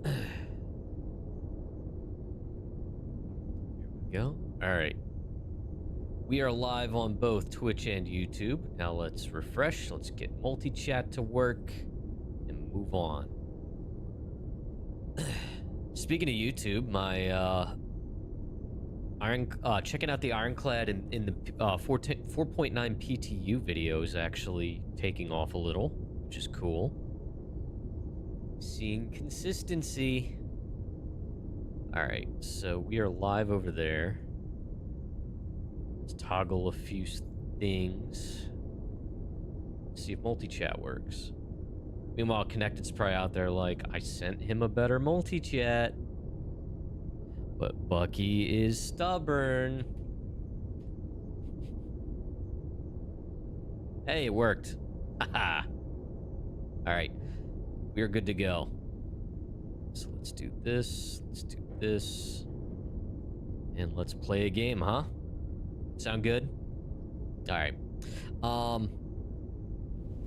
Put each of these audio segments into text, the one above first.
Here we go. All right. We are live on both Twitch and YouTube. Now let's refresh. Let's get multi-chat to work and move on. Speaking of YouTube, my checking out the Ironclad in the 4.9 PTU video is actually taking off a little, which is cool. Seeing consistency. All right, so we are live over there. Let's toggle a few things. See if multi-chat works. Meanwhile, Connected's probably out there like, I sent him a better multi-chat. But Bucky is stubborn. Hey, it worked. Haha. Alright. We are good to go. So let's do this. Let's do this. And let's play a game, huh? Sound good? Alright.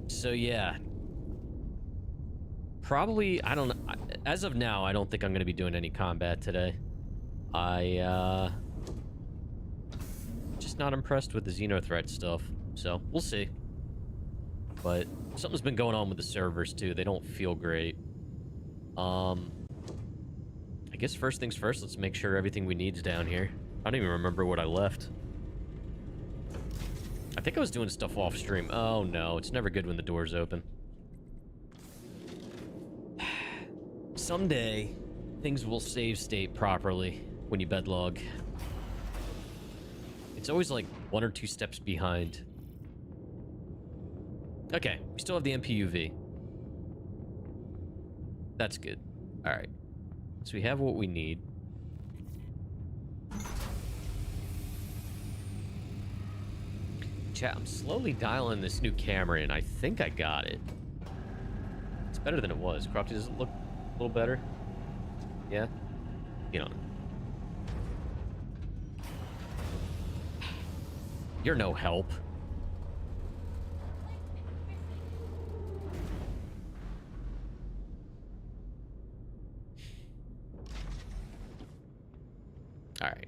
So yeah. Probably, I don't know. As of now, I don't think I'm going to be doing any combat today. Just not impressed with the Xenothreat stuff. So, we'll see. But something's been going on with the servers, too. They don't feel great. I guess first things first, let's make sure everything we need is down here. I don't even remember what I left. I think I was doing stuff off stream. Oh, no. It's never good when the door's open. Someday, things will save state properly when you bedlog. It's always like 1 or 2 steps behind. Okay, we still have the MPUV. That's good. All right. So we have what we need. Chat, I'm slowly dialing this new camera in. I think I got it. It's better than it was. Crofty, does it look a little better? Yeah? You know. You're no help. All right.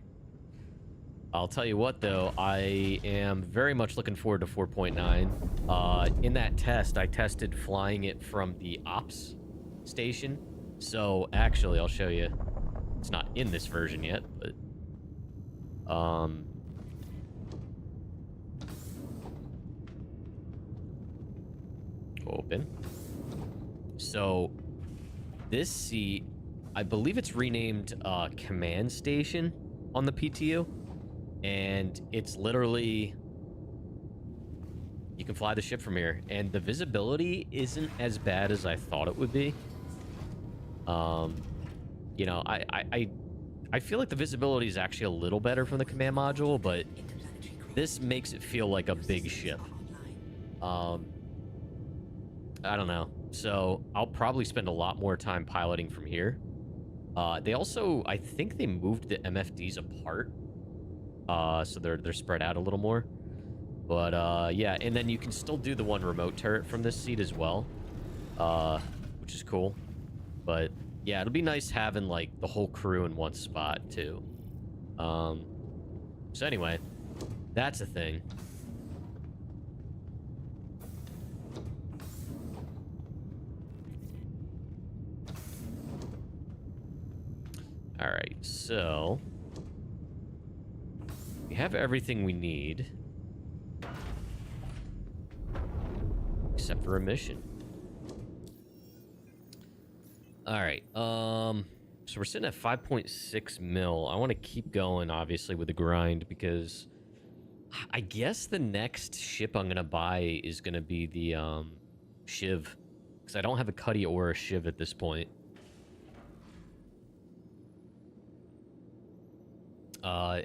I'll tell you what, though. I am very much looking forward to 4.9. In that test, I tested flying it from the ops station. So, actually, I'll show you. It's not in this version yet, but... Open. So, this seat, I believe it's renamed Command Station on the PTU. And it's literally... You can fly the ship from here. And the visibility isn't as bad as I thought it would be. You know, I feel like the visibility is actually a little better from the command module, but this makes it feel like a big ship. I don't know. So I'll probably spend a lot more time piloting from here. They also, I think they moved the MFDs apart. So they're spread out a little more. But yeah, and then you can still do the one remote turret from this seat as well. Which is cool. But yeah, it'll be nice having like the whole crew in one spot too. So anyway, that's a thing. All right, so we have everything we need except for a mission. All right, so we're sitting at 5.6 mil. I want to keep going, obviously, with the grind because I guess the next ship I'm gonna buy is gonna be the Shiv, because I don't have a Cuddy or a Shiv at this point.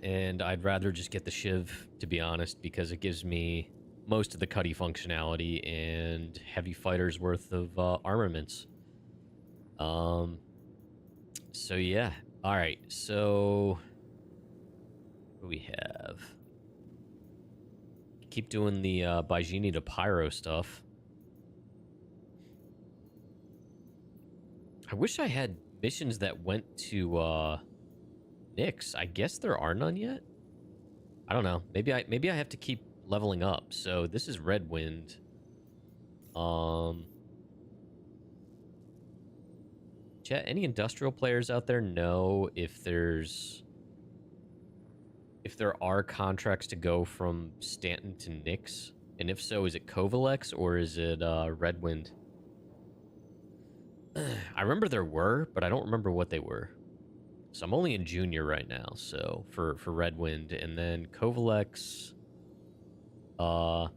And I'd rather just get the Shiv, to be honest, because it gives me most of the Cuddy functionality and heavy fighters worth of armaments. So yeah. All right. So what do we have? Keep doing the Baijini to Pyro stuff. I wish I had missions that went to Nyx. I guess there are none yet. I don't know. Maybe I have to keep leveling up. So this is Red Wind. Chat, any industrial players out there know if there are contracts to go from Stanton to Nyx? And if so, is it Kovalex or is it Red Wind? I remember there were, but I don't remember what they were. So I'm only in junior right now, so for Red Wind, and then Kovalex, I'm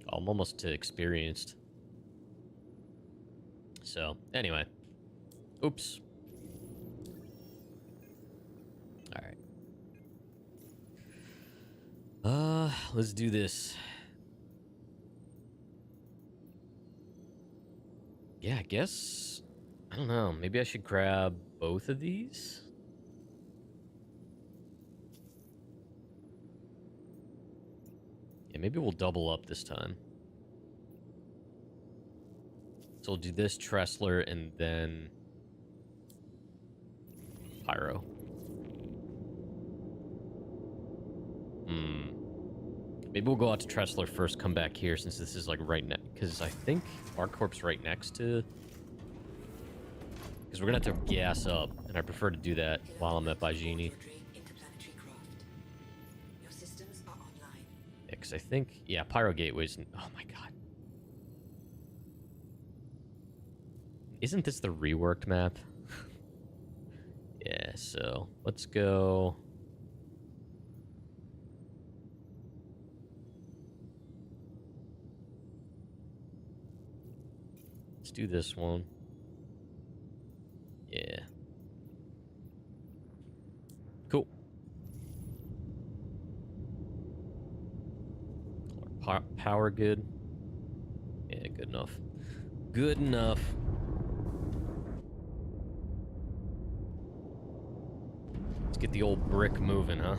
almost to experienced. So anyway, oops. All right. Let's do this. Yeah, I guess, I don't know, maybe I should grab both of these? Yeah, maybe we'll double up this time. So we'll do this Tressler and then Pyro. Maybe we'll go out to Tressler first, come back here since this is like right next, because I think ArcCorp's right next to, because we're gonna have to gas up, and I prefer to do that while I'm at Bajini. Yeah, because I think, yeah, Pyro Gateway's, oh my god. Isn't this the reworked map? Yeah, so let's go. Let's do this one. Yeah. Cool. Power good. Yeah, good enough. Good enough. Let's get the old brick moving, huh?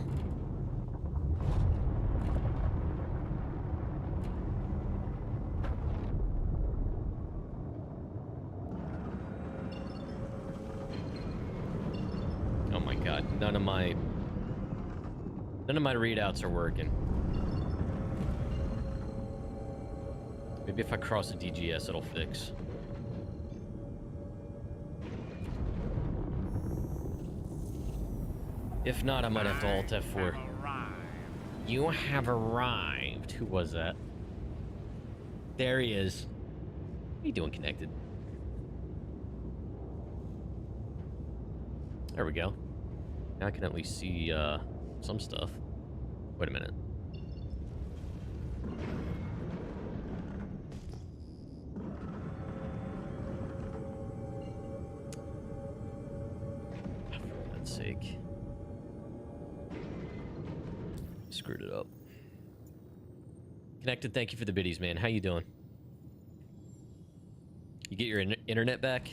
Oh my god, none of my readouts are working. Maybe if I cross a DGS, it'll fix. If not, I might have to alt F4. You have arrived. Who was that? There he is. What are you doing, connected? There we go. Now I can at least see some stuff. Wait a minute. For God's sake. Screwed it up. Connected, thank you for the biddies, man. How you doing? You get your internet back?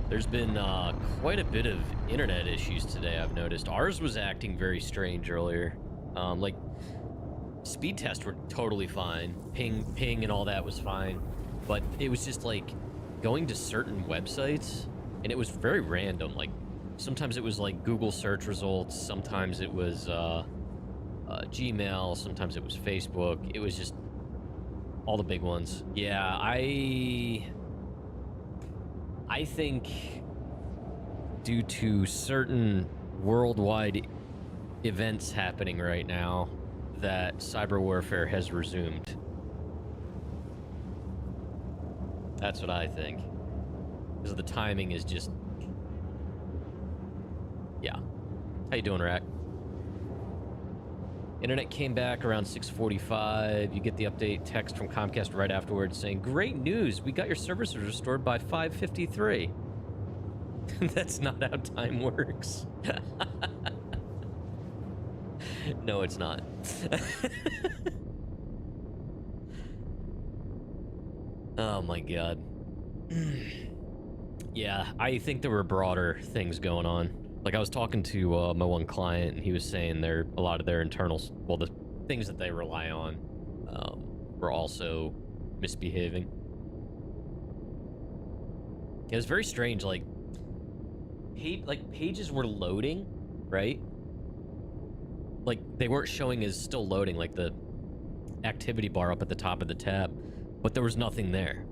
There's been quite a bit of internet issues today, I've noticed. Ours was acting very strange earlier. Like, speed tests were totally fine. Ping and all that was fine. But it was just, like, going to certain websites, and it was very random. Like, sometimes it was, like, Google search results. Sometimes it was Gmail. Sometimes it was Facebook. It was just all the big ones. Yeah, I think due to certain worldwide events happening right now that cyber warfare has resumed. That's what I think. Because the timing is just... Yeah. How you doing, Rack? Internet came back around 6:45. You get the update text from Comcast right afterwards saying, "Great news! We got your services restored by 5:53." That's not how time works. No, it's not. Oh my god. Yeah, I think there were broader things going on. Like, I was talking to my one client, and he was saying a lot of their internals, well, the things that they rely on, were also misbehaving. It was very strange. Like pages were loading, right? Like they weren't showing as still loading, like the activity bar up at the top of the tab, but there was nothing there.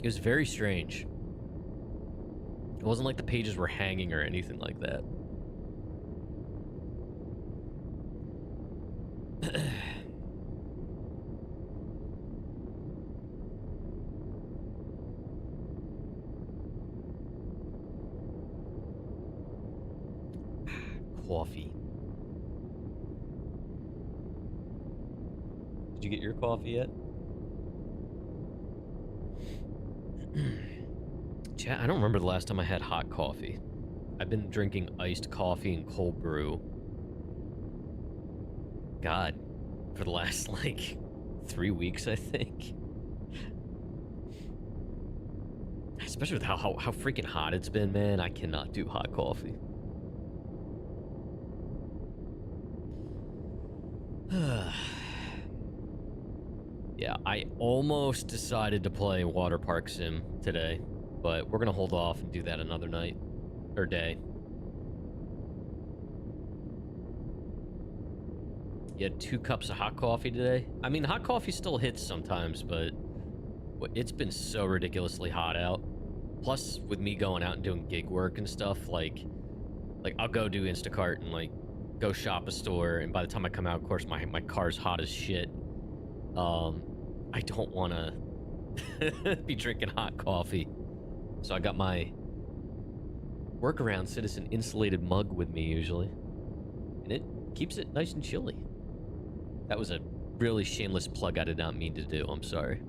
It was very strange. It wasn't like the pages were hanging or anything like that. Coffee. Did you get your coffee yet? Chat, I don't remember the last time I had hot coffee. I've been drinking iced coffee and cold brew. God, for the last, like, 3 weeks, I think. Especially with how freaking hot it's been, man. I cannot do hot coffee. Yeah, I almost decided to play Water Park Sim today, but we're gonna hold off and do that another night or day. You had 2 cups of hot coffee today? I mean, hot coffee still hits sometimes, but it's been so ridiculously hot out. Plus, with me going out and doing gig work and stuff, like I'll go do Instacart and, like, go shop a store, and by the time I come out, of course, my car's hot as shit. I don't want to be drinking hot coffee. So I got my workaround Citizen insulated mug with me usually. And it keeps it nice and chilly. That was a really shameless plug I did not mean to do. I'm sorry.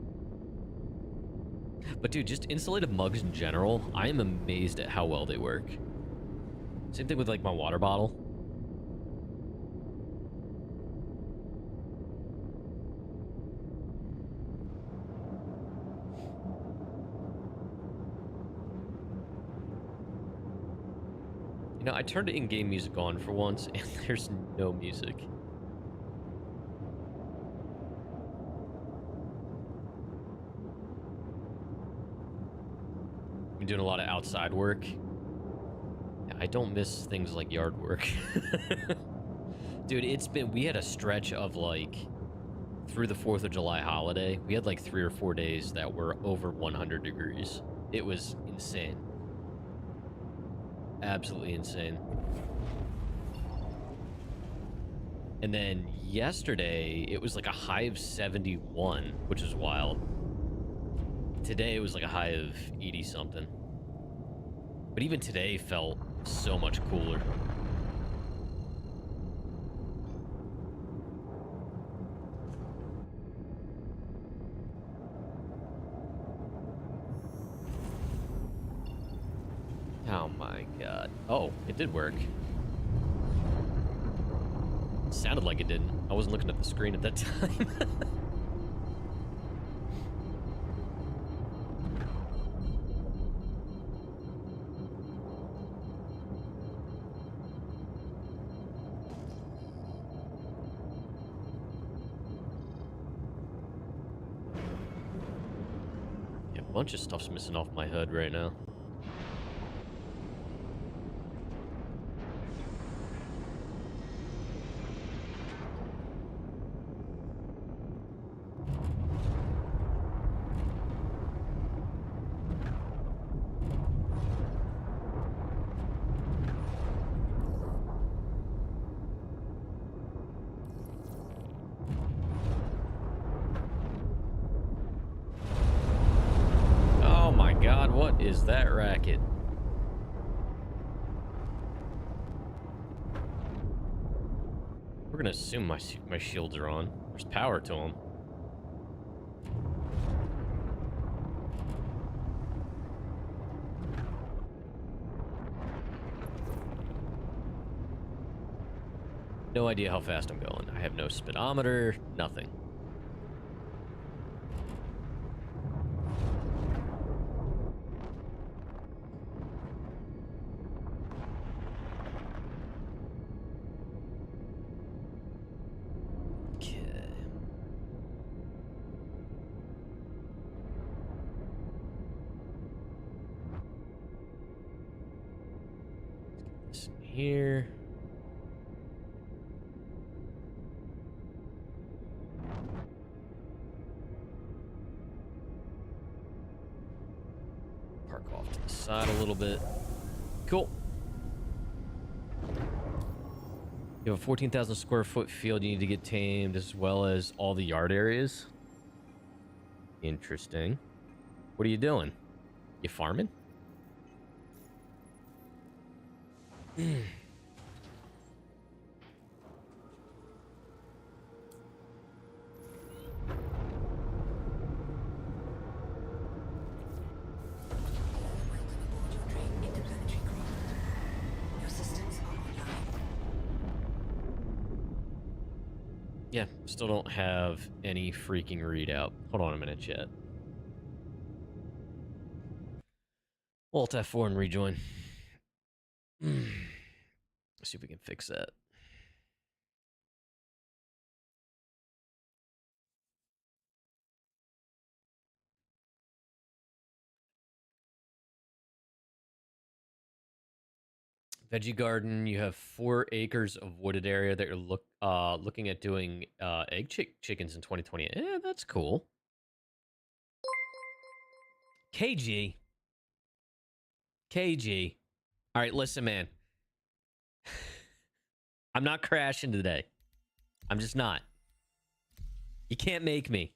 But dude, just insulated mugs in general, I am amazed at how well they work. Same thing with, like, my water bottle. You know, I turned the in-game music on for once, and there's no music. Been doing a lot of outside work. Yeah, I don't miss things like yard work. Dude, we had a stretch of, like, through the 4th of July holiday, we had like 3 or 4 days that were over 100 degrees. It was insane. Absolutely insane. And then yesterday, it was like a high of 71, which is wild. Today, it was like a high of 80-something. But even today felt so much cooler. Oh my god. Oh, it did work. It sounded like it didn't. I wasn't looking at the screen at that time. Yeah, a bunch of stuff's missing off my HUD right now. What is that racket? We're gonna assume my shields are on. There's power to them. No idea how fast I'm going. I have no speedometer, nothing. here. Park off to the side a little bit. Cool. You have a 14,000 square foot field you need to get tamed, as well as all the yard areas. Interesting. What are you doing? You farming? Yeah, still don't have any freaking readout. Hold on a minute, chat. Alt F4 and rejoin. Let's see if we can fix that. Veggie garden, you have 4 acres of wooded area that you're looking at doing egg chickens in 2020. Yeah, that's cool. KG. KG. All right, listen, man. I'm not crashing today. I'm just not. You can't make me.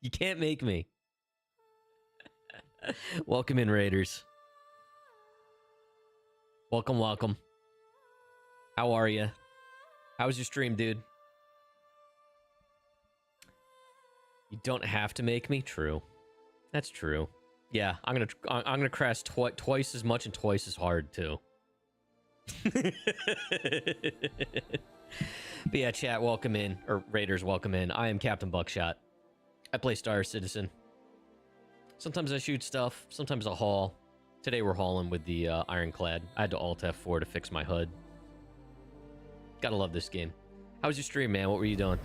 You can't make me. Welcome in, Raiders. Welcome, welcome. How are you? How was your stream, dude? You don't have to make me. True. That's true. Yeah, I'm gonna crash twice as much and twice as hard too. But yeah, chat, welcome in, or Raiders, welcome in. I am Captain Buckshot. I play Star Citizen. Sometimes I shoot stuff. Sometimes I haul. Today we're hauling with the Ironclad. I had to Alt F4 to fix my HUD. Gotta love this game. How was your stream, man? What were you doing?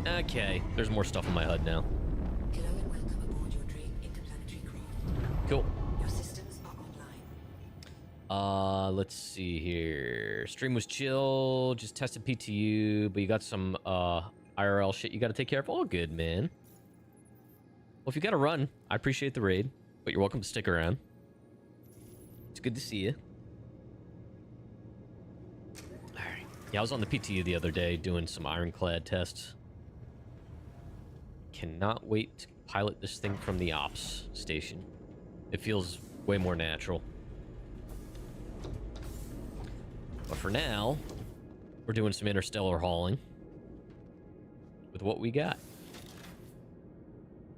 Okay, there's more stuff on my HUD now. Hello and welcome aboard your Drake interplanetary craft. Cool. Your systems are online. Let's see here. Stream was chill. Just tested PTU, but you got some IRL shit you got to take care of. All good, man. Well, if you got to run, I appreciate the raid, but you're welcome to stick around. It's good to see you. All right. Yeah, I was on the PTU the other day doing some Ironclad tests. Cannot wait to pilot this thing from the ops station. It feels way more natural. But for now, we're doing some interstellar hauling with what we got.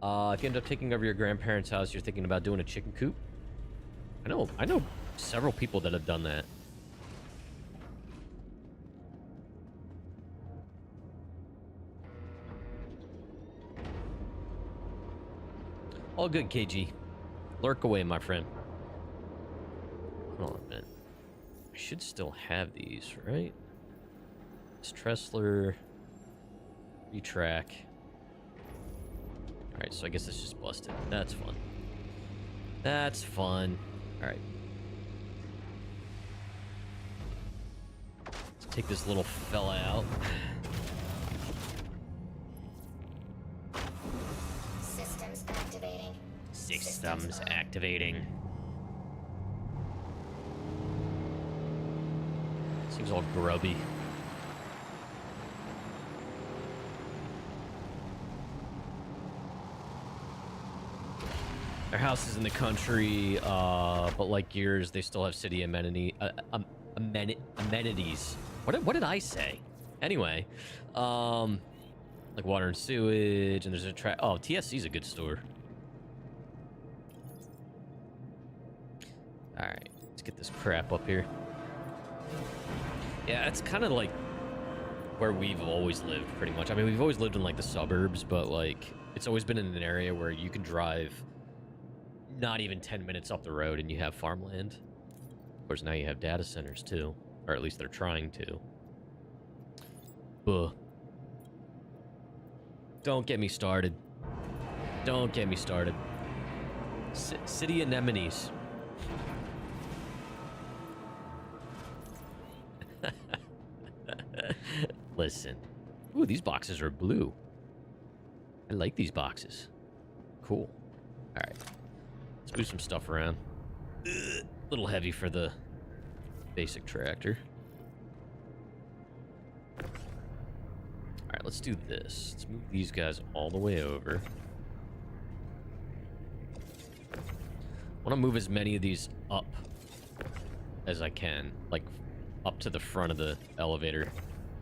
If you end up taking over your grandparents' house, you're thinking about doing a chicken coop. I know several people that have done that. All good, KG. Lurk away, my friend. Hold on a minute. I should still have these, right? It's Tressler. Retrack. Alright, so I guess it's just busted. That's fun. That's fun. Alright. Let's take this little fella out. Systems activating. Systems activating. Seems all grubby. Their house is in the country, but like yours, they still have city amenities. What did I say? Anyway, like water and sewage, and there's a track. Oh, TSC's a good store. All right, let's get this crap up here. Yeah, it's kind of like where we've always lived, pretty much. I mean, we've always lived in like the suburbs, but like it's always been in an area where you can drive not even 10 minutes up the road and you have farmland. Of course, now you have data centers too, or at least they're trying to. Ugh. Don't get me started. Don't get me started. City anemones. Listen. Ooh, these boxes are blue. I like these boxes. Cool. All right. Let's move some stuff around. A little heavy for the basic tractor. All right, let's do this. Let's move these guys all the way over. I want to move as many of these up as I can, like up to the front of the elevator,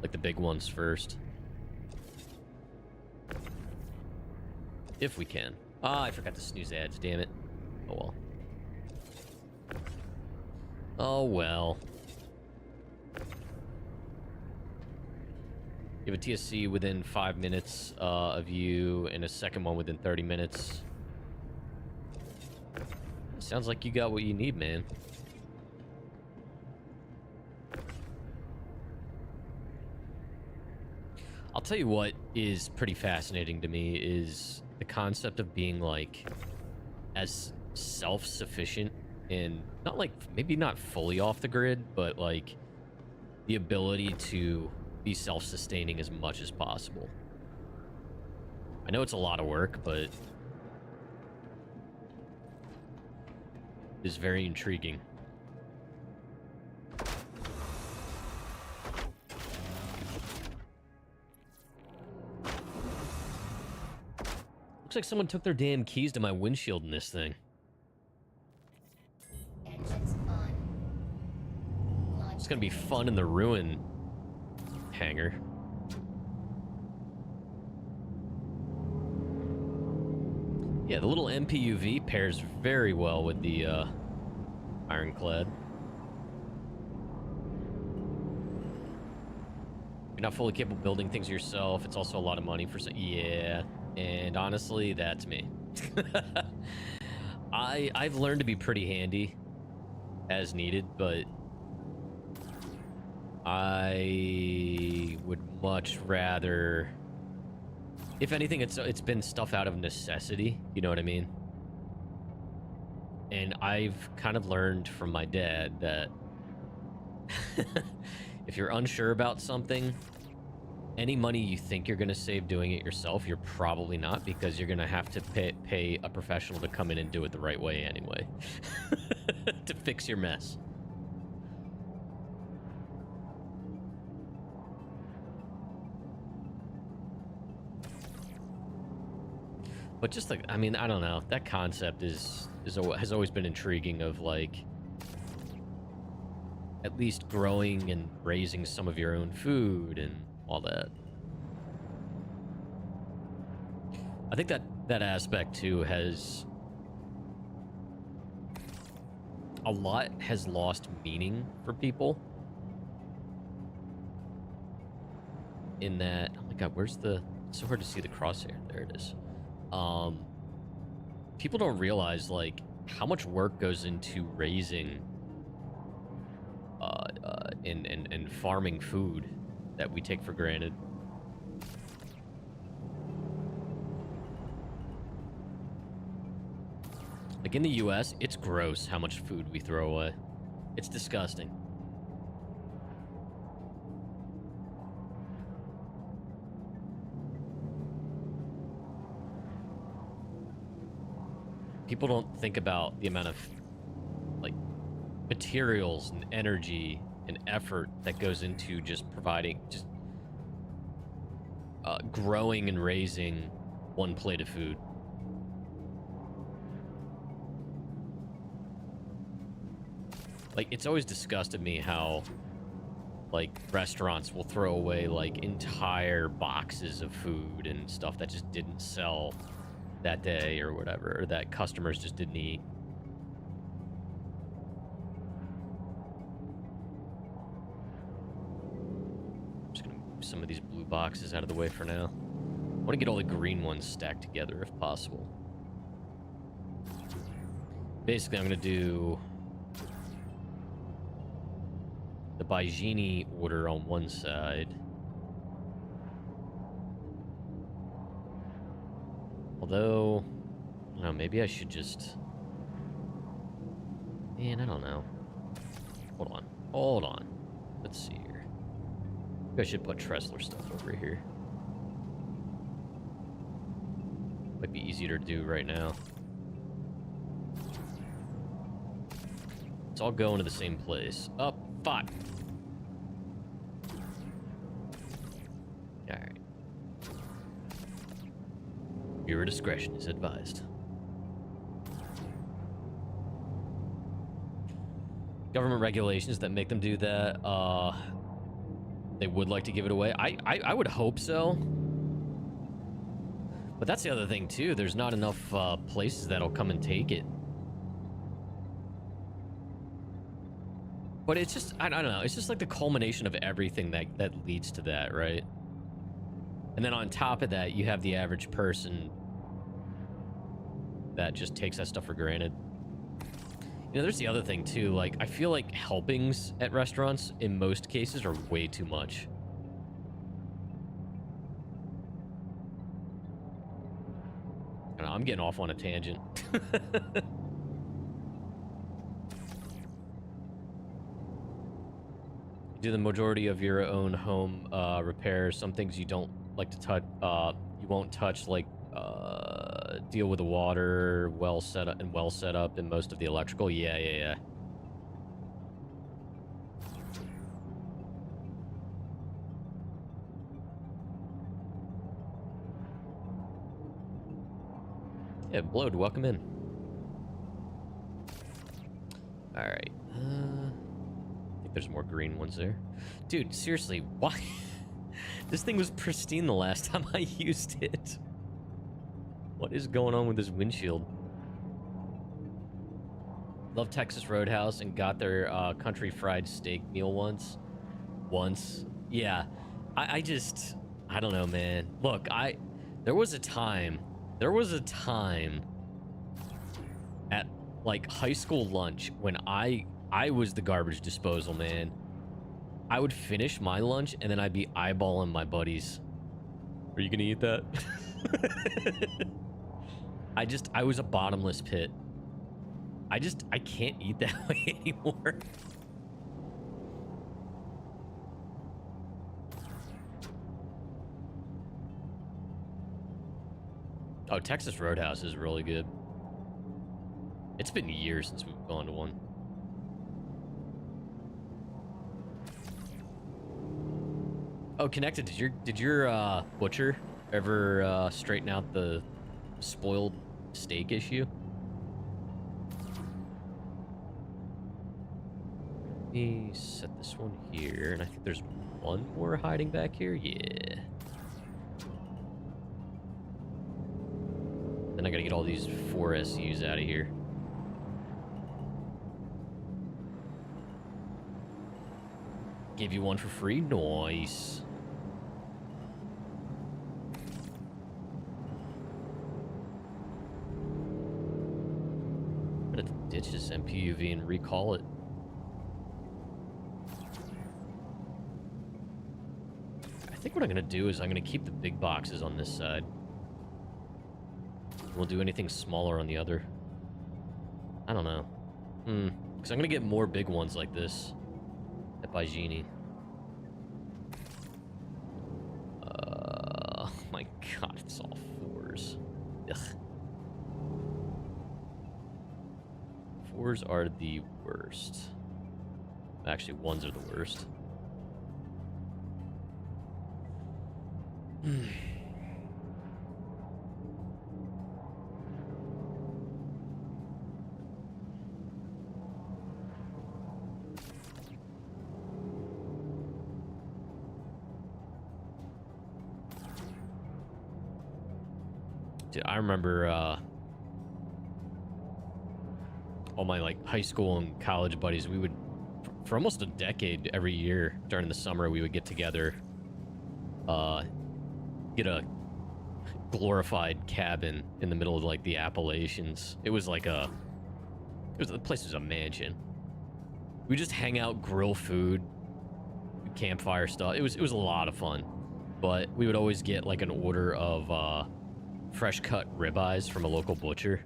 like the big ones first. If we can. Ah, I forgot to snooze ads, damn it. Oh well. Oh well. You have a TSC within 5 minutes of you, and a second one within 30 minutes. Sounds like you got what you need, man. I'll tell you what is pretty fascinating to me is the concept of being like as self-sufficient and not like maybe not fully off the grid, but like the ability to be self-sustaining as much as possible. I know it's a lot of work, but it's very intriguing. Looks like someone took their damn keys to my windshield in this thing. Engines on. It's gonna be fun in the ruin hangar. Yeah, the little MPUV pairs very well with the Ironclad. You're not fully capable of building things yourself. It's also a lot of money for yeah. And honestly, that's me. I've learned to be pretty handy as needed, but I would much rather, if anything, it's been stuff out of necessity, you know what I mean? And I've kind of learned from my dad that if you're unsure about something, any money you think you're going to save doing it yourself, you're probably not, because you're going to have to pay a professional to come in and do it the right way anyway. To fix your mess. But just like, I mean, I don't know. That concept has always been intriguing, of like at least growing and raising some of your own food and all that. I think that aspect too has a lot has lost meaning for people. In that, oh my god, where's the? It's so hard to see the crosshair. There it is. People don't realize like how much work goes into raising and farming food that we take for granted. Like in the US, it's gross how much food we throw away. It's disgusting. People don't think about the amount of like materials and energy and effort that goes into just providing, just growing and raising one plate of food. Like, it's always disgusted me how like restaurants will throw away like entire boxes of food and stuff that just didn't sell that day or whatever, or that customers just didn't eat. I'm just gonna move some of these blue boxes out of the way for now. I want to get all the green ones stacked together if possible. Basically, I'm gonna do the Baijini order on one side. Although, I don't know, maybe I should just... Man, I don't know. Hold on. Hold on. Let's see here. I should put Tressler stuff over here. Might be easier to do right now. It's all going to the same place. Up, 5. Alright. Viewer discretion is advised. Government regulations that make them do that, they would like to give it away. I would hope so. But that's the other thing, too. There's not enough places that'll come and take it. But it's just, I don't know. It's just like the culmination of everything that leads to that, right? And then on top of that, you have the average person that just takes that stuff for granted. You know, there's the other thing, too. Like, I feel like helpings at restaurants, in most cases, are way too much. I don't know, I'm getting off on a tangent. Do the majority of your own home repairs. Some things you don't like to touch, you won't touch, like deal with the water, well set up, and most of the electrical. Yeah. Yeah, Blowed, welcome in. All right. I think there's more green ones there. Dude, seriously, why? This thing was pristine the last time I used it. What is going on with this windshield? Love Texas Roadhouse and got their country fried steak meal once. Yeah. I don't know, man. Look, there was a time at like high school lunch when I was the garbage disposal man. I would finish my lunch and then I'd be eyeballing my buddies. Are you gonna eat that? I was a bottomless pit. I can't eat that way anymore. Oh, Texas Roadhouse is really good. It's been years since we've gone to one. Oh, Connected, did your butcher ever straighten out the spoiled steak issue? Let me set this one here, and I think there's one more hiding back here. Yeah. Then I gotta get all these 4 SUs out of here. Gave you one for free? Nice. I'm gonna ditch this MPUV and recall it. I think what I'm gonna do is I'm gonna keep the big boxes on this side. We'll do anything smaller on the other. I don't know. Because I'm gonna get more big ones like this at Baijini. Oh my god, it's all 4s. Ugh. 4s are the worst. Actually, 1s are the worst. Dude, I remember all my like high school and college buddies, we would, for almost a decade, every year during the summer, we would get together, get a glorified cabin in the middle of like the Appalachians. It was like the place was a mansion. We just hang out, grill food, campfire stuff. It was a lot of fun, but we would always get like an order of fresh cut ribeyes from a local butcher.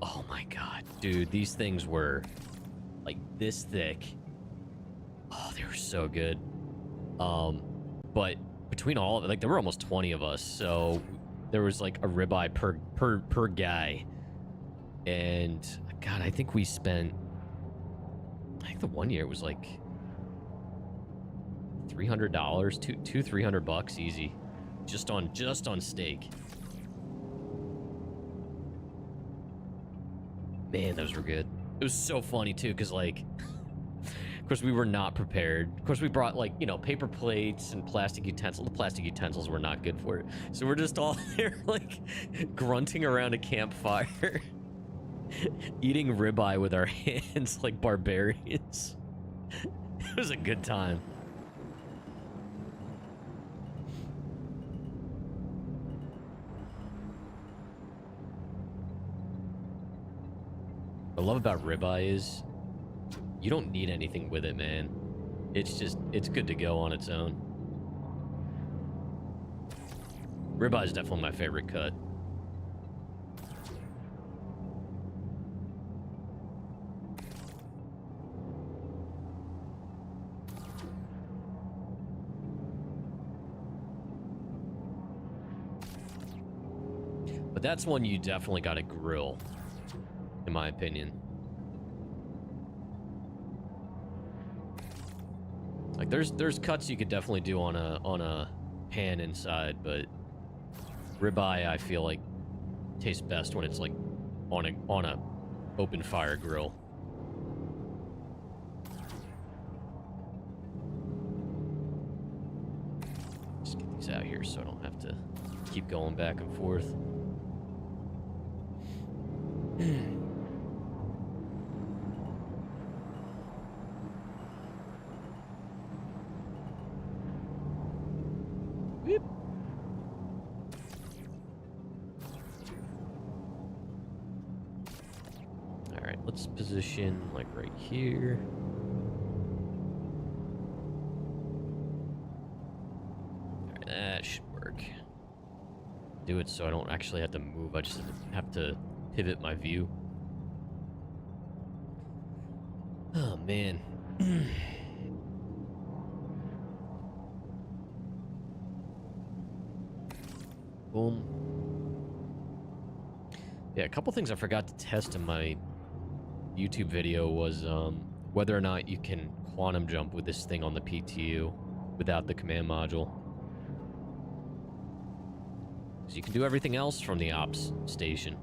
Oh my god, dude, these things were like this thick. Oh, they were so good. But between all of it, like there were almost 20 of us, so there was like a ribeye per guy. And God, I think we spent, I think the one year it was like $300, $300 easy, just on steak. Man, those were good. It was so funny too, because like, of course we were not prepared. Of course we brought like, you know, paper plates and plastic utensils. The plastic utensils were not good for it. So we're just all there like grunting around a campfire, eating ribeye with our hands like barbarians. It was a good time. What I love about ribeye is you don't need anything with it, man. It's just, it's good to go on its own. Ribeye is definitely my favorite cut. But that's one you definitely got to grill, in my opinion. Like there's cuts you could definitely do on a pan inside, but ribeye I feel like tastes best when it's like on a open fire grill. Just get these out here so I don't have to keep going back and forth. Whoop. All right, let's position like right here. All right, that should work. Do it so I don't actually have to move. I just have to pivot my view. Oh man. Boom. Yeah, a couple things I forgot to test in my YouTube video was whether or not you can quantum jump with this thing on the PTU without the command module. Because you can do everything else from the ops station.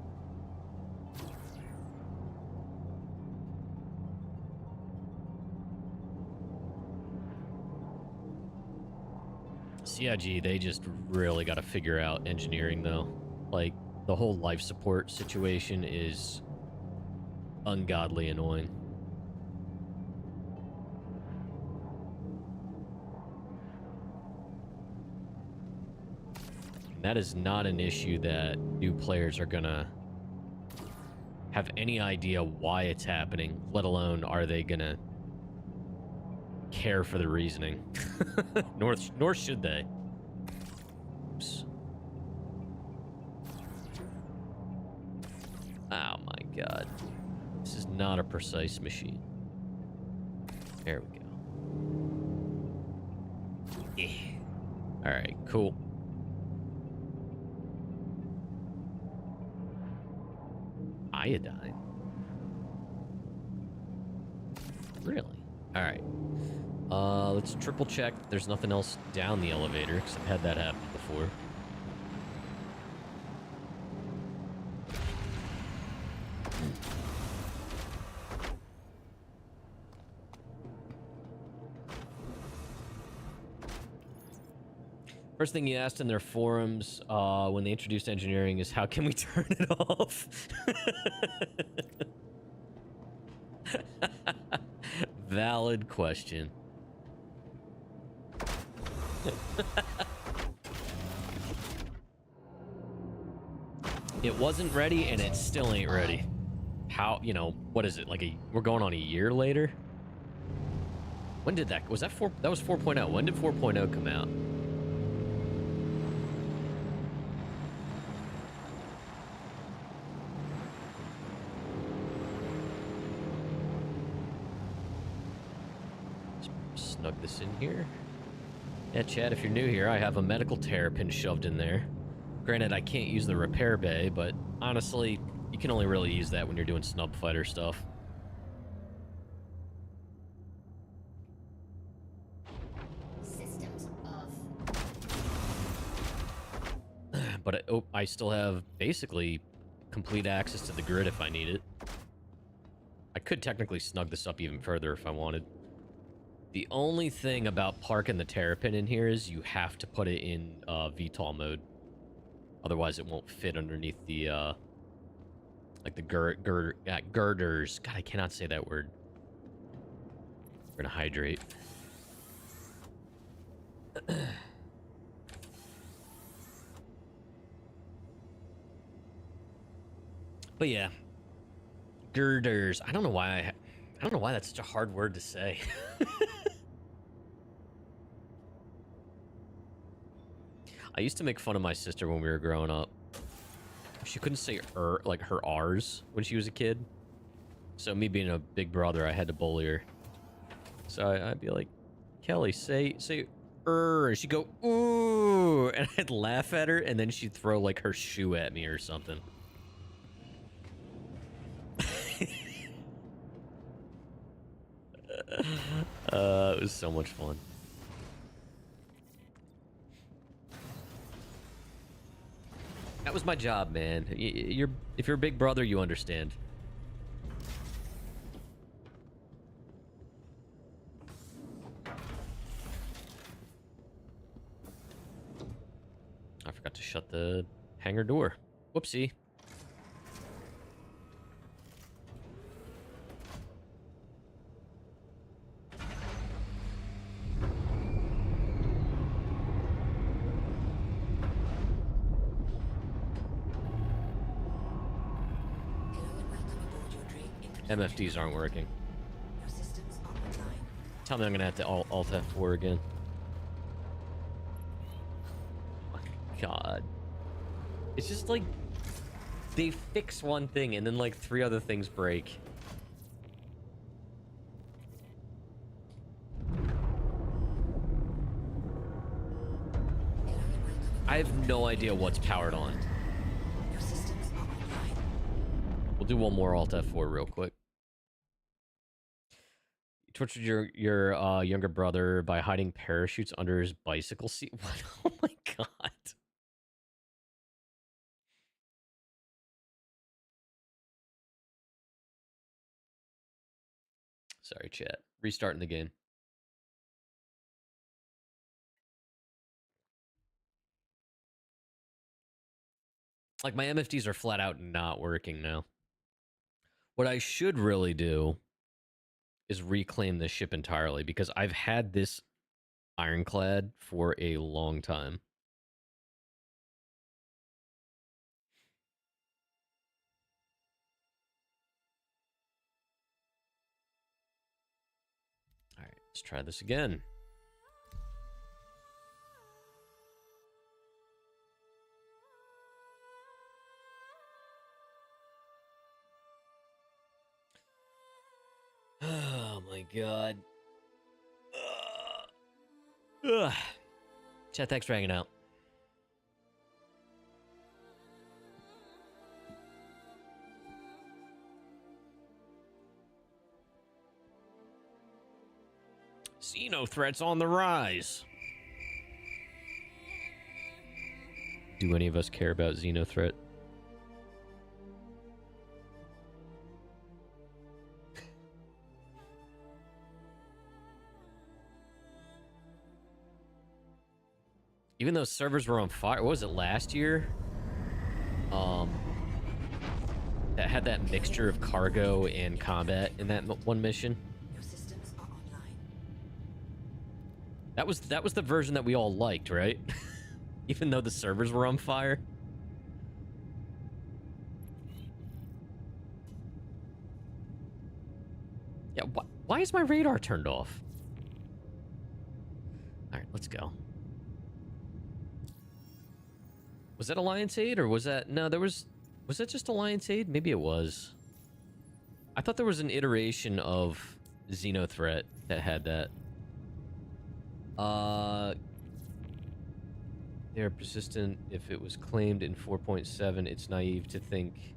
CIG, they just really got to figure out engineering, though. Like, the whole life support situation is ungodly annoying. And that is not an issue that new players are gonna have any idea why it's happening, let alone are they gonna care for the reasoning. Nor should they. Oops. Oh my god. This is not a precise machine. There we go. Yeah. Alright, cool. Iodine? Really? Alright. Let's triple check there's nothing else down the elevator, because I've had that happen before. First thing he asked in their forums when they introduced engineering is, how can we turn it off? Valid question. It wasn't ready, and it still ain't ready. How, you know, what is it? Like we're going on a year later? When did that, was that that was 4.0. When did 4.0 come out? Snug this in here. Yeah, Chad, if you're new here, I have a medical terrapin shoved in there. Granted, I can't use the repair bay, but honestly, you can only really use that when you're doing snub fighter stuff. Systems off. But I still have basically complete access to the grid if I need it. I could technically snug this up even further if I wanted. The only thing about parking the terrapin in here is you have to put it in VTOL mode. Otherwise, it won't fit underneath the, like the girders. God, I cannot say that word. We're gonna hydrate. But yeah, girders. I don't know why I don't know why that's such a hard word to say. I used to make fun of my sister when we were growing up. She couldn't say like her R's when she was a kid. So me being a big brother, I had to bully her. So I'd be like, Kelly, say and she'd go, ooh, and I'd laugh at her, and then she'd throw like her shoe at me or something. It was so much fun. That was my job, man. If you're a big brother, you understand. I forgot to shut the hangar door. Whoopsie. MFDs aren't working. Your systems are online. Tell me I'm gonna have to alt F4 again. Oh my God. It's just like they fix one thing and then like 3 other things break. I have no idea what's powered on. Your systems are online. We'll do one more alt F4 real quick. You tortured your younger brother by hiding parachutes under his bicycle seat. What? Oh my God. Sorry, chat. Restarting the game. Like, my MFDs are flat out not working now. What I should really do is reclaim this ship entirely, because I've had this Ironclad for a long time. All right, let's try this again. Oh my God. Ugh. Chat, thanks for hanging out. Xeno threats on the rise. Do any of us care about Xeno threat? Even though servers were on fire, what was it, last year? That had that mixture of cargo and combat in that one mission. Your systems are online. That was the version that we all liked, right? Even though the servers were on fire. Yeah, why is my radar turned off? All right, let's go. Was that Alliance Aid, or was that... No, there was... Was that just Alliance Aid? Maybe it was. I thought there was an iteration of Xeno Threat that had that. They are persistent. If it was claimed in 4.7, it's naive to think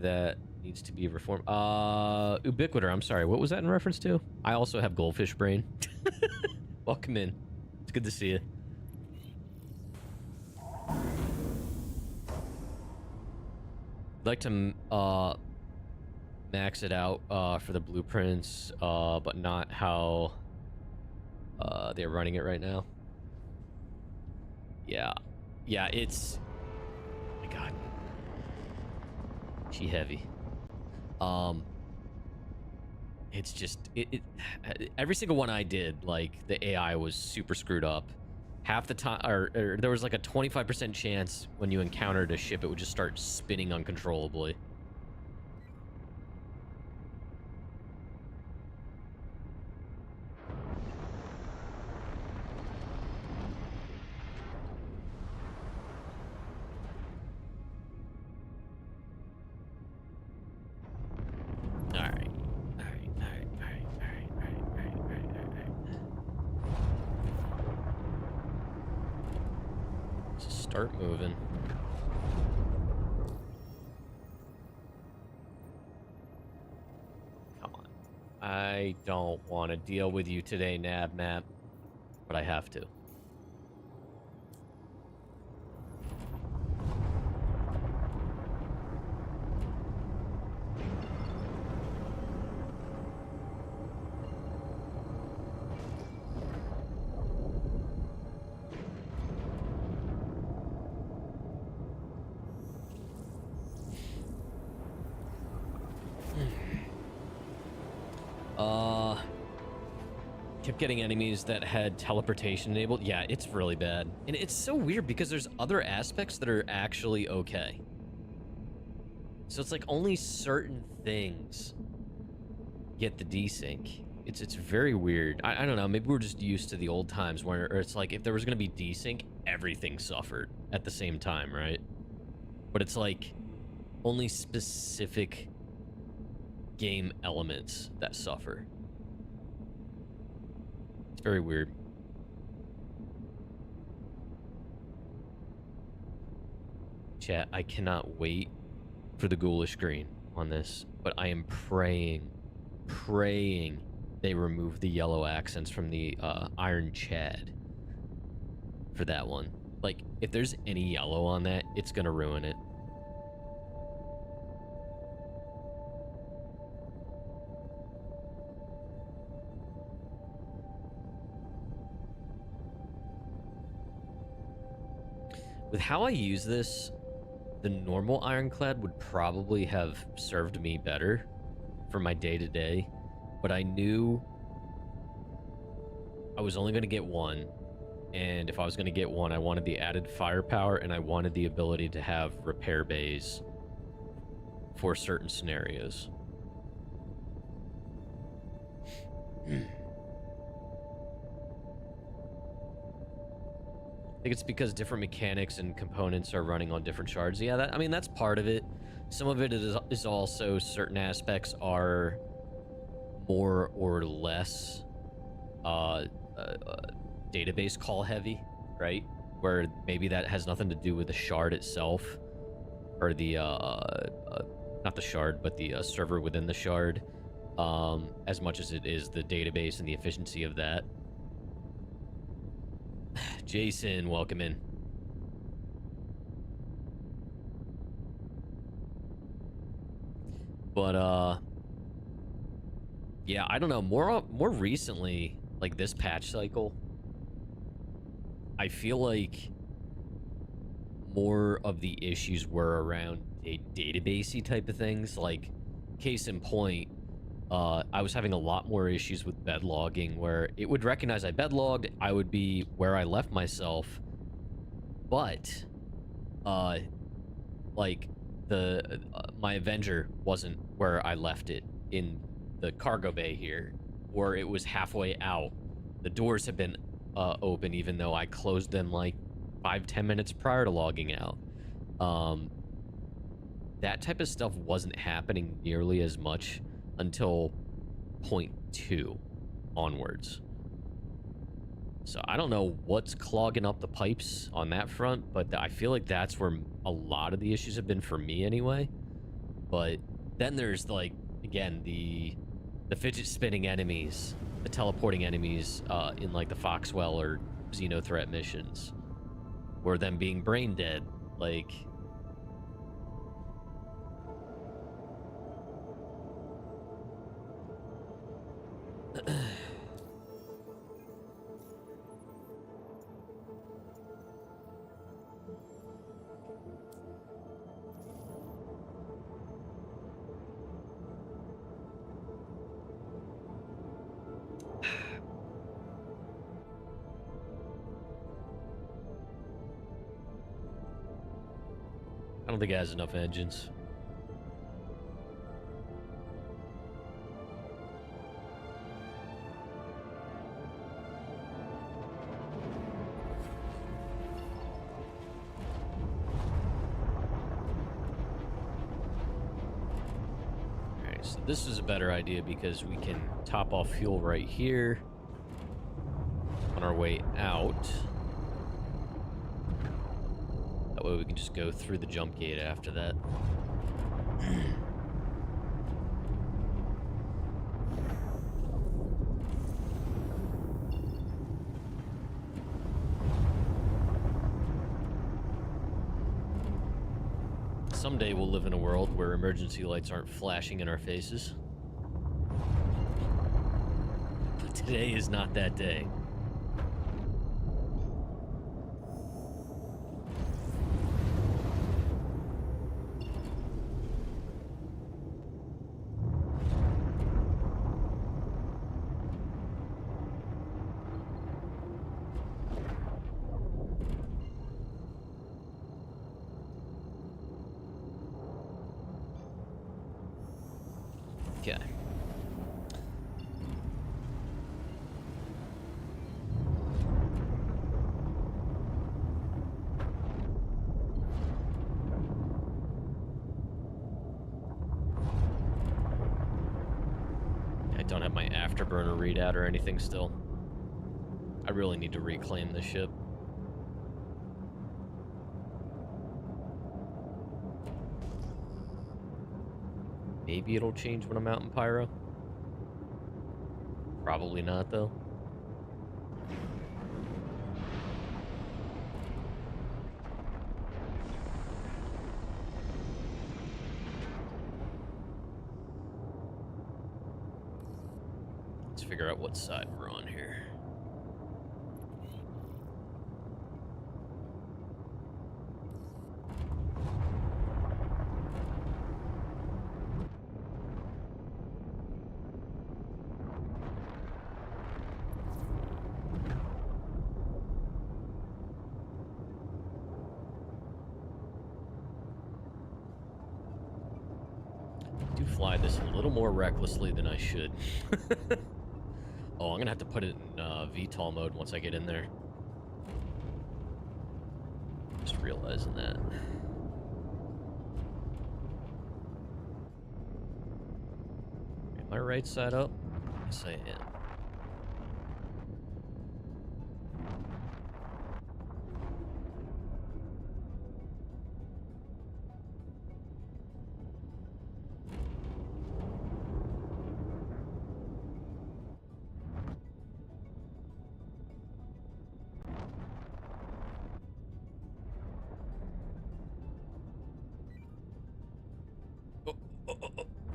that needs to be reformed. Ubiquitor, I'm sorry. What was that in reference to? I also have goldfish brain. Welcome in. It's good to see you. I'd like to max it out for the blueprints, but not how they're running it right now. Yeah, it's, oh my God, she heavy. It's just every single one I did, like, the AI was super screwed up. Half the time, or there was like a 25% chance when you encountered a ship, it would just start spinning uncontrollably. Start moving. Come on. I don't want to deal with you today, Nab Map, but I have to. Kept getting enemies that had teleportation enabled. Yeah, it's really bad. And it's so weird because there's other aspects that are actually okay. So it's like only certain things get the desync. It's very weird. I don't know, maybe we're just used to the old times where it's like if there was going to be desync, everything suffered at the same time, right? But it's like only specific game elements that suffer. It's very weird. Chat, I cannot wait for the ghoulish green on this, but I am praying they remove the yellow accents from the Iron Chad for that one. Like, if there's any yellow on that, it's gonna ruin it. With how I use this, the normal Ironclad would probably have served me better for my day-to-day, but I knew I was only going to get one, and if I was going to get one, I wanted the added firepower, and I wanted the ability to have repair bays for certain scenarios. I think it's because different mechanics and components are running on different shards. Yeah, I mean, that's part of it. Some of it is also certain aspects are more or less database call heavy, right? Where maybe that has nothing to do with the shard itself, or the not the shard, but the server within the shard, as much as it is the database and the efficiency of that. Jason, welcome in. But yeah, I don't know. More recently, like this patch cycle, I feel like more of the issues were around a databasey type of things. Like, case in point, I was having a lot more issues with bed logging, where it would recognize I bed logged, I would be where I left myself, but like my Avenger wasn't where I left it in the cargo bay here, or it was halfway out. The doors have been open even though I closed them like 5-10 minutes prior to logging out. That type of stuff wasn't happening nearly as much until 0.2 onwards. So I don't know what's clogging up the pipes on that front, but I feel like that's where a lot of the issues have been for me anyway. But then there's, like, again, the fidget spinning enemies, the teleporting enemies in, like, the Foxwell or Xenothreat missions, or them being brain dead. Like, I don't think it has enough engines. Alright, so this is a better idea because we can top off fuel right here on our way out. That way we can just go through the jump gate after that. Someday we'll live in a world where emergency lights aren't flashing in our faces. But today is not that day. Okay. I don't have my afterburner readout or anything still. I really need to reclaim this ship. Maybe it'll change when I'm out in Pyro. Probably not, though. Let's figure out what side we're on here. I do fly this a little more recklessly than I should. Oh, I'm gonna have to put it in VTOL mode once I get in there. Just realizing that. Am I right side up? Yes, I am.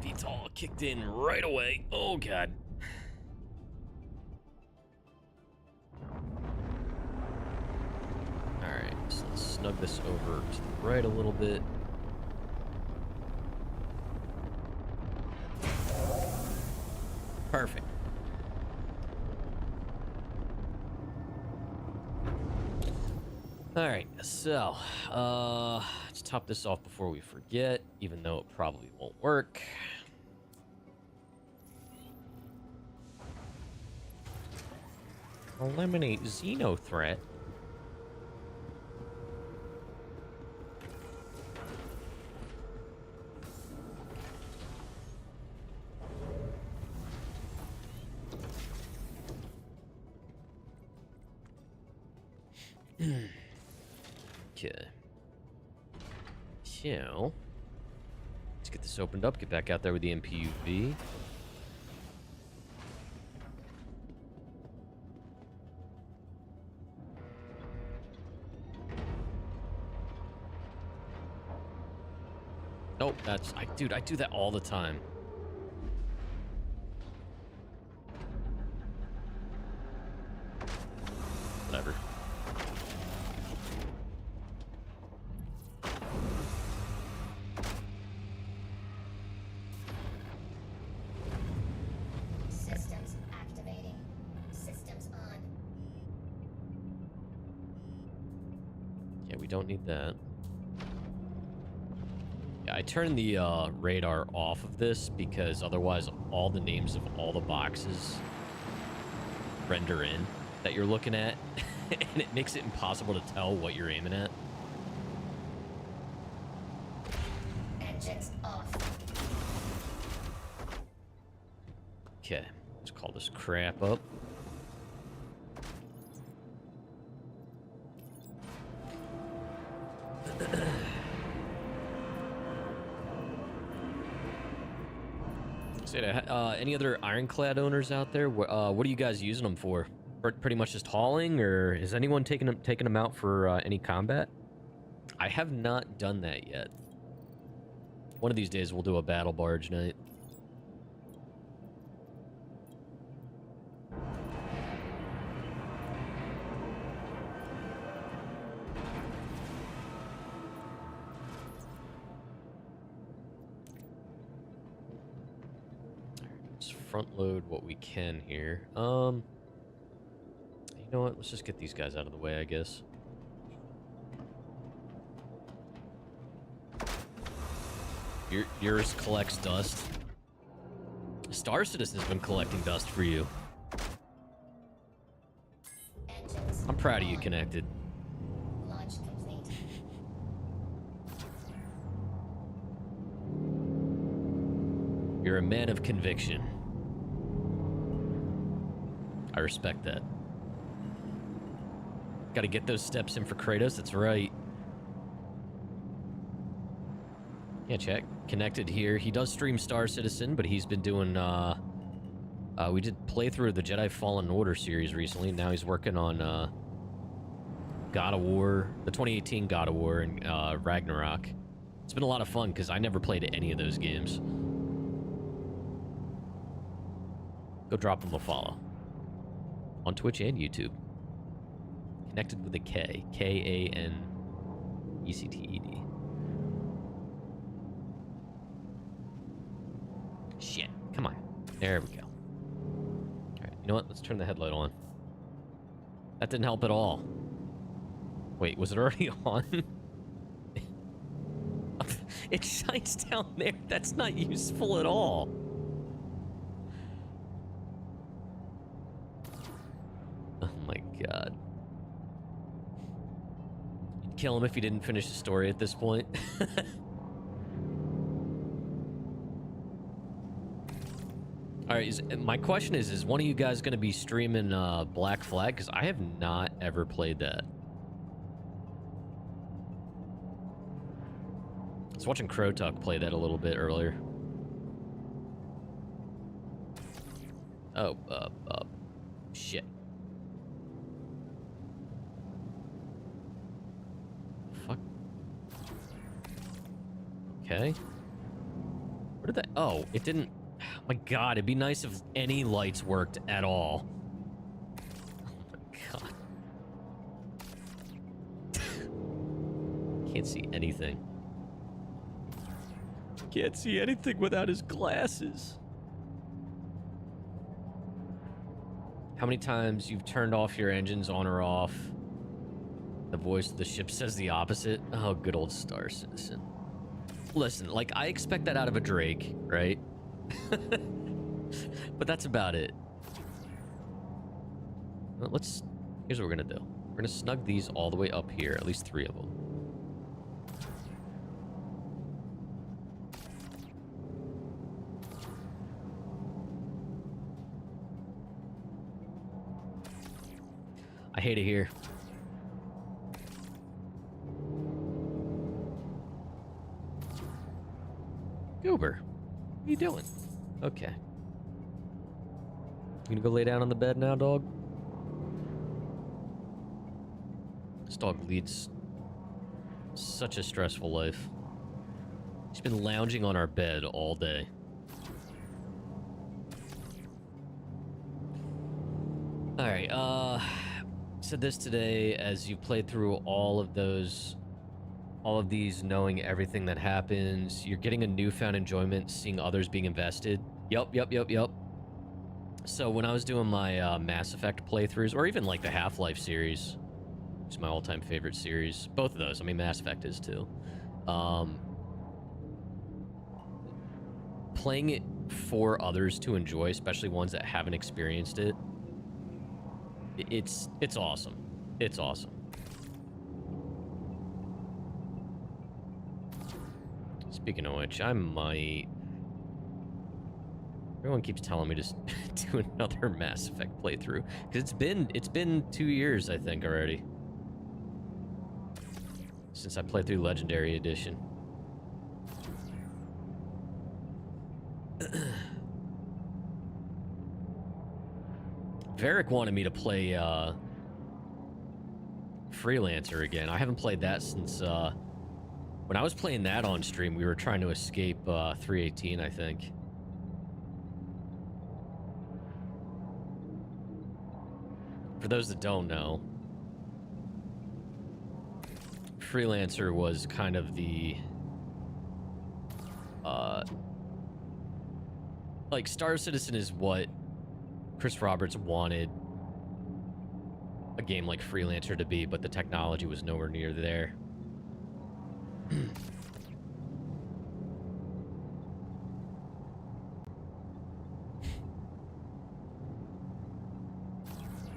VTOL kicked in right away. Oh, God. Alright, so let's snug this over to the right a little bit. Perfect. Alright, so, let's top this off before we forget, even though it probably won't work. Eliminate Xenothreat. Okay. So, let's get this opened up. Get back out there with the MPUV. Oh, that's... dude, I do that all the time. Whatever. Systems activating. Systems on. Yeah, we don't need that. Yeah, I turned the radar off of this because otherwise all the names of all the boxes render in that you're looking at, and it makes it impossible to tell what you're aiming at. Engines off. Okay, let's call this crap up. Any other Ironclad owners out there? What are you guys using them for? Pretty much just hauling, or is anyone taking them out for any combat? I have not done that yet. One of these days we'll do a battle barge night. Let's front load what we can here. You know what? Let's just get these guys out of the way, I guess. Yours collects dust. Star Citizen's been collecting dust for you. Engines I'm proud of you, on. Connected. Launch complete. You're a man of conviction. I respect that. Gotta get those steps in for Kratos, that's right. Yeah, check. Connected here. He does stream Star Citizen, but he's been doing, we did playthrough of the Jedi Fallen Order series recently. Now he's working on, God of War, the 2018 God of War, and, Ragnarok. It's been a lot of fun, because I never played any of those games. Go drop him a follow. On Twitch and YouTube. Connected with a K. K-A-N-E-C-T-E-D. Shit. Come on. There we go. Alright, you know what? Let's turn the headlight on. That didn't help at all. Wait, was it already on? It shines down there. That's not useful at all. Oh my god. You'd kill him if he didn't finish the story at this point. Alright, my question is one of you guys going to be streaming Black Flag? Because I have not ever played that. I was watching Crotuck play that a little bit earlier. Oh, shit. Fuck. Okay. Where did that... Oh, it didn't... Oh my god, it'd be nice if any lights worked at all. Oh my god. Can't see anything. Can't see anything without his glasses. How many times you've turned off your engines on or off? The voice of the ship says the opposite. Oh, good old Star Citizen. Listen, like, I expect that out of a Drake, right? But that's about it. Well, here's what we're gonna do. We're gonna snug these all the way up here, at least 3 of them. I hate it here. Goober, what are you doing? Okay. You gonna go lay down on the bed now, dog? This dog leads such a stressful life. She's been lounging on our bed all day. Alright, said this today, as you played through all of these, knowing everything that happens, you're getting a newfound enjoyment seeing others being invested. Yup. So when I was doing my Mass Effect playthroughs, or even like the Half-Life series, which is my all-time favorite series, both of those, I mean Mass Effect is too, playing it for others to enjoy, especially ones that haven't experienced it, it's awesome. It's awesome. Speaking of which, I might... Everyone keeps telling me to do another Mass Effect playthrough, because it's been 2 years, I think, already, since I played through Legendary Edition. Varric wanted me to play Freelancer again. I haven't played that since when I was playing that on stream. We were trying to escape 318, I think. For those that don't know, Freelancer was kind of the like, Star Citizen is what Chris Roberts wanted a game like Freelancer to be, but the technology was nowhere near there.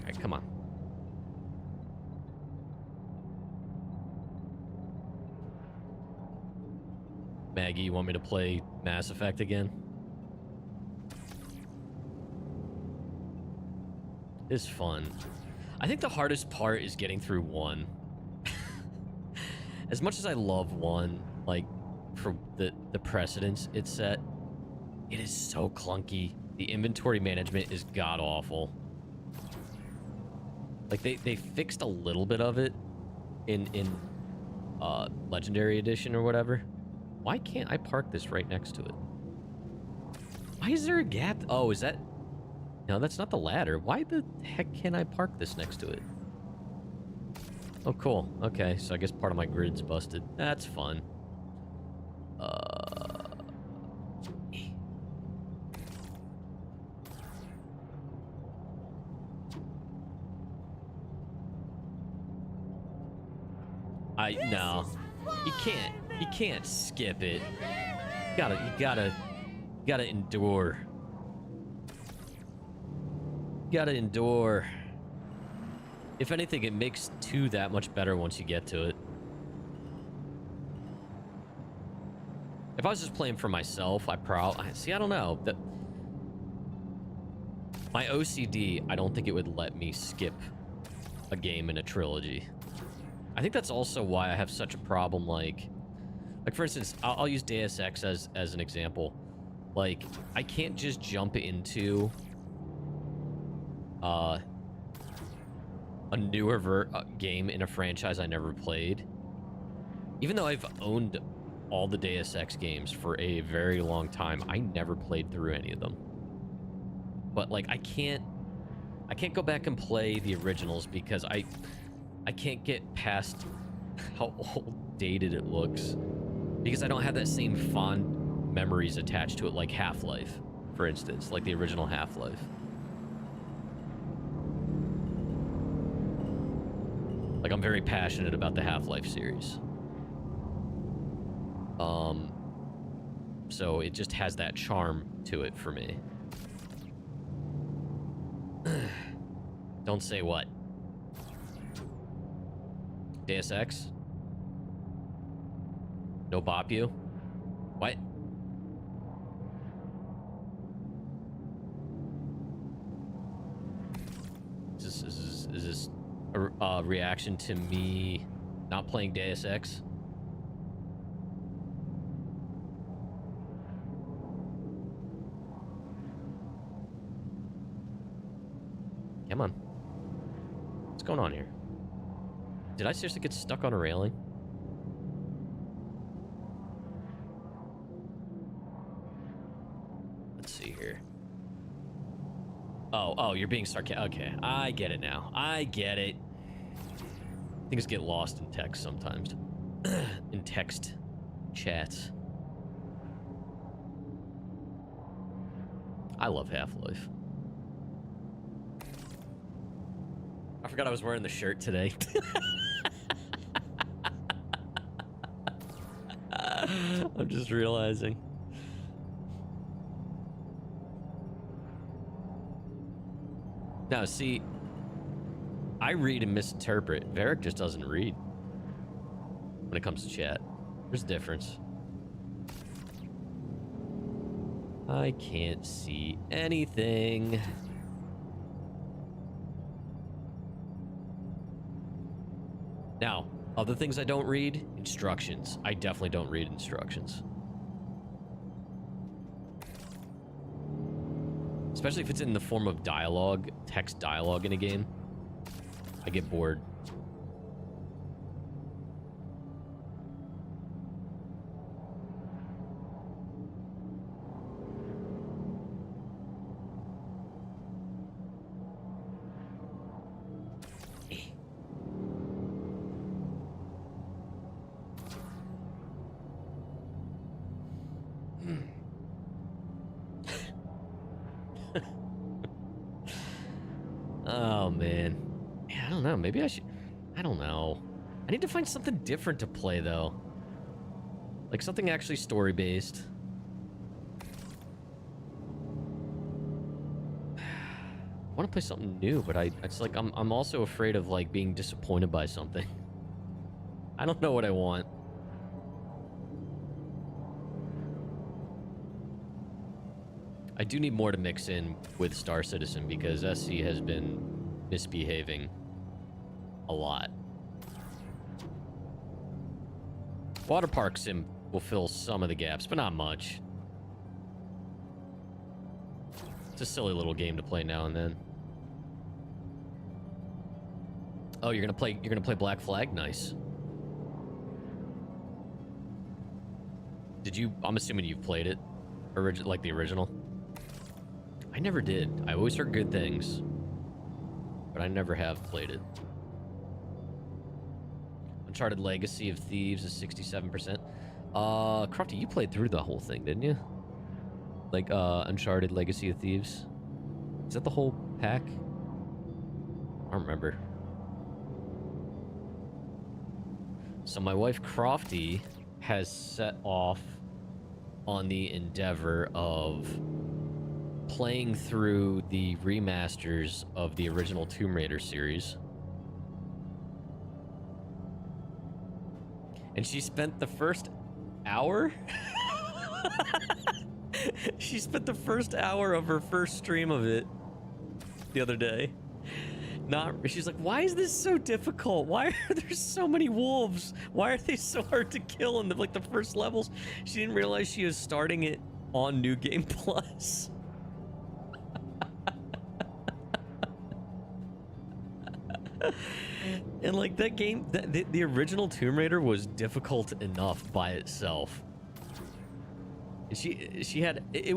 Alright, come on. Maggie, you want me to play Mass Effect again? It's fun. I think the hardest part is getting through 1. As much as I love 1, like, for the precedence it set, it is so clunky. The inventory management is god-awful. Like, they fixed a little bit of it in Legendary Edition or whatever. Why can't I park this right next to it? Why is there a gap? Oh, is that... No, that's not the ladder. Why the heck can't I park this next to it? Oh, cool. Okay, so I guess part of my grid's busted. That's fun. No. You can't skip it. You gotta endure. Gotta endure. If anything, it makes 2 that much better once you get to it. If I was just playing for myself, I don't know. My OCD, I don't think it would let me skip a game in a trilogy. I think that's also why I have such a problem, like for instance, I'll use Deus Ex as an example. Like, I can't just jump into a newer game in a franchise I never played. Even though I've owned all the Deus Ex games for a very long time, I never played through any of them. But, like, I can't go back and play the originals because I can't get past how old dated it looks, because I don't have that same fond memories attached to it, like Half-Life, for instance, like the original Half-Life. Like, I'm very passionate about the Half-Life series. So it just has that charm to it for me. Don't say what? Deus Ex? No bop you? What? Is this a reaction to me not playing Deus Ex? come on. What's going on here? Did I seriously get stuck on a railing? Let's see here. Oh, you're being sarcastic. Okay, I get it now. I get it. Things get lost in text sometimes. In text chats. I love Half-Life. I forgot I was wearing the shirt today. I'm just realizing. Now, see, I read and misinterpret. Varric just doesn't read when it comes to chat. There's a difference. I can't see anything. Now, other things I don't read, instructions. I definitely don't read instructions. Especially if it's in the form of dialogue, text dialogue in a game. I get bored. Oh, man. Yeah, I don't know. Maybe I should... I don't know. I need to find something different to play, though. Like, something actually story-based. I want to play something new, but it's like I'm also afraid of, like, being disappointed by something. I don't know what I want. I do need more to mix in with Star Citizen because SC has been misbehaving a lot. Water Park Sim will fill some of the gaps, but not much. It's a silly little game to play now and then. Oh, you're gonna play Black Flag? Nice. Did you? I'm assuming you've played it, like the original. I never did. I always heard good things, but I never have played it. Uncharted Legacy of Thieves is 67%. Crofty, you played through the whole thing, didn't you? Like, Uncharted Legacy of Thieves? Is that the whole pack? I don't remember. So my wife, Crofty, has set off on the endeavor of playing through the remasters of the original Tomb Raider series. And she spent the first hour? She spent the first hour of her first stream of it the other day. She's like, why is this so difficult? Why are there so many wolves? Why are they so hard to kill in the first levels? She didn't realize she was starting it on New Game Plus. And like that game, the original Tomb Raider was difficult enough by itself. She had it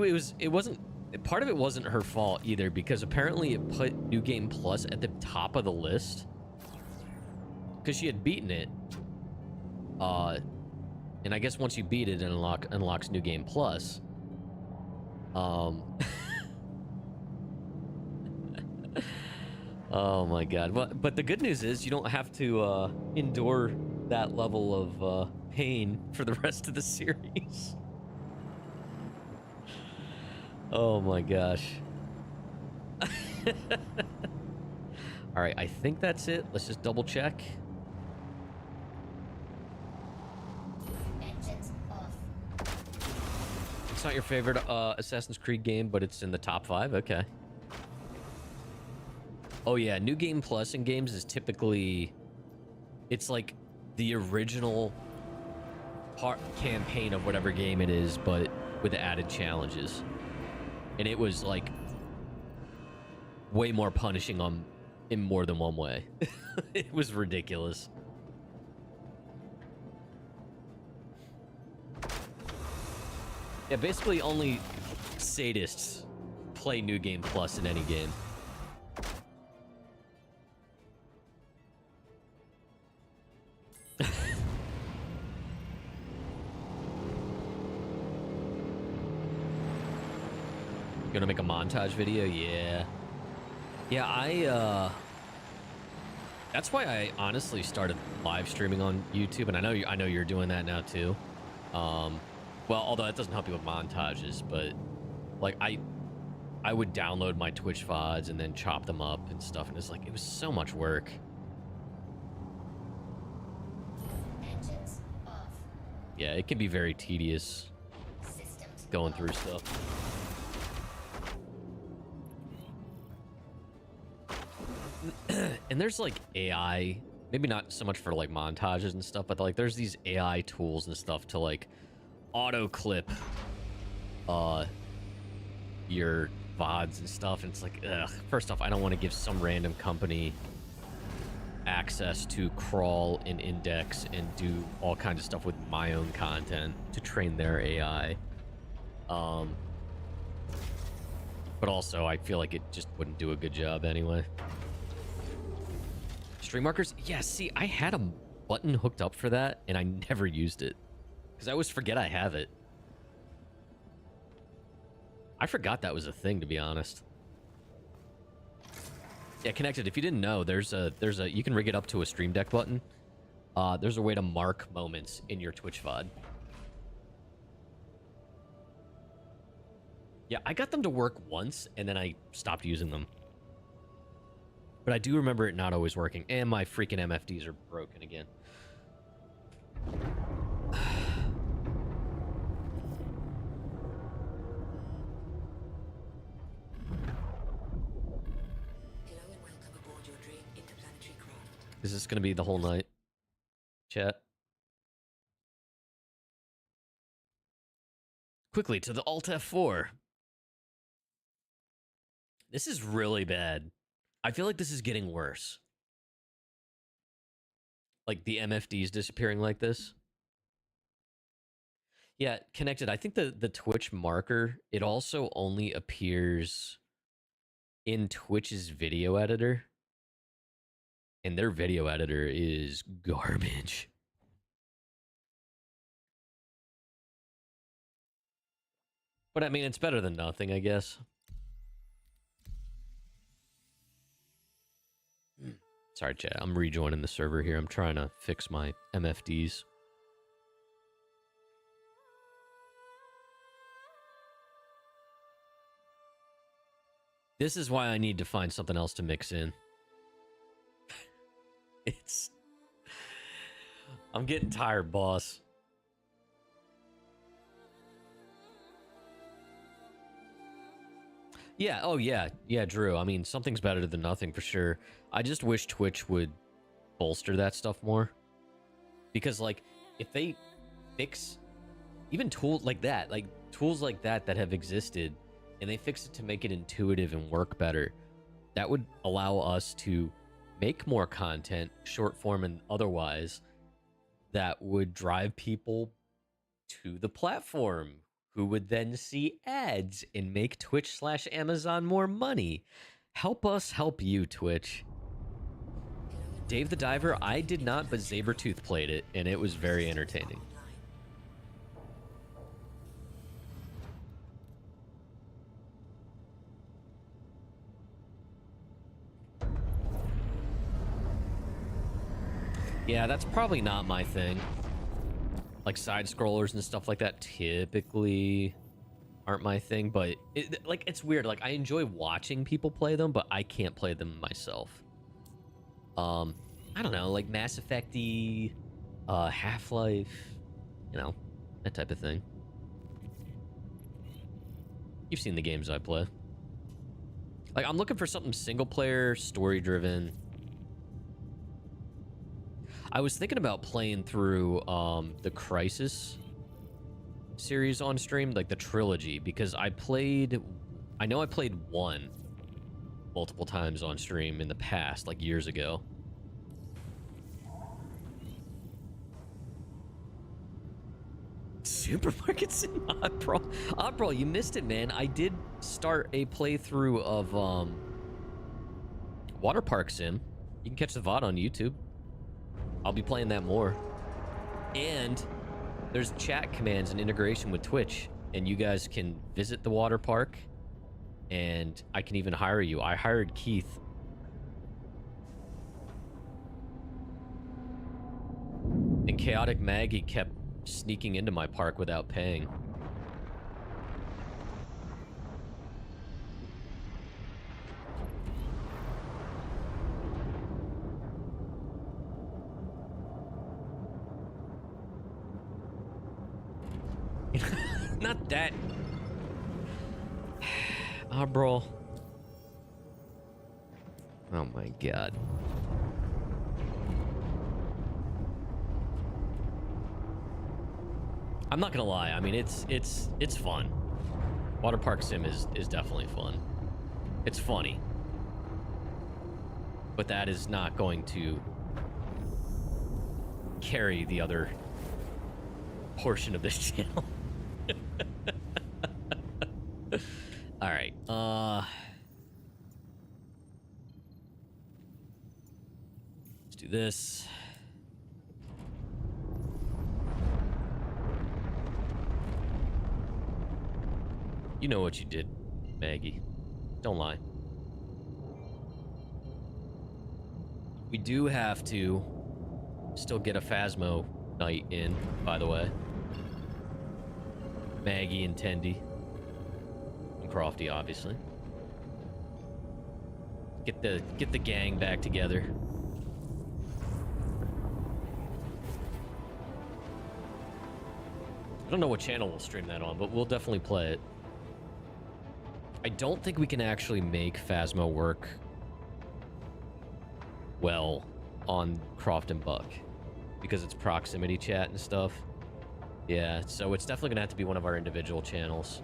wasn't part of it wasn't her fault either, because apparently it put New Game Plus at the top of the list because she had beaten it. And I guess once you beat it, it unlocks New Game Plus. Oh my god. But the good news is you don't have to endure that level of pain for the rest of the series. Oh my gosh. All right, I think that's it. Let's just double check. Engines off. It's not your favorite Assassin's Creed game, but it's in the top 5. Okay. Oh yeah, New Game Plus in games is typically, it's like the original campaign of whatever game it is, but with added challenges. And it was like way more punishing on in more than one way. It was ridiculous. Yeah, basically only sadists play New Game Plus in any game. You gonna make a montage video? Yeah. Yeah, that's why I honestly started live streaming on YouTube, and I know you're doing that now too. Well, although that doesn't help you with montages, but like I would download my Twitch VODs and then chop them up and stuff, and it's like it was so much work. Engines off. Yeah, it can be very tedious Systems going through stuff. And there's like AI, maybe not so much for like montages and stuff, but like there's these AI tools and stuff to like auto clip your VODs and stuff, and it's like, ugh. First off, I don't want to give some random company access to crawl and index and do all kinds of stuff with my own content to train their AI. But also I feel like it just wouldn't do a good job anyway. Stream markers? Yeah, see, I had a button hooked up for that, and I never used it. Because I always forget I have it. I forgot that was a thing, to be honest. Yeah, Connected, if you didn't know, there's a you can rig it up to a Stream Deck button. There's a way to mark moments in your Twitch VOD. Yeah, I got them to work once, and then I stopped using them. But I do remember it not always working, and my freaking MFDs are broken again. Hello and welcome aboard your Drake Interplanetary Craft. Is this going to be the whole night? Chat. Quickly to the Alt F4. This is really bad. I feel like this is getting worse. Like the MFDs disappearing like this. Yeah, Connected. I think the Twitch marker, it also only appears in Twitch's video editor. And their video editor is garbage. But I mean, it's better than nothing, I guess. Sorry, chat. I'm rejoining the server here. I'm trying to fix my MFDs. This is why I need to find something else to mix in. I'm getting tired, boss. Yeah, oh yeah. Yeah, Drew. I mean, something's better than nothing for sure. I just wish Twitch would bolster that stuff more. Because, like, if they fix even tools like that that have existed, and they fix it to make it intuitive and work better, that would allow us to make more content, short form and otherwise, that would drive people to the platform, who would then see ads and make Twitch/Amazon more money. Help us help you, Twitch. Dave the Diver, I did not, but Sabertooth played it, and it was very entertaining. Yeah, that's probably not my thing. Like side scrollers and stuff like that typically aren't my thing, but it's weird. Like, I enjoy watching people play them, but I can't play them myself. I don't know, like Mass Effect-y, Half-Life, you know, that type of thing. You've seen the games I play. Like, I'm looking for something single-player, story-driven. I was thinking about playing through the Crisis series on stream, like the trilogy, because I know I played 1, multiple times on stream in the past, like years ago. Supermarket Sim? Bro, you missed it, man. I did start a playthrough of Water Park Sim. You can catch the VOD on YouTube. I'll be playing that more. And there's chat commands and integration with Twitch, and you guys can visit the water park, and I can even hire you. I hired Keith. And Chaotic Maggie kept sneaking into my park without paying. Not that. Ah, bro. Oh my god. I'm not gonna lie. I mean, it's fun. Water Park Sim is definitely fun. It's funny, but that is not going to carry the other portion of this channel. All right. Let's do this. You know what you did, Maggie. Don't lie. We do have to still get a Phasmo night in, by the way. Maggie and Tendy. And Crofty, obviously. Get the gang back together. I don't know what channel we'll stream that on, but we'll definitely play it. I don't think we can actually make Phasmo work well on Croft and Buck because it's proximity chat and stuff. Yeah, so it's definitely gonna have to be one of our individual channels.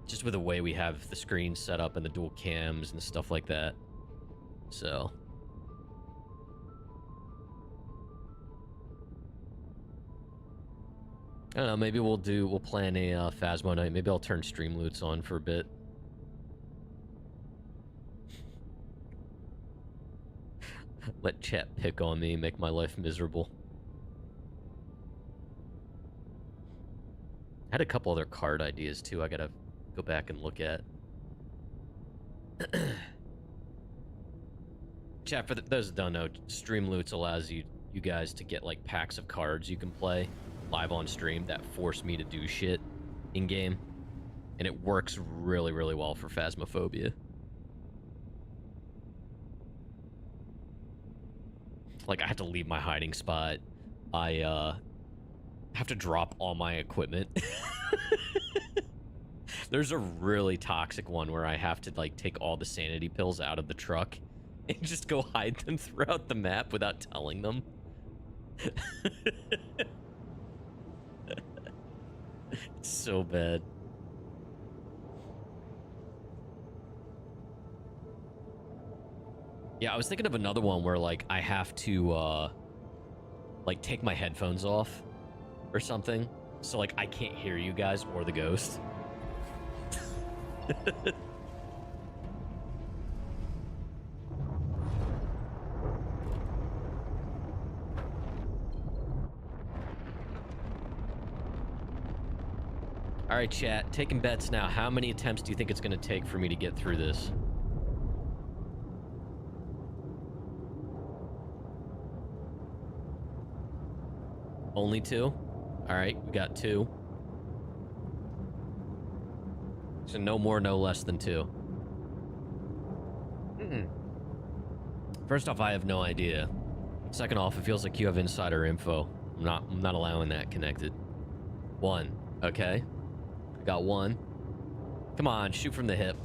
Just with the way we have the screen set up and the dual cams and stuff like that. So I don't know, maybe we'll plan a Phasmo night. Maybe I'll turn stream loots on for a bit. Let chat pick on me, make my life miserable. I had a couple other card ideas too I gotta go back and look at. Chat, for those that don't know, stream loots allows you guys to get like packs of cards you can play live on stream that force me to do shit in game, and it works really, really well for Phasmophobia. Like, I have to leave my hiding spot. I have to drop all my equipment. There's a really toxic one where I have to like take all the sanity pills out of the truck and just go hide them throughout the map without telling them. It's so bad. Yeah, I was thinking of another one where like I have to like take my headphones off or something, so like I can't hear you guys or the ghost. All right, chat, taking bets now. How many attempts do you think it's going to take for me to get through this? Only 2? All right, we got 2. So no more, no less than 2. First off, I have no idea. Second off, it feels like you have insider info. I'm not allowing that connected. 1, okay. Got 1. Come on, shoot from the hip.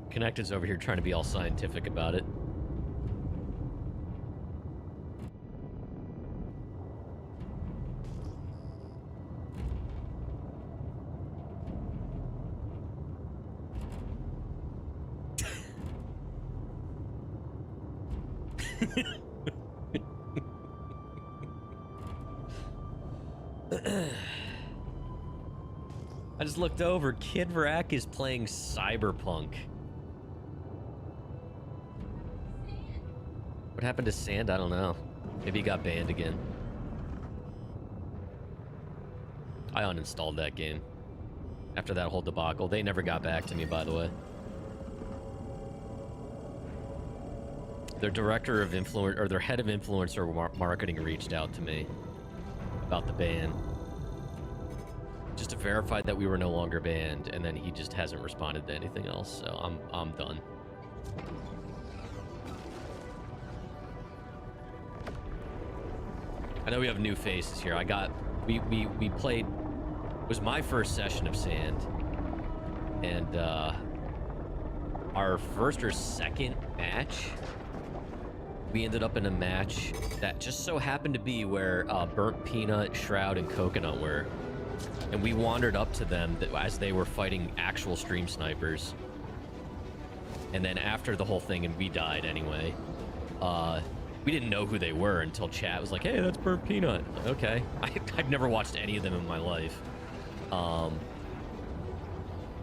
Connected's over here trying to be all scientific about it. I just looked over. Kid Rack is playing Cyberpunk. What happened to Sand? I don't know. Maybe he got banned again. I uninstalled that game. After that whole debacle. They never got back to me, by the way. Their director of influence, or their head of influencer marketing reached out to me about the ban. Just to verify that we were no longer banned, and then he just hasn't responded to anything else, so I'm done. I know we have new faces here. We played, it was my first session of Sand, and our first or second match, we ended up in a match that just so happened to be where Burnt Peanut, Shroud, and Coconut were. And we wandered up to them as they were fighting actual stream snipers. And then after the whole thing, and we died anyway, we didn't know who they were until chat was like, hey, that's Burnt Peanut. Like, okay. I've never watched any of them in my life.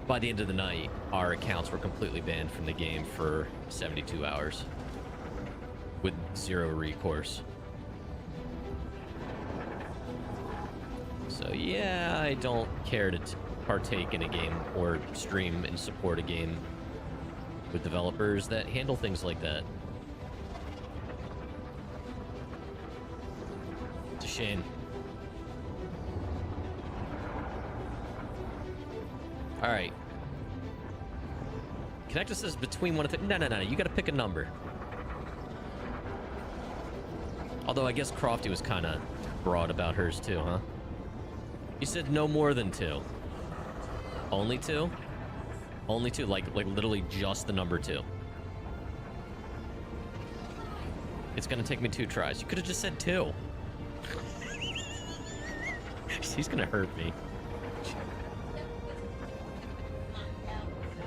By the end of the night, our accounts were completely banned from the game for 72 hours. With zero recourse. So yeah, I don't care to partake in a game or stream and support a game with developers that handle things like that. It's a shame. All right. Connectus says between one of the... No. You gotta pick a number. Although I guess Crofty was kind of broad about hers too, huh? You said no more than 2. Only 2? Only 2, like literally just the number 2. It's gonna take me 2 tries. You could have just said 2. She's gonna hurt me.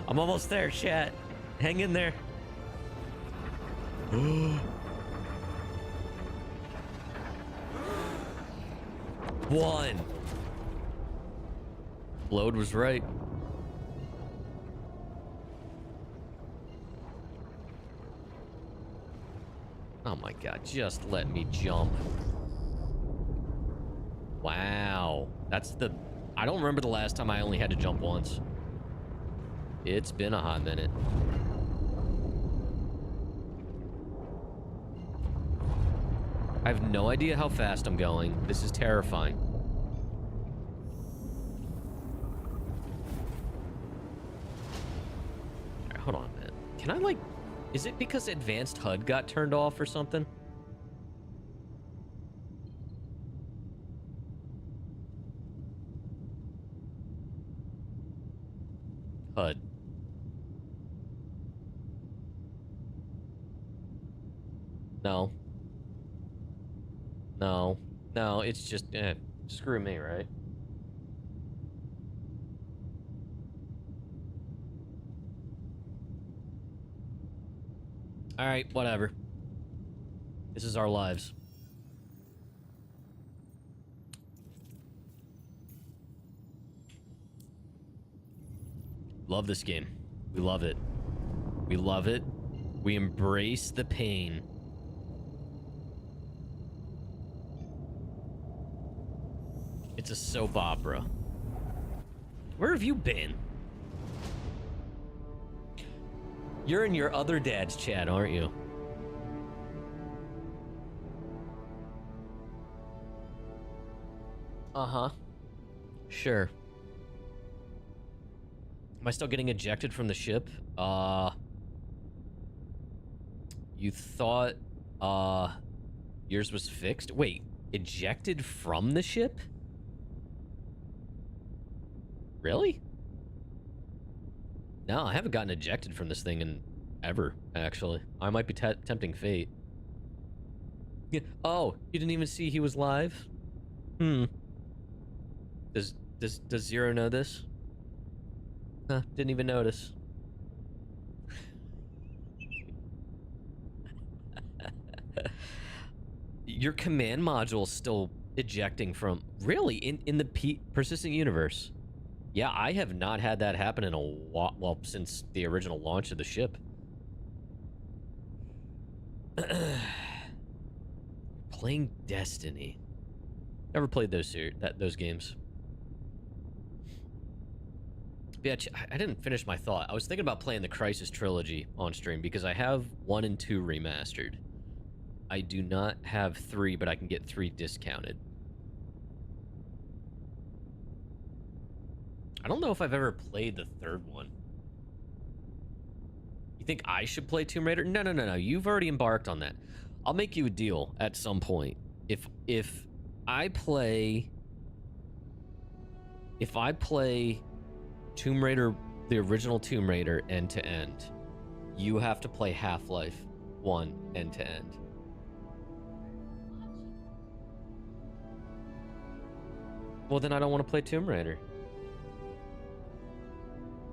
I'm almost there, chat. Hang in there. 1. Load was right. Oh my god, just let me jump. Wow. That's the... I don't remember the last time I only had to jump once. It's been a hot minute. I have no idea how fast I'm going. This is terrifying. All right, hold on a minute. Can I, like... Is it because advanced HUD got turned off or something? HUD. No. No, it's just, screw me, right? All right, whatever. This is our lives. Love this game. We love it. We love it. We embrace the pain. It's a soap opera. Where have you been? You're in your other dad's chat, aren't you? Uh-huh. Sure. Am I still getting ejected from the ship? You thought, yours was fixed? Wait, ejected from the ship? Really? No, I haven't gotten ejected from this thing in ever, actually. I might be tempting fate. Yeah. Oh, you didn't even see he was live? Does Zero know this? Huh, didn't even notice. Your command module is still ejecting from... Really? In the persistent universe? Yeah, I have not had that happen in a while. Well, since the original launch of the ship. Playing Destiny. Never played those games. Yeah, I didn't finish my thought. I was thinking about playing the Crisis trilogy on stream because I have 1 and 2 remastered. I do not have 3, but I can get 3 discounted. I don't know if I've ever played the 3rd one. You think I should play Tomb Raider? No. You've already embarked on that. I'll make you a deal at some point. If I play Tomb Raider, the original Tomb Raider, end to end, you have to play Half-Life 1 end to end. Well, then I don't want to play Tomb Raider.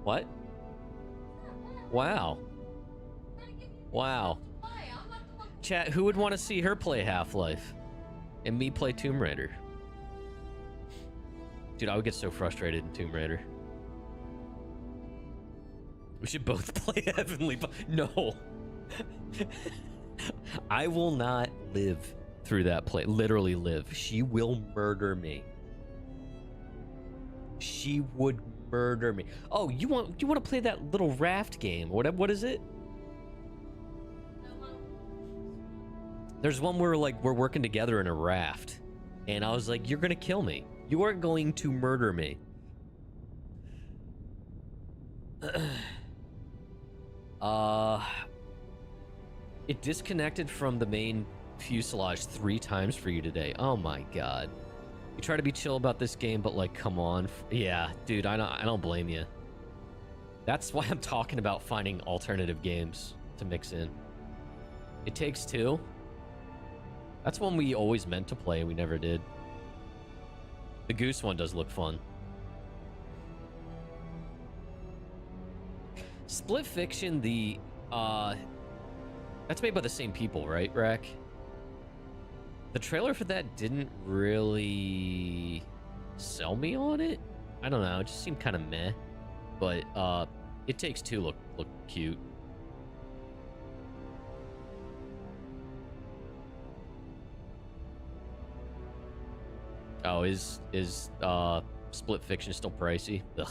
What? Wow. Wow. Chat, who would want to see her play Half-Life and me play Tomb Raider? Dude, I would get so frustrated in Tomb Raider. We should both play Heavenly... No. I will not live through that play. Literally live. She will murder me. She would murder me. Oh, you want to play that little raft game? What is it? There's one where like we're working together in a raft, and I was like, "You're gonna kill me. You are going to murder me." It disconnected from the main fuselage 3 times for you today. Oh my god. You try to be chill about this game, but like, come on. Yeah, dude, I don't blame you. That's why I'm talking about finding alternative games to mix in. It Takes Two. That's one we always meant to play, we never did. The Goose one does look fun. Split Fiction, that's made by the same people, right, Rack? The trailer for that didn't really sell me on it. I don't know, it just seemed kind of meh. But It Takes Two look cute. Oh, is Split Fiction still pricey? Ugh.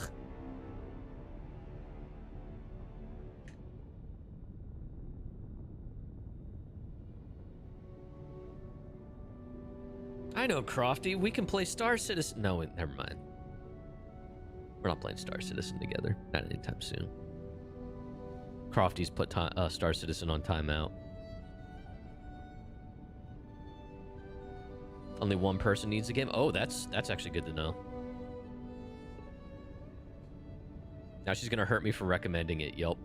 I know, Crofty. We can play Star Citizen. No, never mind. We're not playing Star Citizen together. Not anytime soon. Crofty's put Star Citizen on timeout. Only one person needs the game. Oh, that's actually good to know. Now she's gonna hurt me for recommending it. Yup.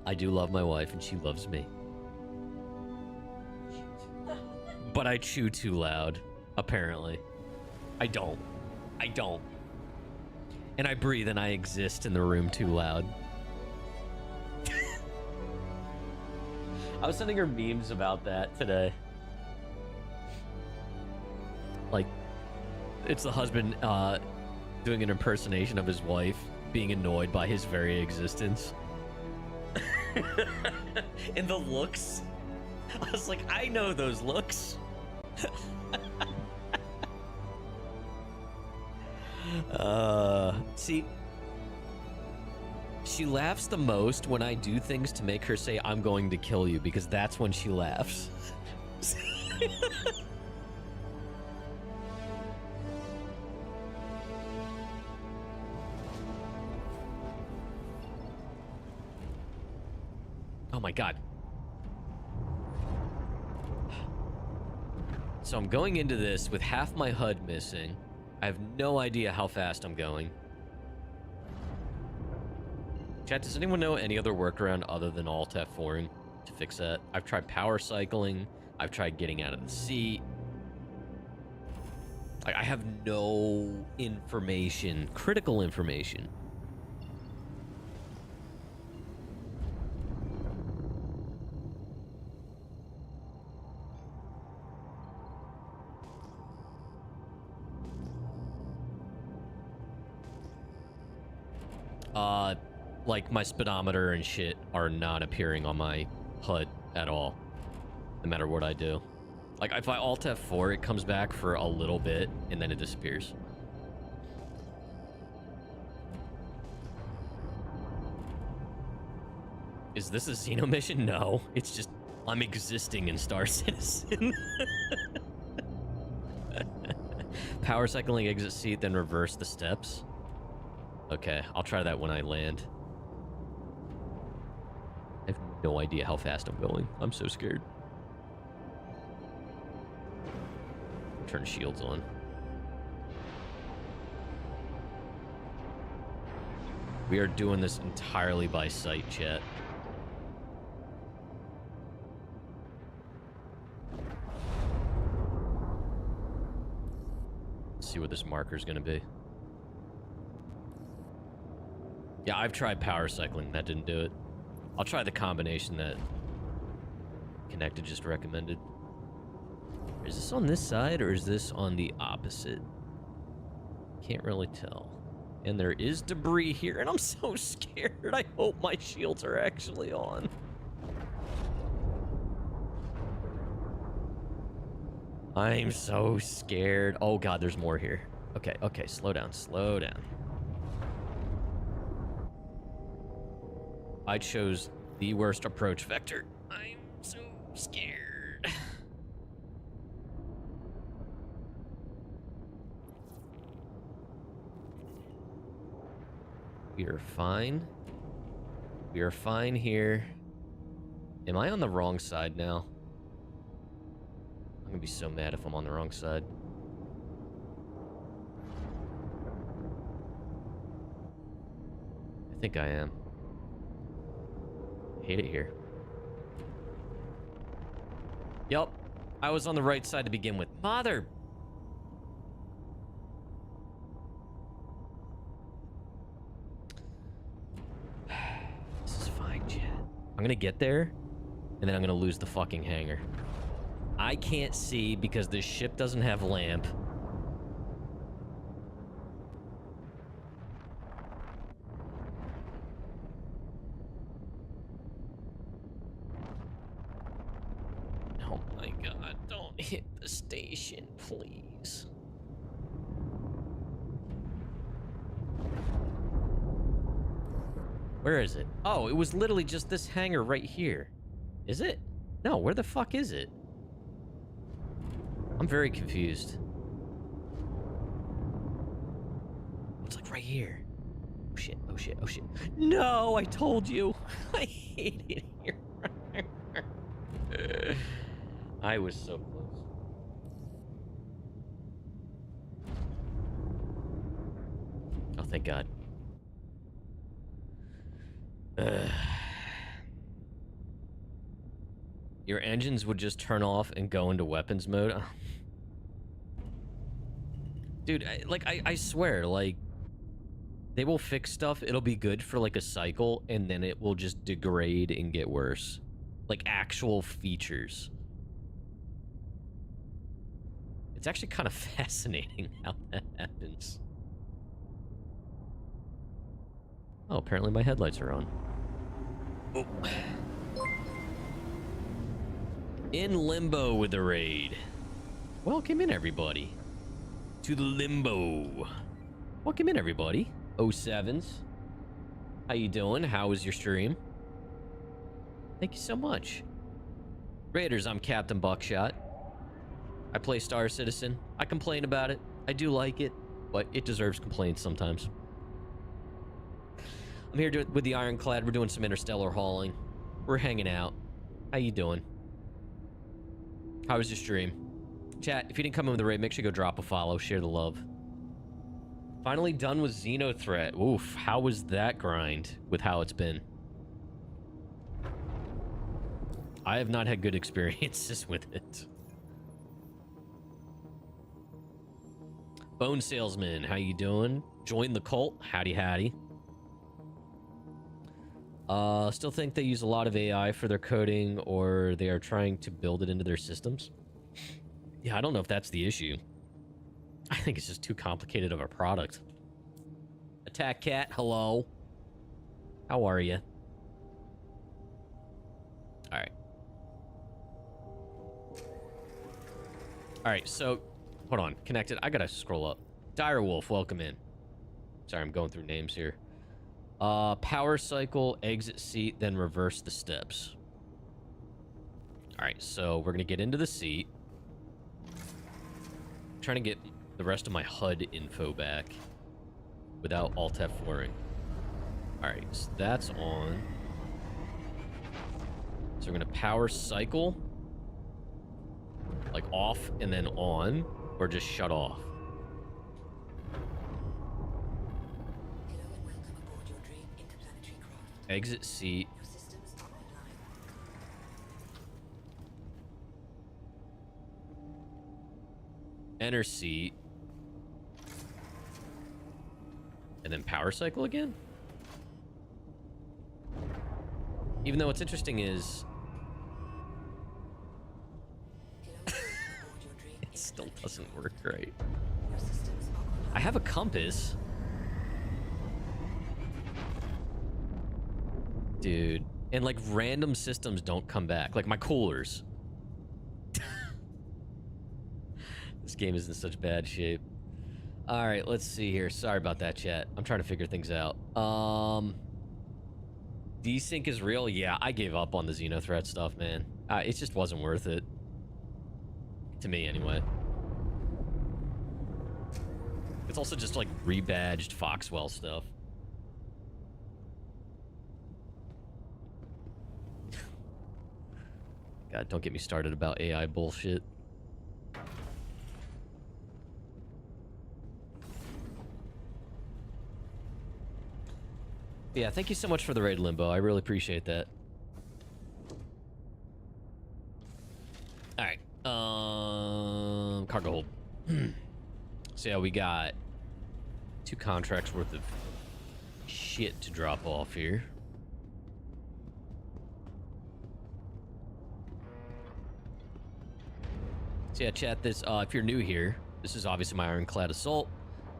I do love my wife, and she loves me. But I chew too loud, apparently. I don't. And I breathe and I exist in the room too loud. I was sending her memes about that today. Like, it's the husband doing an impersonation of his wife, being annoyed by his very existence. And the looks. I was like, I know those looks. See, she laughs the most when I do things to make her say, I'm going to kill you, because that's when she laughs. Oh my god. So I'm going into this with half my HUD missing. I have no idea how fast I'm going. Chat, does anyone know any other workaround other than Alt F4 to fix that? I've tried power cycling. I've tried getting out of the seat. Like, I have no information, critical information. Like my speedometer and shit are not appearing on my HUD at all, no matter what I do. Like if I Alt F4, it comes back for a little bit and then it disappears. Is this a Xeno mission? No, it's just I'm existing in Star Citizen. Power cycling exit seat, then reverse the steps. Okay, I'll try that when I land. I have no idea how fast I'm going. I'm so scared. Turn shields on. We are doing this entirely by sight, chat. Let's see what this marker is going to be. Yeah, I've tried power cycling. That didn't do it. I'll try the combination that Connected just recommended. Is this on this side or is this on the opposite? Can't really tell. And there is debris here, and I'm so scared. I hope my shields are actually on. I'm so scared. Oh god, there's more here. Okay, okay, slow down, slow down. I chose the worst approach vector. I'm so scared. We are fine. We are fine here. Am I on the wrong side now? I'm gonna be so mad if I'm on the wrong side. I think I am. I hate it here. Yup. I was on the right side to begin with. Mother... This is fine, Chad. I'm gonna get there, and then I'm gonna lose the fucking hangar. I can't see because this ship doesn't have lamp. Oh my god, don't hit the station, please. Where is it? Oh, it was literally just this hangar right here. Is it? No, where the fuck is it? I'm very confused. It's like right here. Oh shit, oh shit, oh shit. No, I told you. I hate it here. I was so close. Oh, thank God. Your engines would just turn off and go into weapons mode. Dude, I swear, like, they will fix stuff, it'll be good for like a cycle, and then it will just degrade and get worse. Like actual features. It's actually kind of fascinating how that happens. Oh, apparently my headlights are on. Oh. In limbo with the raid. Welcome in, everybody. To the limbo. Welcome in, everybody. 07s. How you doing? How was your stream? Thank you so much. Raiders, I'm Captain Buckshot. I play Star Citizen. I complain about it. I do like it, but it deserves complaints sometimes. I'm here with the Ironclad. We're doing some interstellar hauling. We're hanging out. How you doing? How was your stream? Chat, if you didn't come in with the raid, make sure you go drop a follow. Share the love. Finally done with Xeno Threat. Oof, how was that grind with how it's been? I have not had good experiences with it. Bone Salesman, how you doing? Join the cult. Howdy, howdy. Still think they use a lot of AI for their coding, or they are trying to build it into their systems. Yeah, I don't know if that's the issue. I think it's just too complicated of a product. Attack Cat, hello. How are you? All right. All right, so hold on. Connected. I gotta scroll up. Dire Wolf, welcome in. Sorry, I'm going through names here. Power cycle, exit seat, then reverse the steps. All right, so we're gonna get into the seat. I'm trying to get the rest of my HUD info back without Alt F4ing. All right, so that's on. So we're gonna power cycle, like off and then on, or just shut off. Hello and welcome aboard your Drake interplanetary craft. Exit seat. Your systems are online. Enter seat. And then power cycle again? Even though what's interesting is... it still doesn't work right. Your systems are online. I have a compass. Dude. And like random systems don't come back. Like my coolers. This game is in such bad shape. All right, let's see here. Sorry about that, chat. I'm trying to figure things out. Desync is real? Yeah, I gave up on the Xenothreat stuff, man. It just wasn't worth it. To me, anyway. It's also just like rebadged Foxwell stuff. God, don't get me started about AI bullshit. Yeah, thank you so much for the raid, Limbo. I really appreciate that. All right. Cargo hold. So yeah, we got 2 contracts worth of shit to drop off here. So yeah, chat, this, if you're new here, this is obviously my Ironclad Assault.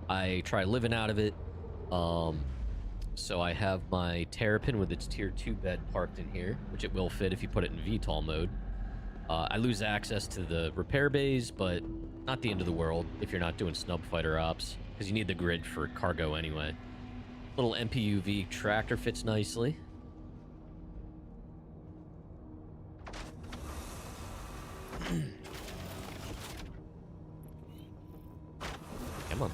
I try living out of it. So I have my Terrapin with its tier 2 bed parked in here, which it will fit if you put it in VTOL mode. I lose access to the repair bays, but not the end of the world if you're not doing snub fighter ops, because you need the grid for cargo anyway. Little MPUV tractor fits nicely. Come on.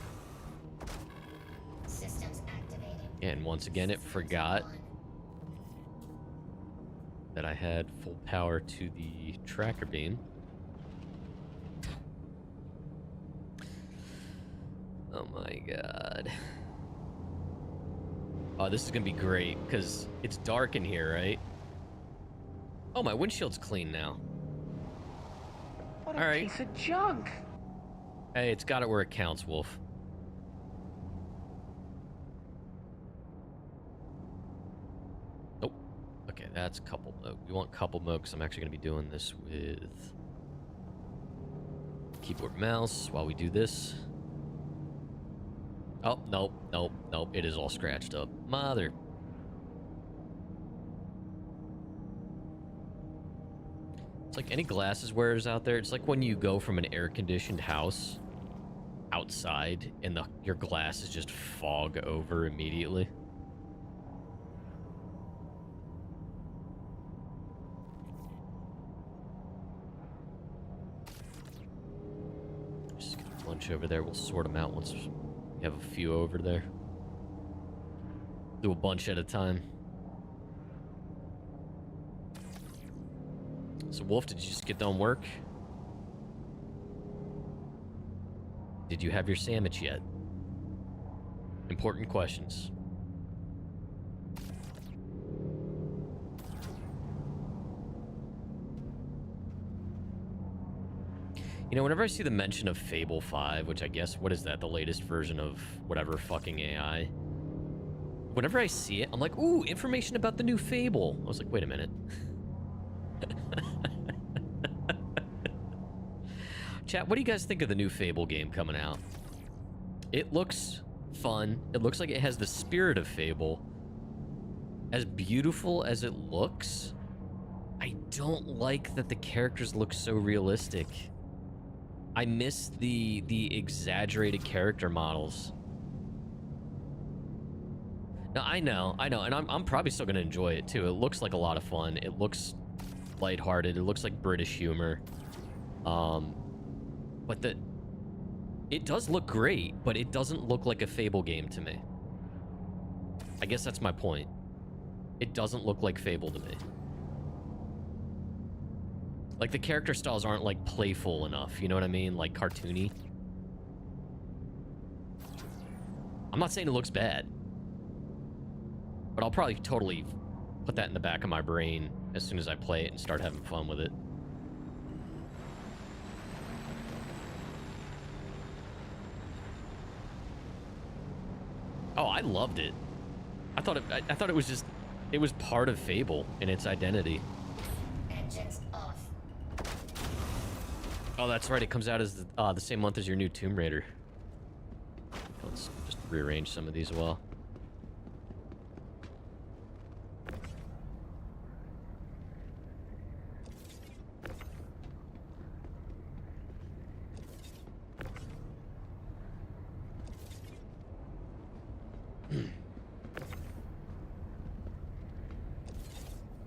Systems activated. And once again, it forgot that I had full power to the tracker beam. Oh my god. Oh, this is gonna be great, because it's dark in here, right? Oh, my windshield's clean now. What a Alright. piece of junk! Hey, it's got it where it counts, Wolf. Nope. Okay, that's couple mode. We want couple mode because I'm actually going to be doing this with keyboard mouse while we do this. Oh, nope, nope, nope. It is all scratched up. Mother. It's like any glasses wearers out there. It's like when you go from an air-conditioned house outside and your glasses just fog over immediately. Just get a bunch over there. We'll sort them out once we have a few over there. Do a bunch at a time. So, Wolf, did you just get done work? Did you have your sandwich yet? Important questions. You know, whenever I see the mention of Fable 5, which I guess, what is that? The latest version of whatever fucking AI. Whenever I see it, I'm like, ooh, information about the new Fable. I was like, wait a minute. Chat, what do you guys think of the new Fable game coming out? It looks fun. It looks like it has the spirit of Fable. As beautiful as it looks, I don't like that the characters look so realistic. I miss the exaggerated character models. No, I know, and I'm probably still gonna enjoy it too. It looks like a lot of fun. It looks lighthearted. It looks like British humor. But it does look great, but it doesn't look like a Fable game to me. I guess that's my point. It doesn't look like Fable to me. Like, the character styles aren't, like, playful enough, you know what I mean? Like, cartoony. I'm not saying it looks bad, but I'll probably totally put that in the back of my brain as soon as I play it and start having fun with it. Oh, I loved it. I thought it was just, it was part of Fable in its identity. Engines off. Oh, that's right. It comes out as the same month as your new Tomb Raider. Let's just rearrange some of these as well.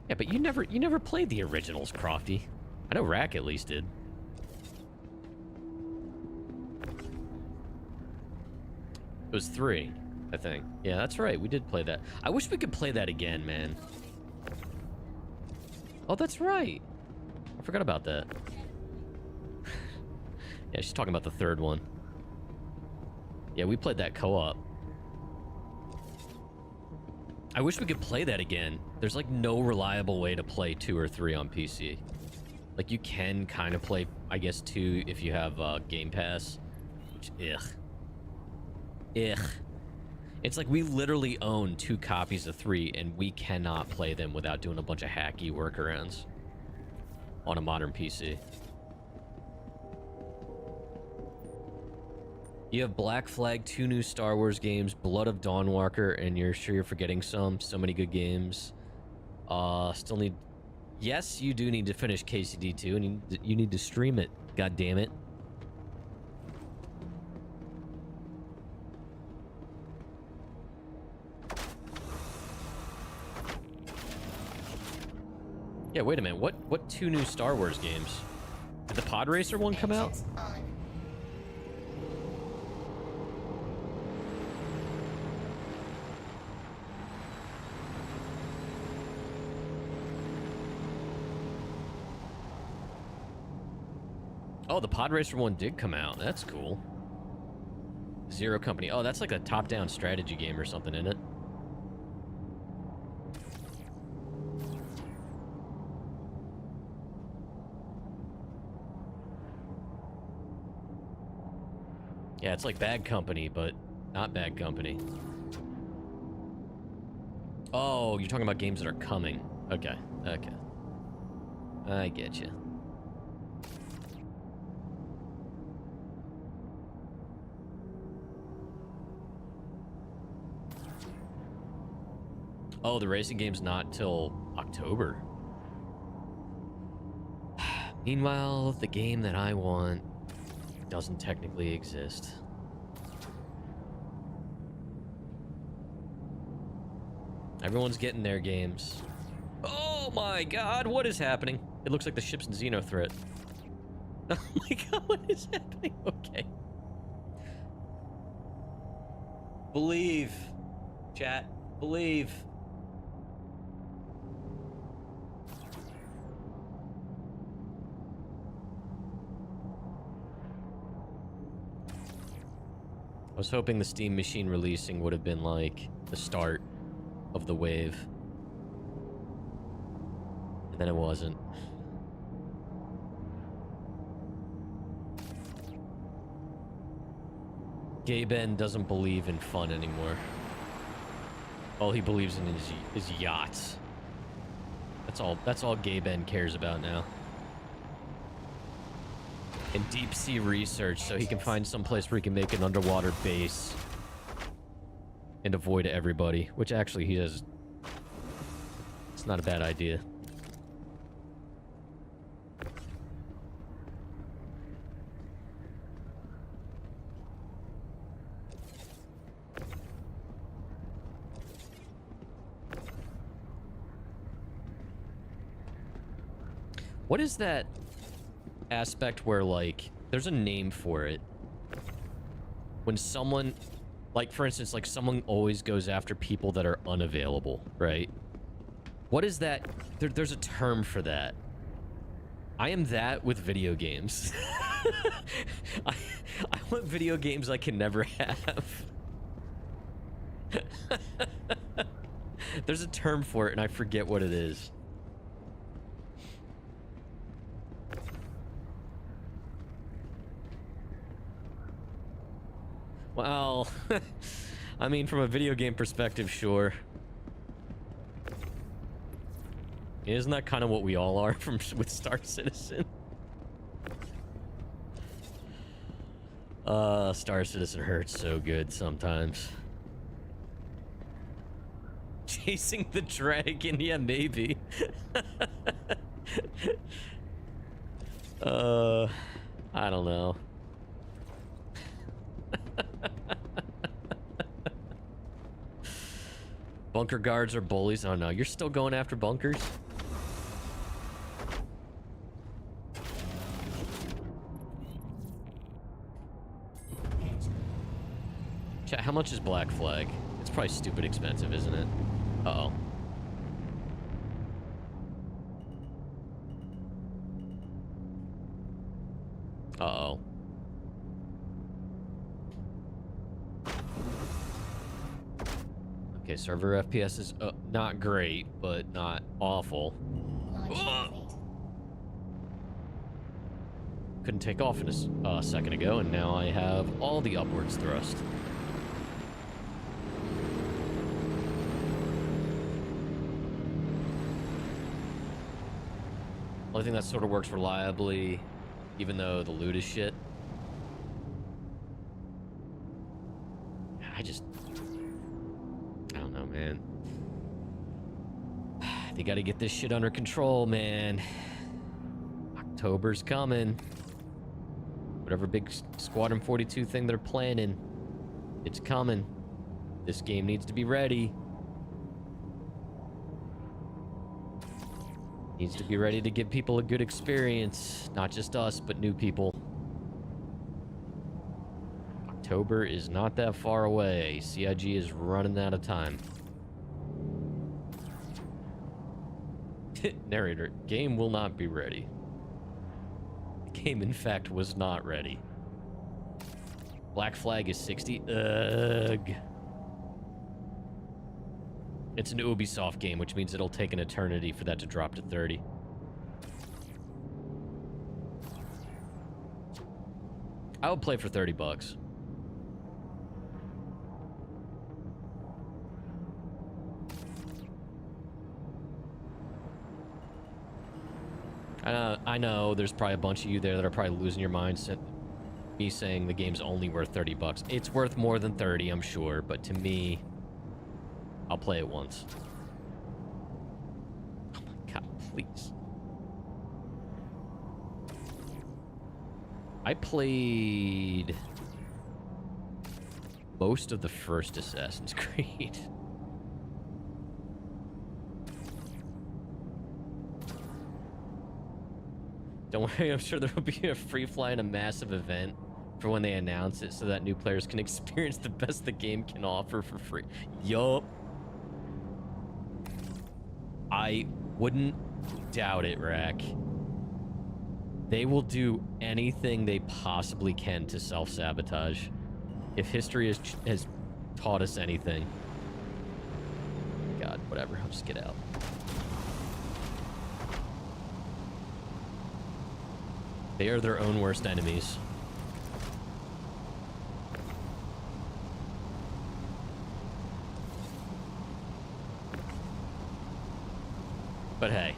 Yeah, but you never played the originals, Crofty. I know Rack at least did. It was 3, I think. Yeah, that's right. We did play that. I wish we could play that again, man. Oh, that's right. I forgot about that. Yeah, she's talking about the 3rd one. Yeah, we played that co-op. I wish we could play that again. There's like no reliable way to play 2 or 3 on PC. Like, you can kind of play, I guess, 2 if you have Game Pass. Which, ugh. It's like we literally own 2 copies of 3 and we cannot play them without doing a bunch of hacky workarounds on a modern PC. You have Black Flag, 2 new Star Wars games, Blood of Dawnwalker, and you're sure you're forgetting some. So many good games. Still need... Yes, you do need to finish KCD2, and you need to stream it. God damn it. Yeah, wait a minute. What 2 new Star Wars games? Did the Pod Racer one come out? Engines on. Oh, the Pod Racer one did come out. That's cool. Zero Company. Oh, that's like a top-down strategy game or something, isn't it? Yeah, it's like Bad Company, but not Bad Company. Oh, you're talking about games that are coming. Okay, okay. I get you. Oh, the racing game's not till October. Meanwhile, the game that I want doesn't technically exist. Everyone's getting their games. Oh my god, what is happening? It looks like the ship's in Xeno threat. Oh my god, what is happening? Okay. Believe. Chat. Believe. I was hoping the Steam Machine releasing would have been like the start of the wave. And then it wasn't. Gay Ben doesn't believe in fun anymore. All he believes in is yachts. That's all Gay Ben cares about now. And deep sea research so he can find some place where he can make an underwater base and avoid everybody, which actually he has It's not a bad idea. What is that aspect where, like, there's a name for it? When someone, like, for instance, like, someone always goes after people that are unavailable, right? What is that? There's a term for that. I am that with video games. I want video games I can never have. There's a term for it, and I forget what it is. Well, I mean, from a video game perspective, sure. Isn't that kind of what we all are with Star Citizen? Star Citizen hurts so good sometimes. Chasing the dragon, yeah, maybe. I don't know. Bunker guards are bullies. Oh no, you're still going after bunkers? Chat, how much is Black Flag? It's probably stupid expensive, isn't it? Uh-oh. Uh-oh. Okay, server FPS is not great, but not awful. Couldn't take off in a second ago, and now I have all the upwards thrust. Only thing that sort of works reliably, even though the loot is shit. I don't know, man. They gotta get this shit under control, man. October's coming. Whatever big Squadron 42 thing they're planning, it's coming. This game needs to be ready. Needs to be ready to give people a good experience. Not just us, but new people. October is not that far away. CIG is running out of time. Narrator, game will not be ready. Game, in fact, was not ready. Black Flag is 60. Ugh. It's an Ubisoft game, which means it'll take an eternity for that to drop to 30. I would play for 30 bucks. I know there's probably a bunch of you there that are probably losing your minds at me saying the game's only worth 30 bucks. It's worth more than 30, I'm sure, but to me, I'll play it once. Oh my god, please. I played most of the first Assassin's Creed. Don't worry, I'm sure there will be a free fly and a massive event for when they announce it so that new players can experience the best the game can offer for free. Yup. I wouldn't doubt it, Rack. They will do anything they possibly can to self-sabotage. If history has taught us anything. God, whatever, I'll just get out. They are their own worst enemies. But hey,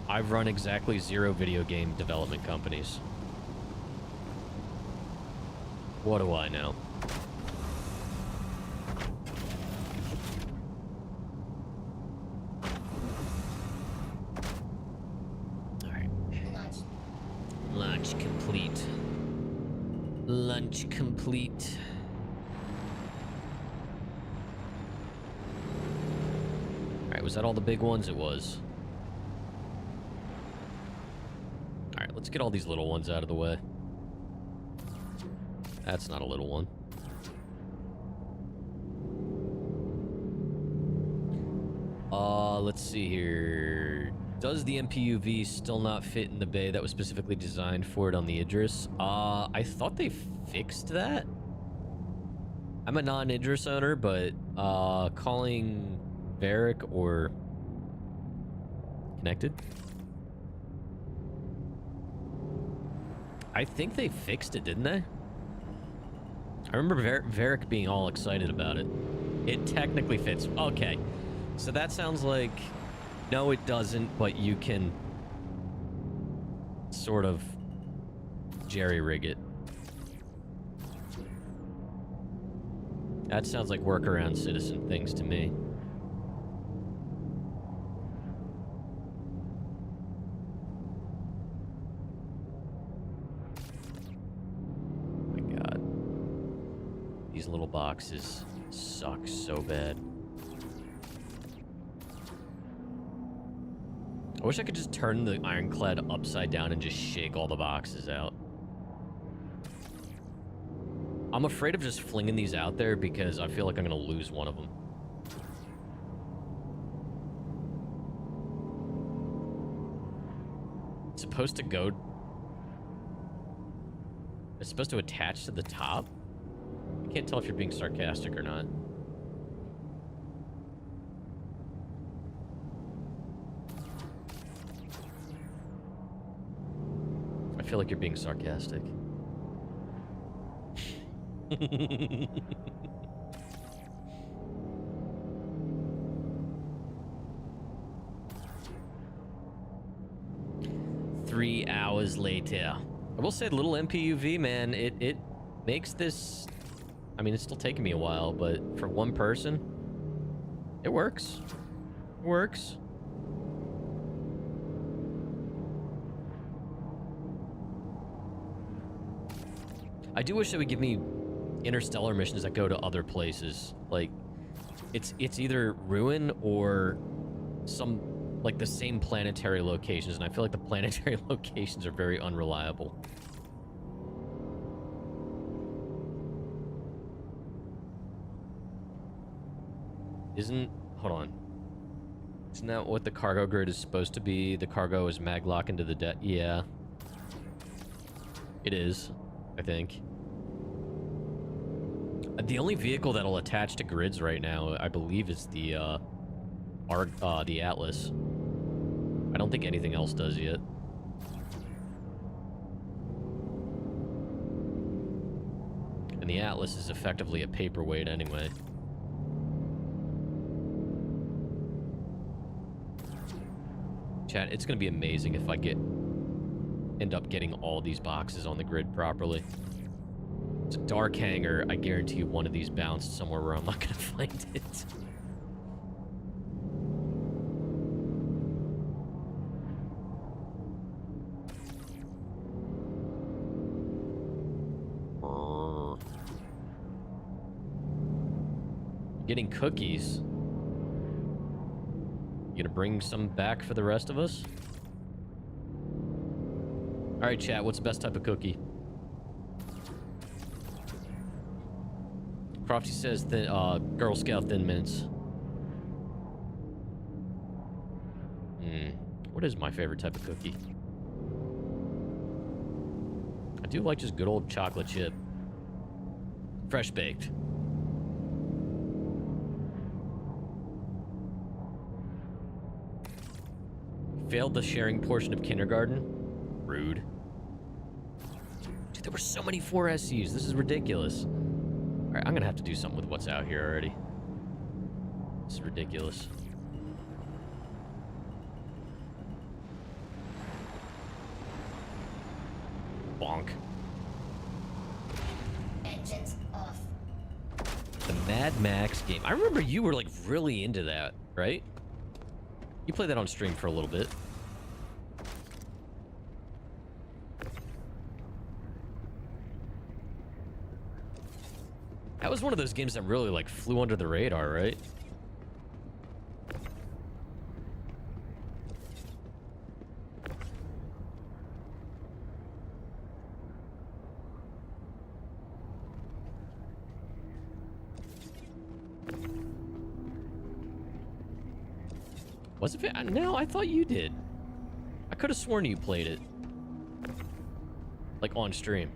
I've run exactly 0 video game development companies. What do I know? Launch complete. Alright, was that all the big ones? It was. Alright, let's get all these little ones out of the way. That's not a little one. Let's see here. Does the MPUV still not fit in the bay that was specifically designed for it on the Idris? I thought they fixed that. I'm a non-Idris owner, but calling Varric or Connected? I think they fixed it, didn't they? I remember Varric being all excited about it. It technically fits. Okay. So that sounds like, no, it doesn't, but you can sort of jerry-rig it. That sounds like workaround citizen things to me. Oh my God. These little boxes suck so bad. I wish I could just turn the Ironclad upside down and just shake all the boxes out. I'm afraid of just flinging these out there because I feel like I'm going to lose one of them. It's supposed to go... It's supposed to attach to the top? I can't tell if you're being sarcastic or not. I feel like you're being sarcastic. Three hours later. I will say, the little MPUV, man, it makes this... I mean, it's still taking me a while, but for one person, it works. It works. I do wish it would give me interstellar missions that go to other places. Like, it's either Ruin or some, like, the same planetary locations, and I feel like the planetary locations are very unreliable. Hold on. Isn't that what the cargo grid is supposed to be? The cargo is maglock into the deck. Yeah. It is, I think. The only vehicle that'll attach to grids right now, I believe, is the Atlas. I don't think anything else does yet. And the Atlas is effectively a paperweight anyway. Chat, it's gonna be amazing if I end up getting all these boxes on the grid properly. It's a dark hangar. I guarantee you one of these bounced somewhere where I'm not gonna find it. Getting cookies. You gonna bring some back for the rest of us? Alright, chat, what's the best type of cookie? Crofty says Girl Scout Thin Mints. What is my favorite type of cookie? I do like just good old chocolate chip. Fresh baked. Failed the sharing portion of kindergarten? Rude. Dude, there were so many 4SUs. This is ridiculous. Alright, I'm gonna have to do something with what's out here already. This is ridiculous. Bonk. Engines off. The Mad Max game. I remember you were, like, really into that, right? You played that on stream for a little bit. That was one of those games that really, like, flew under the radar, right? Was it? No, I thought you did. I could have sworn you played it. Like, on stream.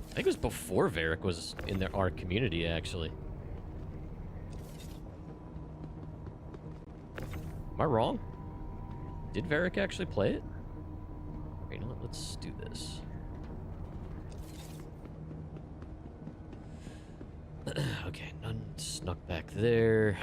I think it was before Varric was in our community, actually. Am I wrong? Did Varric actually play it? You know what? Let's do this. Okay, none snuck back there.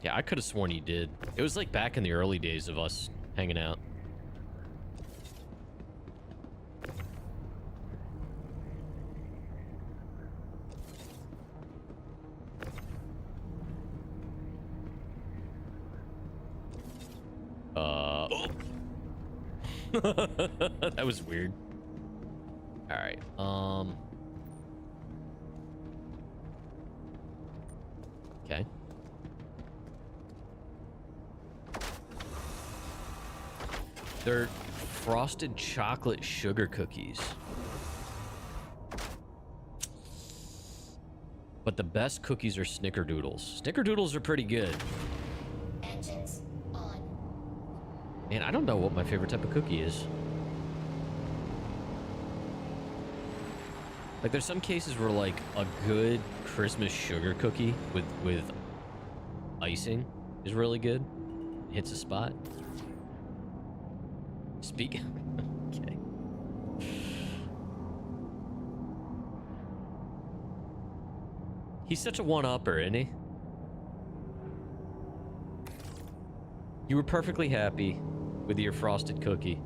Yeah, I could have sworn you did. It was like back in the early days of us hanging out. Oh. That was weird. All right. Okay. They're frosted chocolate sugar cookies. But the best cookies are snickerdoodles. Snickerdoodles are pretty good. Engines on. And I don't know what my favorite type of cookie is. Like, there's some cases where, like, a good Christmas sugar cookie with icing is really good. Hits a spot. Speak. Okay. He's such a one-upper, isn't he? You were perfectly happy with your frosted cookie.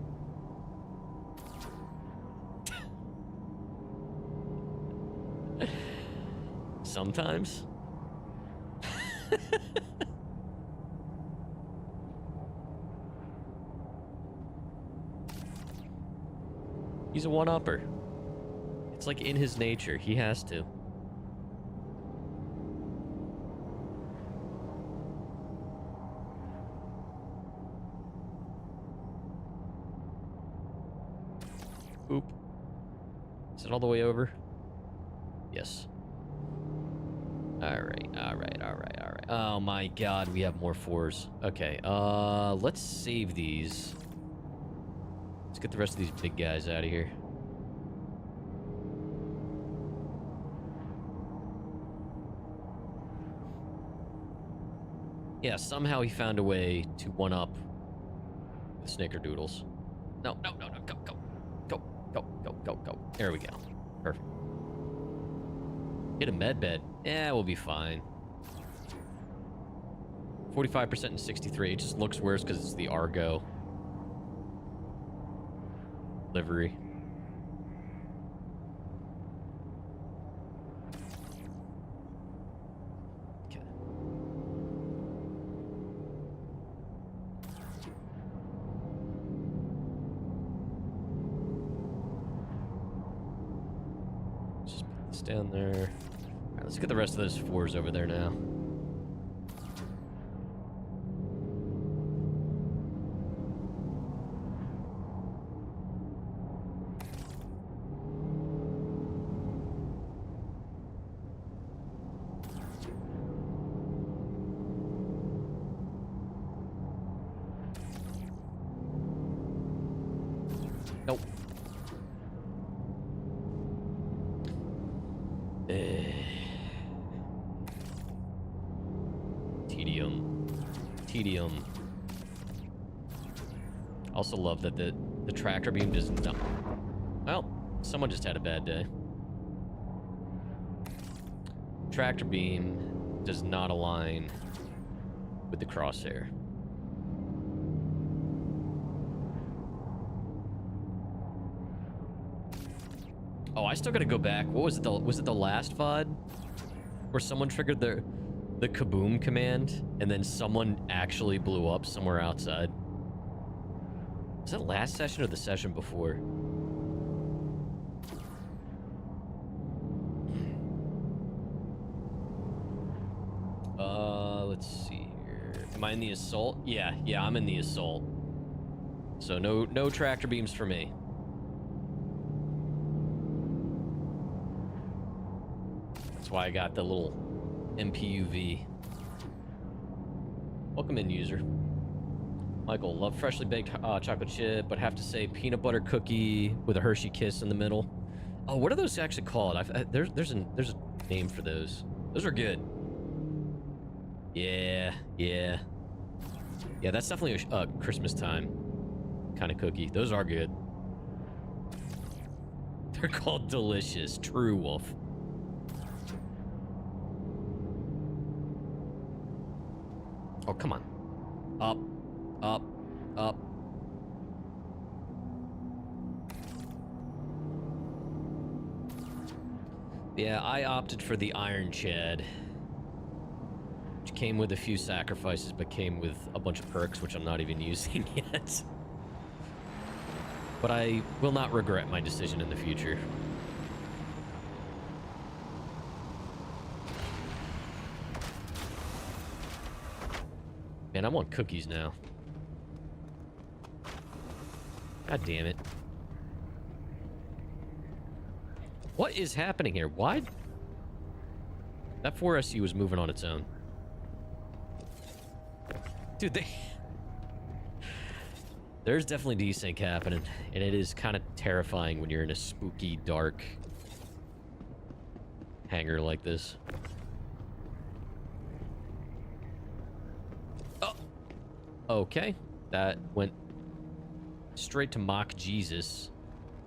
Sometimes. He's a one-upper. It's like in his nature. He has to. Oop. Is it all the way over? Yes. Alright, alright, alright, alright. Oh my god, we have more fours. Okay, let's save these. Let's get the rest of these big guys out of here. Yeah, somehow he found a way to one-up the snickerdoodles. No, no, no, no, go, go. Go, go, go, go, go. There we go. Perfect. Hit a med bed. Yeah, we'll be fine. 45% and 63. It just looks worse because it's the Argo livery. Okay. Just put this down there. All right, let's get the rest of those fours over there now. Nope. Tedium. Also love that the tractor beam does not... Well, someone just had a bad day. Tractor beam does not align with the crosshair. Oh, I still gotta go back. What was it? Was it the last VOD where someone triggered the kaboom command and then someone actually blew up somewhere outside? Was that last session or the session before? Let's see here. Am I in the assault? Yeah, I'm in the assault. So no tractor beams for me. That's why I got the little MPUV. Welcome in, user. Michael, love freshly baked chocolate chip, but have to say peanut butter cookie with a Hershey kiss in the middle. Oh, what are those actually called? There's a name for those. Those are good. Yeah, that's definitely a Christmas time kind of cookie. Those are good. They're called delicious. True, Wolf. Oh, come on. Up. Yeah, I opted for the Iron Chad, which came with a few sacrifices, but came with a bunch of perks, which I'm not even using yet. But I will not regret my decision in the future. Man, I want cookies now. God damn it. What is happening here? Why? That 4SU was moving on its own. Dude, there's definitely desync happening, and it is kind of terrifying when you're in a spooky, dark hangar like this. Oh! Okay. That went straight to mock Jesus.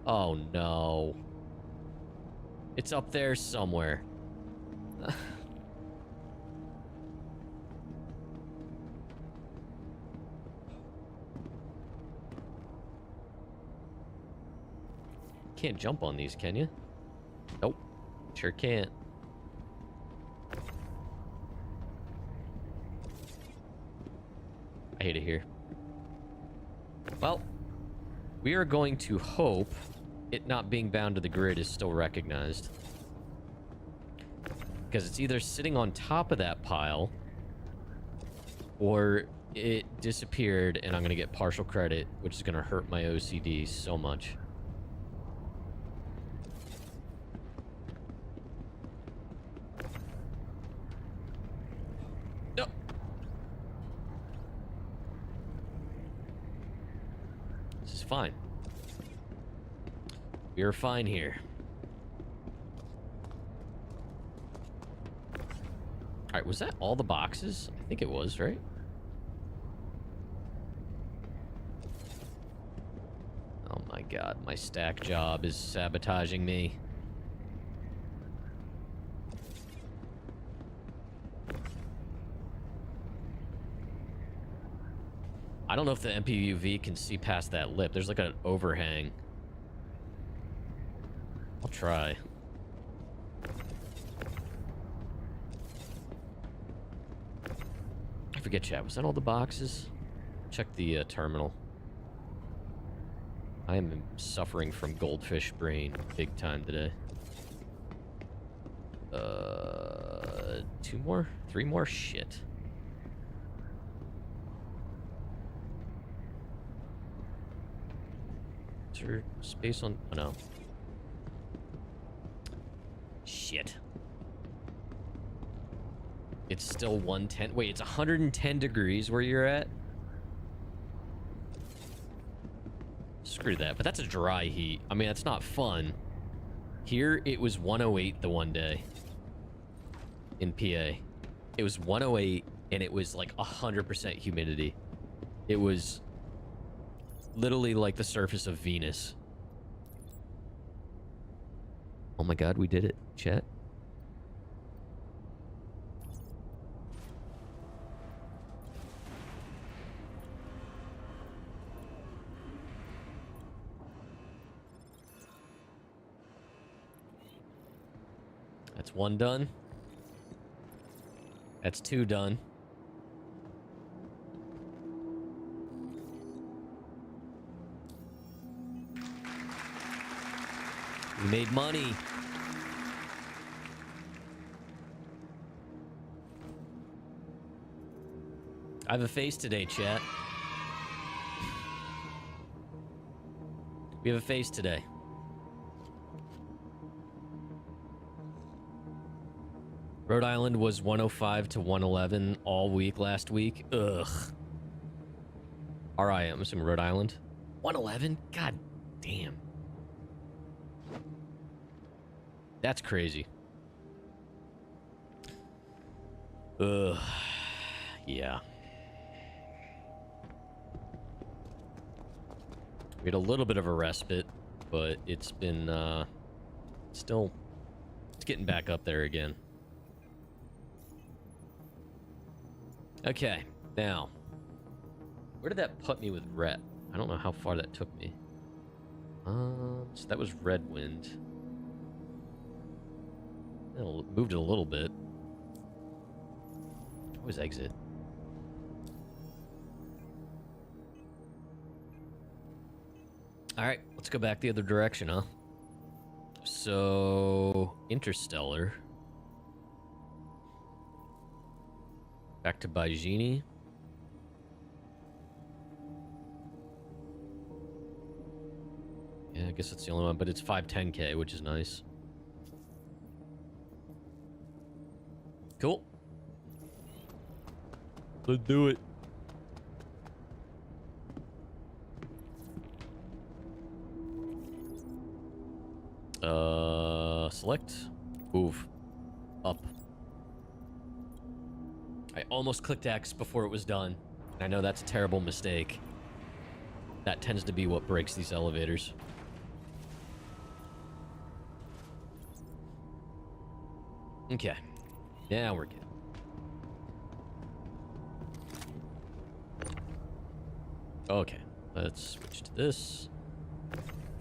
Oh, no. It's up there somewhere. Can't jump on these, can you? Nope. Sure can't. I hate it here. Well, we are going to hope it not being bound to the grid is still recognized. Because it's either sitting on top of that pile, or it disappeared and I'm going to get partial credit, which is going to hurt my OCD so much. No. This is fine. We are fine here. All right, was that all the boxes? I think it was, right? Oh my god, my stack job is sabotaging me. I don't know if the MPUV can see past that lip. There's like an overhang. I'll try. I forget, chat. Was that all the boxes? Check the terminal. I am suffering from goldfish brain big time today. 2 more? 3 more? Shit. Is there space on... Oh, no. Shit. It's still 110. Wait, it's 110 degrees where you're at? Screw that, but that's a dry heat. I mean, that's not fun. Here, it was 108 the one day. In PA. It was 108, and it was like 100% humidity. It was literally like the surface of Venus. Oh my god, we did it, chat. That's one done. That's two done. We made money. I have a face today, chat. We have a face today. Rhode Island was 105 to 111 all week last week. Ugh. RI, I'm assuming Rhode Island. 111? God damn. That's crazy. Ugh. Yeah. We had a little bit of a respite, but it's been, still, it's getting back up there again. Okay, now, where did that put me with Rhett? I don't know how far that took me. So that was Red Wind. Moved it a little bit. Always exit. All right, let's go back the other direction, huh? So, Interstellar. Back to Baijini. Yeah, I guess that's the only one, but it's 510K, which is nice. Cool. Let's do it. Select. Move. Up. I almost clicked X before it was done. I know that's a terrible mistake. That tends to be what breaks these elevators. Okay. Now we're good. Okay. Let's switch to this.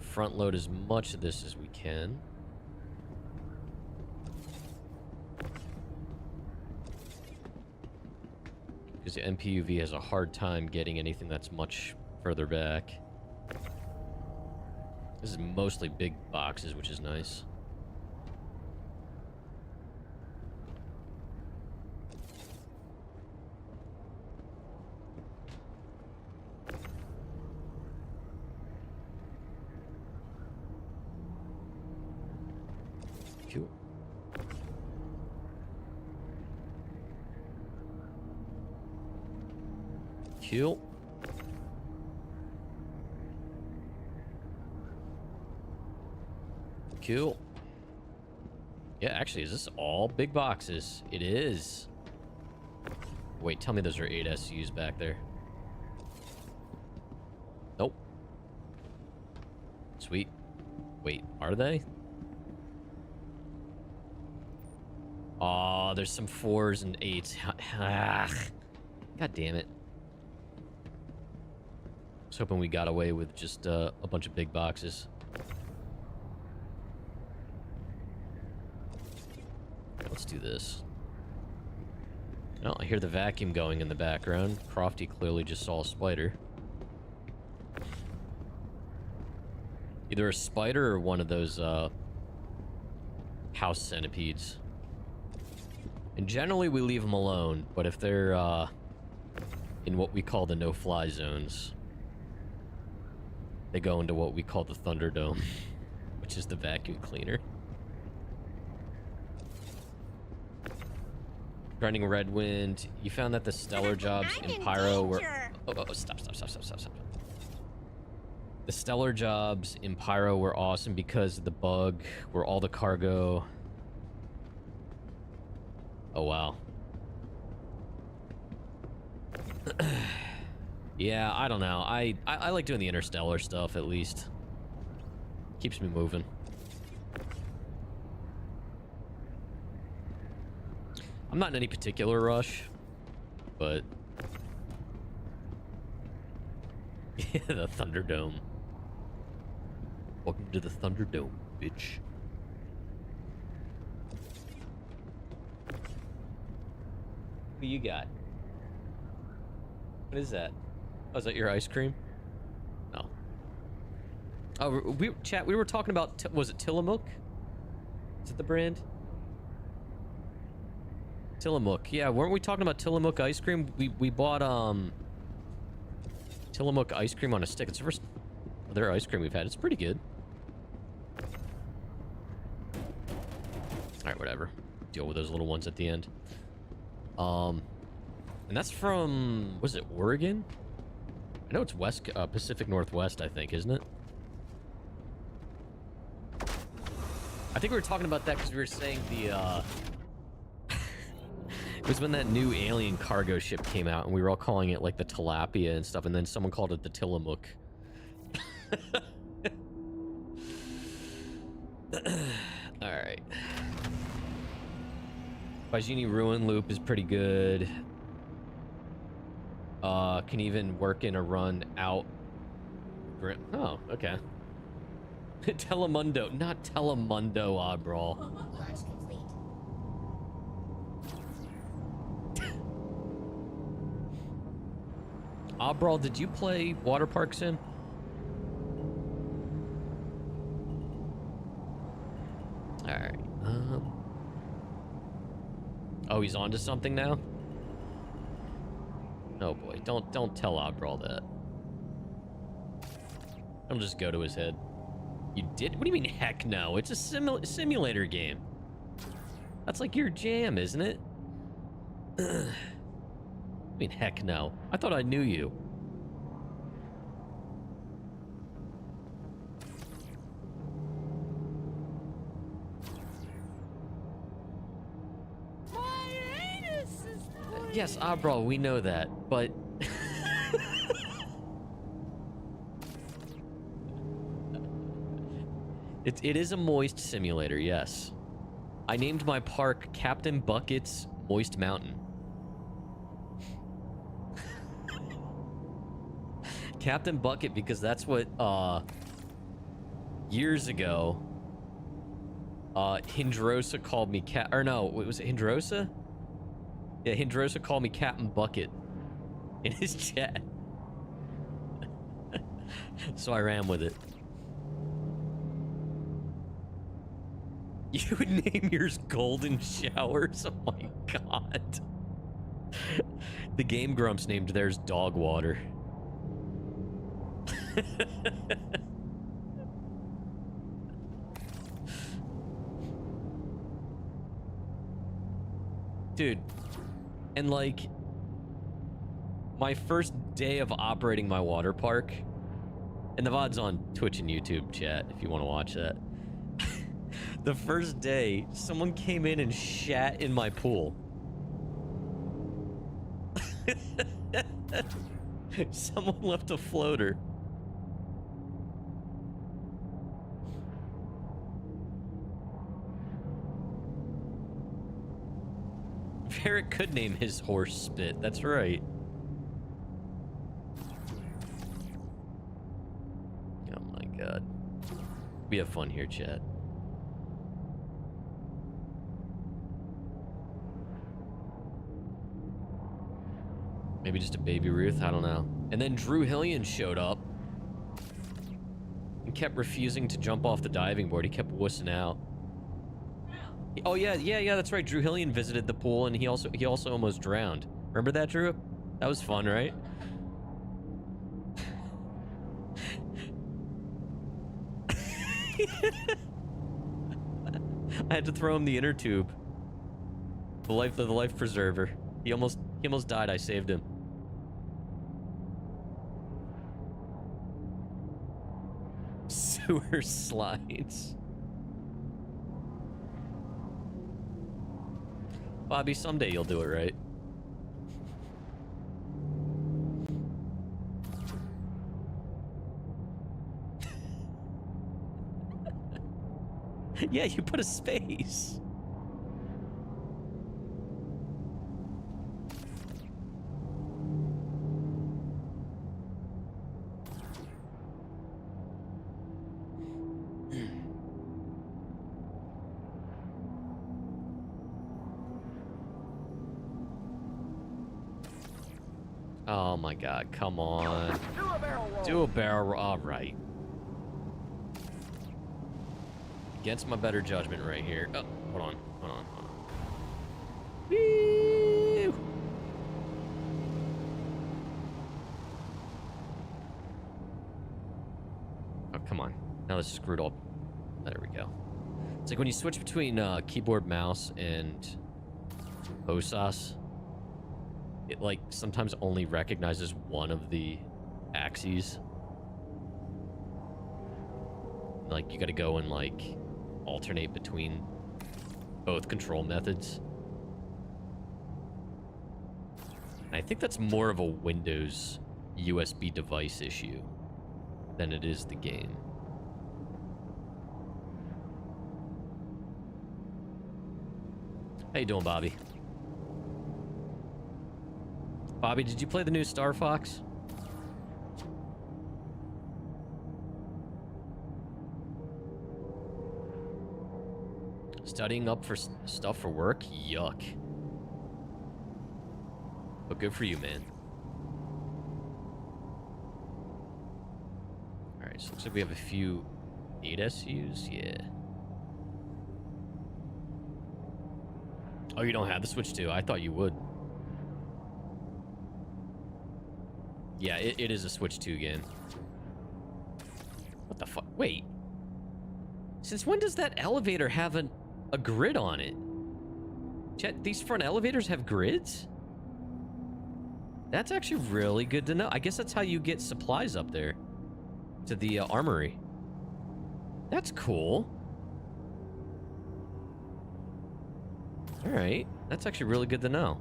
Front load as much of this as we can. Because the MPUV has a hard time getting anything that's much further back. This is mostly big boxes, which is nice. Cool. Cool. Cool. Yeah, actually, is this all big boxes? It is. Wait, tell me those are 8 SUs back there. Nope. Sweet. Wait, are they? Oh, there's some 4s and 8s. God damn it. I was hoping we got away with just a bunch of big boxes. Let's do this. Oh, I hear the vacuum going in the background. Crofty clearly just saw a spider. Either a spider or one of those house centipedes. And generally we leave them alone, but if they're in what we call the no-fly zones, they go into what we call the Thunderdome, which is the vacuum cleaner. Running Red Wind, you found that the stellar jobs in Pyro were... Oh, stop. The stellar jobs in Pyro were awesome because of the bug where all the cargo... Oh, wow. Yeah, I don't know. I like doing the interstellar stuff, at least. Keeps me moving. I'm not in any particular rush, but... Yeah, the Thunderdome. Welcome to the Thunderdome, bitch. do you got? What is that? Oh, is that your ice cream? No. Oh, chat. We were talking about. Was it Tillamook? Is it the brand? Tillamook. Yeah, weren't we talking about Tillamook ice cream? We bought Tillamook ice cream on a stick. It's the first other ice cream we've had. It's pretty good. All right, whatever. Deal with those little ones at the end. And that's from, was it Oregon? I know it's West, Pacific Northwest, I think, isn't it? I think we were talking about that because we were saying the, it was when that new alien cargo ship came out and we were all calling it like the tilapia and stuff, and then someone called it the Tillamook. Alright. Bajini Ruin Loop is pretty good. Can even work in a run out. Oh, okay. Telemundo, not Telemundo, Brawl. Launch complete. Brawl, did you play Water Park Sim? Alright. Oh, he's on to something now? Oh boy, don't tell Brawl that. I'll just go to his head. You did? What do you mean, heck no? It's a simulator game. That's like your jam, isn't it? I mean, heck no. I thought I knew you. Yes, bro, we know that, but... It is a moist simulator, yes. I named my park Captain Bucket's Moist Mountain. Captain Bucket, because that's what, years ago, Hindrosa called me or no, was it Hindrosa? Yeah, Hindrosa called me Captain Bucket in his chat. So I ran with it. You would name yours Golden Showers? Oh my god. The Game Grumps named theirs Dog Water. Dude. And like, my first day of operating my water park, and the VOD's on Twitch and YouTube, chat, if you want to watch that. The first day, someone came in and shat in my pool. Someone left a floater. Barrett could name his horse Spit. That's right. Oh my god. We have fun here, chat. Maybe just a baby Ruth, I don't know. And then Drew Hillian showed up and kept refusing to jump off the diving board. He kept wussing out. Oh yeah, that's right. Drew Hillian visited the pool and he also almost drowned. Remember that, Drew? That was fun, right? I had to throw him the inner tube. The life preserver. He almost died. I saved him. Sewer slides. Bobby, someday you'll do it right. Yeah, you put a space. Oh my god, come on. Do a barrel roll. Do a barrel roll. All right. Against my better judgment right here. Oh, hold on. Woo! Oh, come on. Now this is screwed up. There we go. It's like when you switch between keyboard, mouse, and OSAS, it like sometimes only recognizes one of the axes. Like you gotta go and like alternate between both control methods. And I think that's more of a Windows USB device issue than it is the game. How you doing, Bobby? Bobby, did you play the new Star Fox? Studying up for stuff for work? Yuck. But good for you, man. Alright, so looks like we have a few 8SUs. Yeah. Oh, you don't have the Switch 2? I thought you would. Yeah, it is a Switch 2 game. What the fuck? Wait. Since when does that elevator have a grid on it? Chet, these front elevators have grids? That's actually really good to know. I guess that's how you get supplies up there to the armory. That's cool. All right, that's actually really good to know.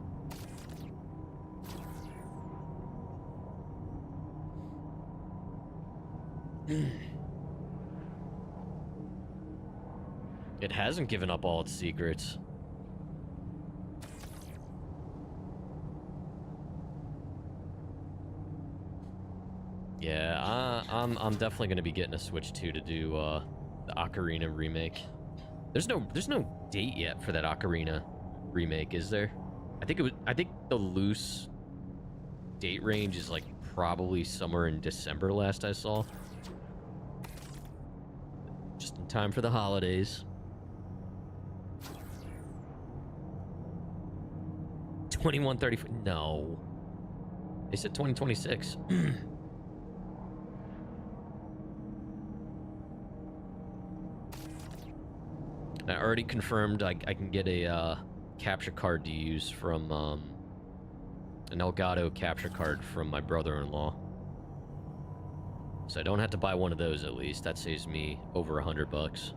It hasn't given up all its secrets. Yeah, I'm definitely gonna be getting a Switch 2 to do the Ocarina remake. There's no date yet for that Ocarina remake, is there? I think the loose date range is like probably somewhere in December last I saw. Just in time for the holidays. 2134. No. They said 2026. I already confirmed I can get a capture card to use from an Elgato capture card from my brother-in-law. So I don't have to buy one of those at least. That saves me over $100.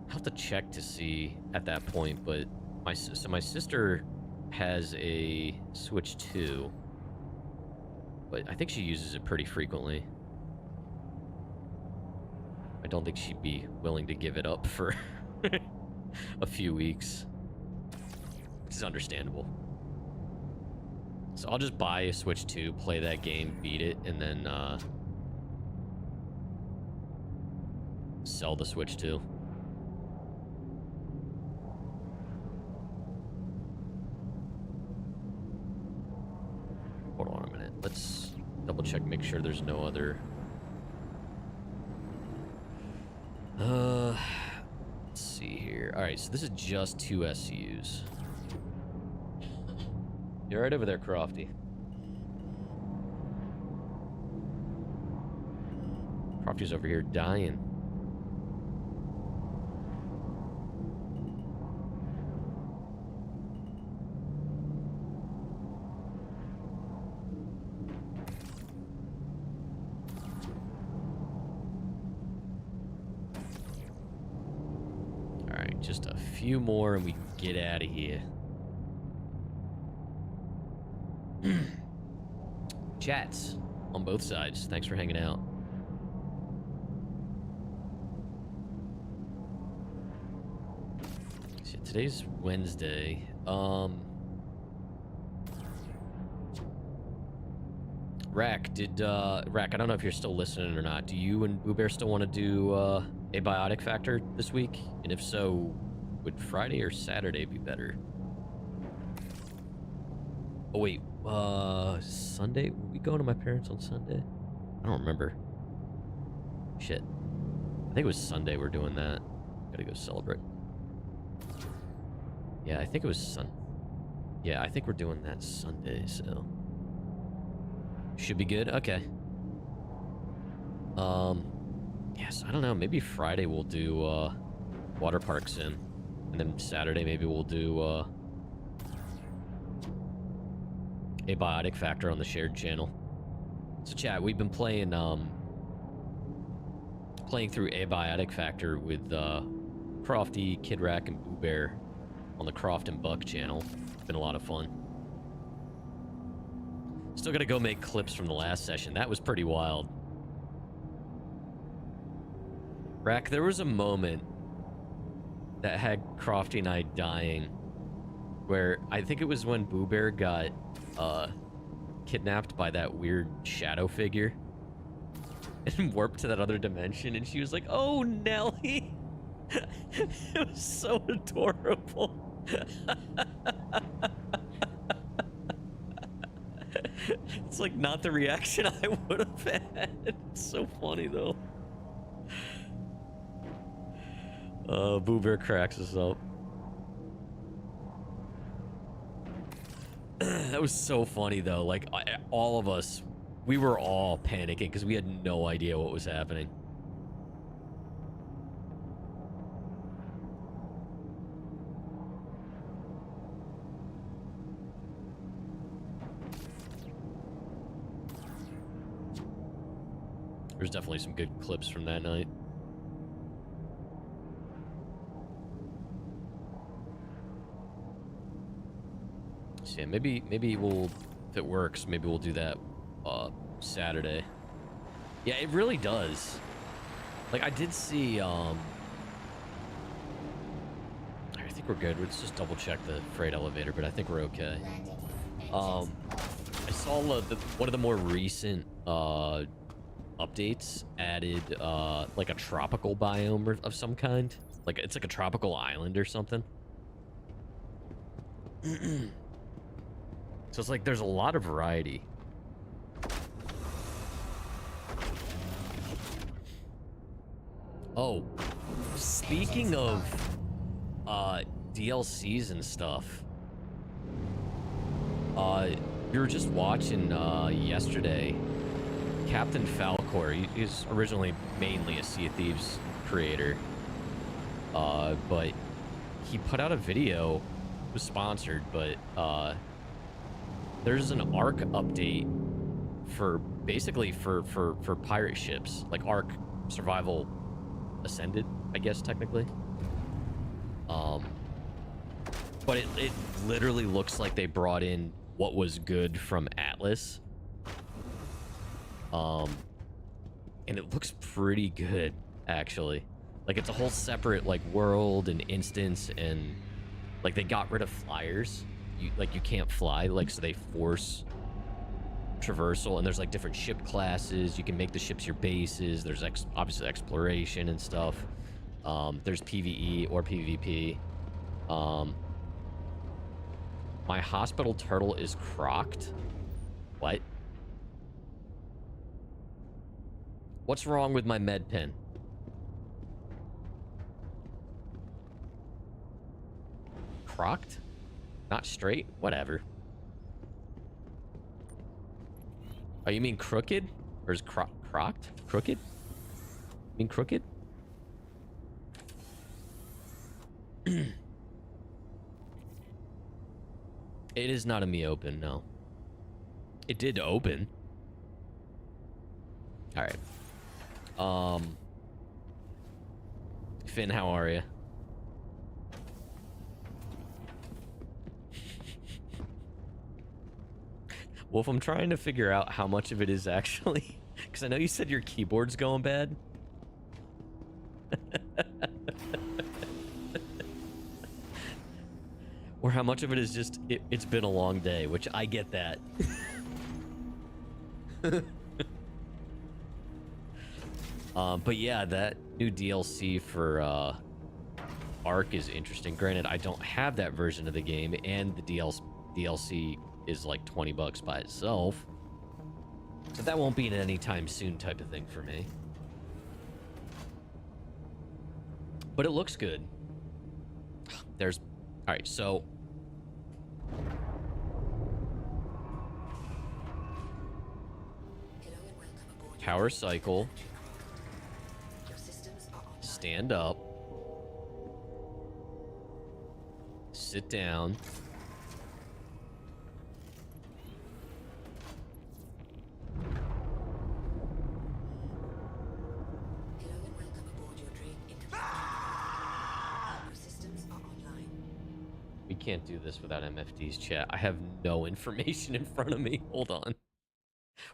I'll have to check to see at that point, but my sister has a Switch 2, but I think she uses it pretty frequently. I don't think she'd be willing to give it up for a few weeks, which is understandable. So I'll just buy a Switch 2, play that game, beat it, and then sell the Switch 2. Hold on a minute. Let's double check, make sure there's no other... let's see here. Alright, so this is just 2 SUs. You're right over there, Crofty. Crofty's over here dying. Alright, just a few more and we can get out of here. Chats on both sides. Thanks for hanging out. See, today's Wednesday. Rack, Rack, I don't know if you're still listening or not. Do you and Boo Bear still want to do Abiotic Factor this week? And if so, would Friday or Saturday be better? Oh wait, Sunday? Were we going to my parents on Sunday? I don't remember. Shit. I think it was Sunday we're doing that. Gotta go celebrate. Yeah, I think it was Yeah, I think we're doing that Sunday, so... Should be good? Okay. Yes, I don't know. Maybe Friday we'll do, water park sim. And then Saturday maybe we'll do, Abiotic Factor on the shared channel. So chat, we've been playing through Abiotic Factor with Crofty, Kid Rack, and Boo Bear on the Croft and Buck channel. It's been a lot of fun. Still gotta go make clips from the last session. That was pretty wild. Rack, there was a moment that had Crofty and I dying where I think it was when Boo Bear got kidnapped by that weird shadow figure and warped to that other dimension, and she was like, "Oh, Nelly." It was so adorable. It's like not the reaction I would have had. It's so funny though. Boo Bear cracks us up. That was so funny though. Like all of us, we were all panicking because we had no idea what was happening. There's definitely some good clips from that night. So yeah, maybe we'll, if it works, maybe we'll do that Saturday. Yeah, it really does. Like I did see I think we're good. Let's just double check the freight elevator, but I think we're okay. I saw one of the more recent updates added like a tropical biome of some kind. Like it's like a tropical island or something. So it's like there's a lot of variety. Oh, speaking of DLCs and stuff, we were just watching yesterday. Captain Falcor, he's originally mainly a Sea of Thieves creator, but he put out a video. It was sponsored, but there's an Ark update for basically for pirate ships, like Ark Survival Ascended, I guess technically. But it literally looks like they brought in what was good from Atlas. And it looks pretty good, actually. Like it's a whole separate like world and instance, and like they got rid of flyers. You can't fly, like, so they force traversal, and there's like different ship classes. You can make the ships your bases. There's obviously exploration and stuff. There's PvE or PvP. My hospital turtle is crocked. What? What's wrong with my med pen? Crocked? Not straight? Whatever. Oh, you mean crooked? Or is crocked? Crooked? You mean crooked? It is not a me open, no. It did open. Alright. Finn, how are you? Wolf, I'm trying to figure out how much of it is actually... Because I know you said your keyboard's going bad. Or how much of it is just... It's been a long day, which I get that. But yeah, that new DLC for Ark is interesting. Granted, I don't have that version of the game, and the DLC is like 20 bucks by itself. But that won't be an anytime soon type of thing for me. But it looks good. There's... Alright, so... Power cycle. Stand up. Sit down. We can't do this without MFD's chat. I have no information in front of me. Hold on.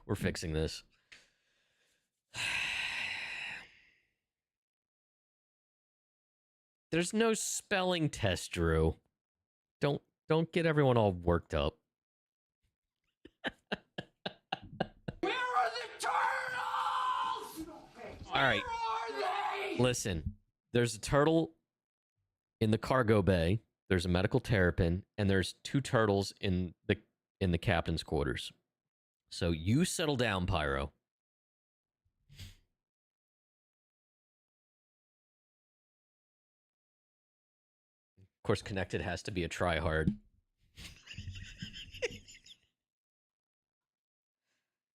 We're fixing this. There's no spelling test, Drew. Don't get everyone all worked up. Where are the turtles? All right. Listen, there's a turtle in the cargo bay. There's a medical terrapin, and there's 2 turtles in the captain's quarters. So you settle down, Pyro. Of course, connected has to be a tryhard.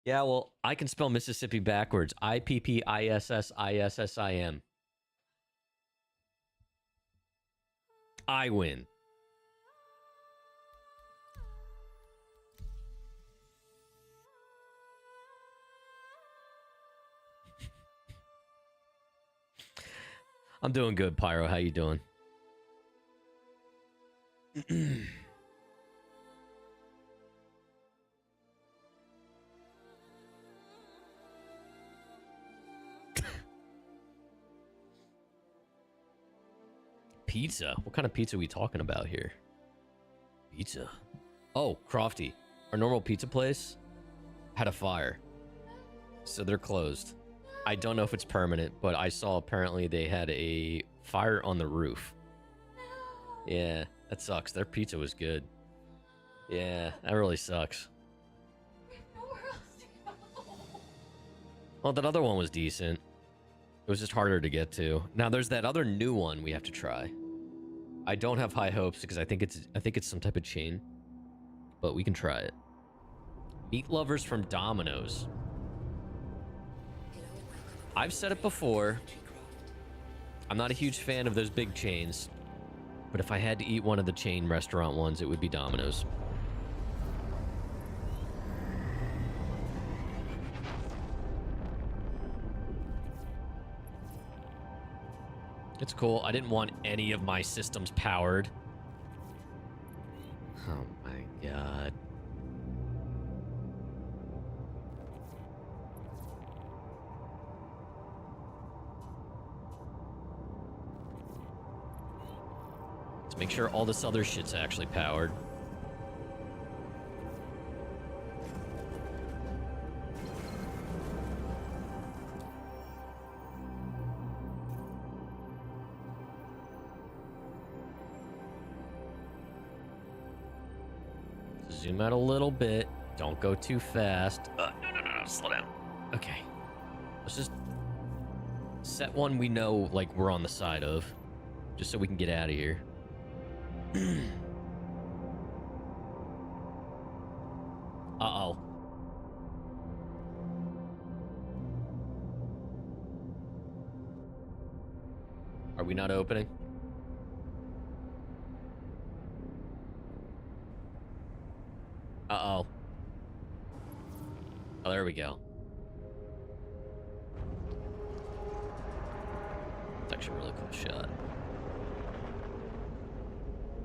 Yeah, well, I can spell Mississippi backwards. IPPISSISSIM. I win. I'm doing good, Pyro. How you doing? Pizza? What kind of pizza are we talking about here? Pizza. Oh, Crofty. Our normal pizza place had a fire. So they're closed. I don't know if it's permanent, but I saw apparently they had a fire on the roof. Yeah, that sucks. Their pizza was good. Yeah, that really sucks. Well, that other one was decent. It was just harder to get to. Now there's that other new one we have to try. I don't have high hopes because I think it's some type of chain, but we can try it. Meat lovers from Domino's. I've said it before. I'm not a huge fan of those big chains, but if I had to eat one of the chain restaurant ones, it would be Domino's. It's cool. I didn't want any of my systems powered. Oh my god. Let's make sure all this other shit's actually powered. Zoom out a little bit. Don't go too fast. No, slow down. Okay. Let's just set one we know, like, we're on the side of. Just so we can get out of here. Uh-oh. Are we not opening? Uh-oh. Oh, there we go. It's actually a really cool shot.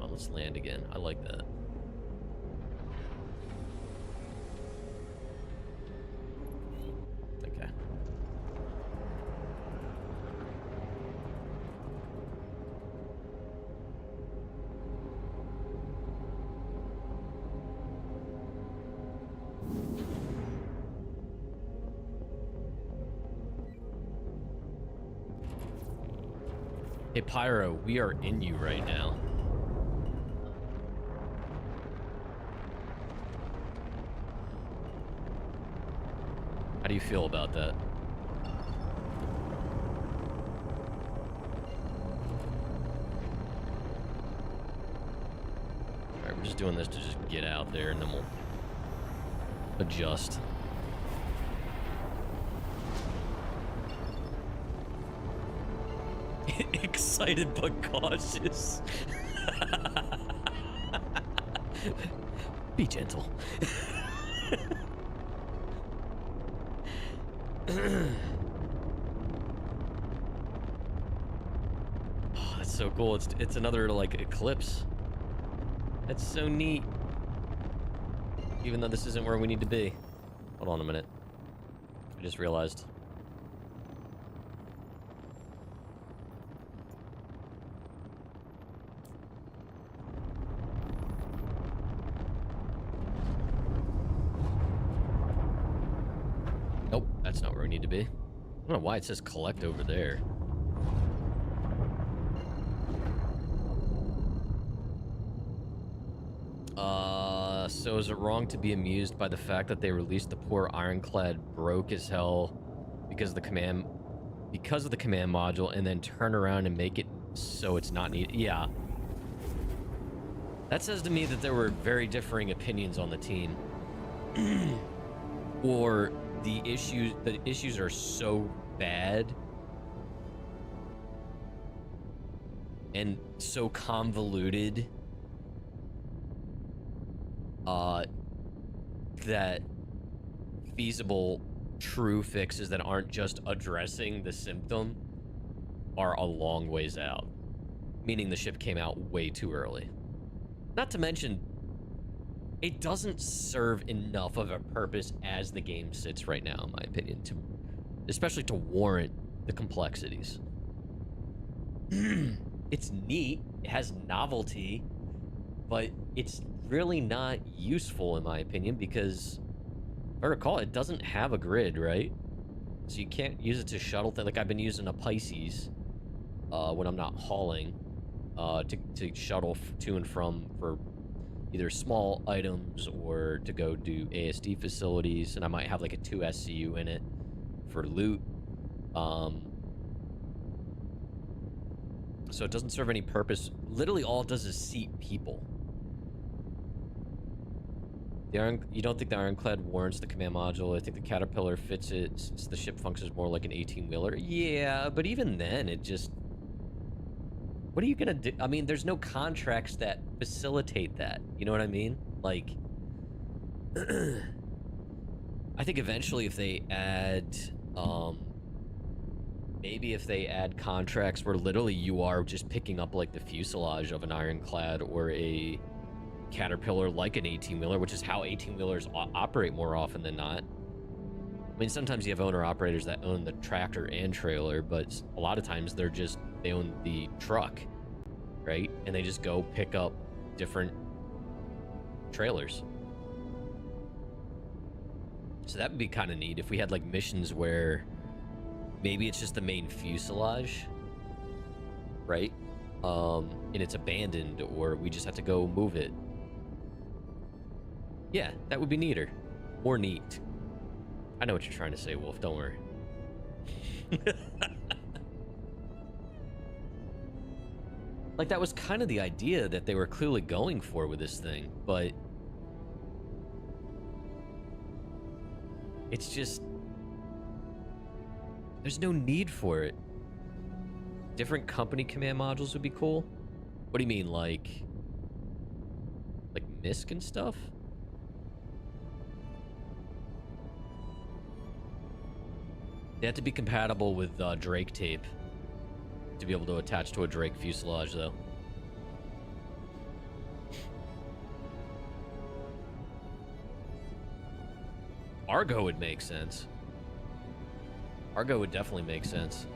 Oh, let's land again. I like that. Okay. Hey, Pyro, we are in you right now. How do you feel about that? Alright, we're just doing this to just get out there, and then we'll adjust. Excited but cautious. Be gentle. Oh, that's so cool. It's another like eclipse. That's so neat. Even though this isn't where we need to be. Hold on a minute. I just realized. Nope, that's not where we need to be. I don't know why it says collect over there. So is it wrong to be amused by the fact that they released the poor Ironclad broke as hell because of the command module and then turn around and make it so it's not needed? Yeah. That says to me that there were very differing opinions on the team. Or the issues are so bad and so convoluted that feasible true fixes that aren't just addressing the symptom are a long ways out, meaning the ship came out way too early. Not to mention, it doesn't serve enough of a purpose as the game sits right now, in my opinion, especially to warrant the complexities. It's neat, it has novelty, but it's really not useful, in my opinion, because if I recall, it doesn't have a grid, right? So you can't use it to shuttle things. Like, I've been using a Pisces when I'm not hauling to shuttle to and from for either small items or to go do ASD facilities, and I might have like a 2 SCU in it for loot. So it doesn't serve any purpose. Literally all it does is seat people. You don't think the Ironclad warrants the command module? I think the Caterpillar fits it since the ship functions more like an 18-wheeler. Yeah, but even then, it just... What are you gonna do? I mean, there's no contracts that facilitate that. You know what I mean? Like... I think eventually if they add... maybe if they add contracts where literally you are just picking up like the fuselage of an Ironclad or a Caterpillar like an 18-wheeler, which is how 18-wheelers operate more often than not. I mean, sometimes you have owner-operators that own the tractor and trailer, but a lot of times they own the truck, right? And they just go pick up different trailers. So that would be kind of neat if we had like missions where maybe it's just the main fuselage, right? And it's abandoned, or we just have to go move it. Yeah, that would be neater. More neat. I know what you're trying to say, Wolf. Don't worry. Like, that was kind of the idea that they were clearly going for with this thing, but... it's just... there's no need for it. Different company command modules would be cool. What do you mean, like MISC and stuff? They have to be compatible with Drake tape to be able to attach to a Drake fuselage, though. Argo would make sense. Argo would definitely make sense.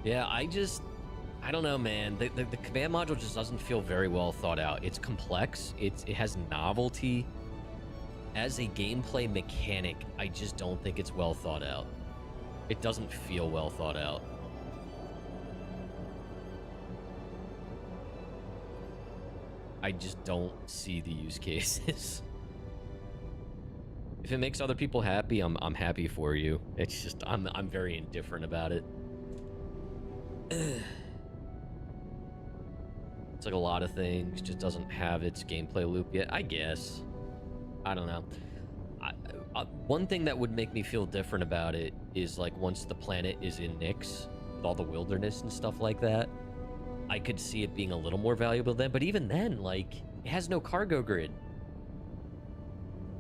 Yeah, I don't know, man. The command module just doesn't feel very well thought out. It's complex. It has novelty. as a gameplay mechanic, I just don't think it's well thought out. It doesn't feel well thought out. I just don't see the use cases. If it makes other people happy, I'm happy for you. It's just I'm very indifferent about it. It's like a lot of things, just doesn't have its gameplay loop yet, I guess. I don't know. One thing that would make me feel different about it is like once the planet is in Nyx, with all the wilderness and stuff like that, I could see it being a little more valuable then. But even then, like, it has no cargo grid.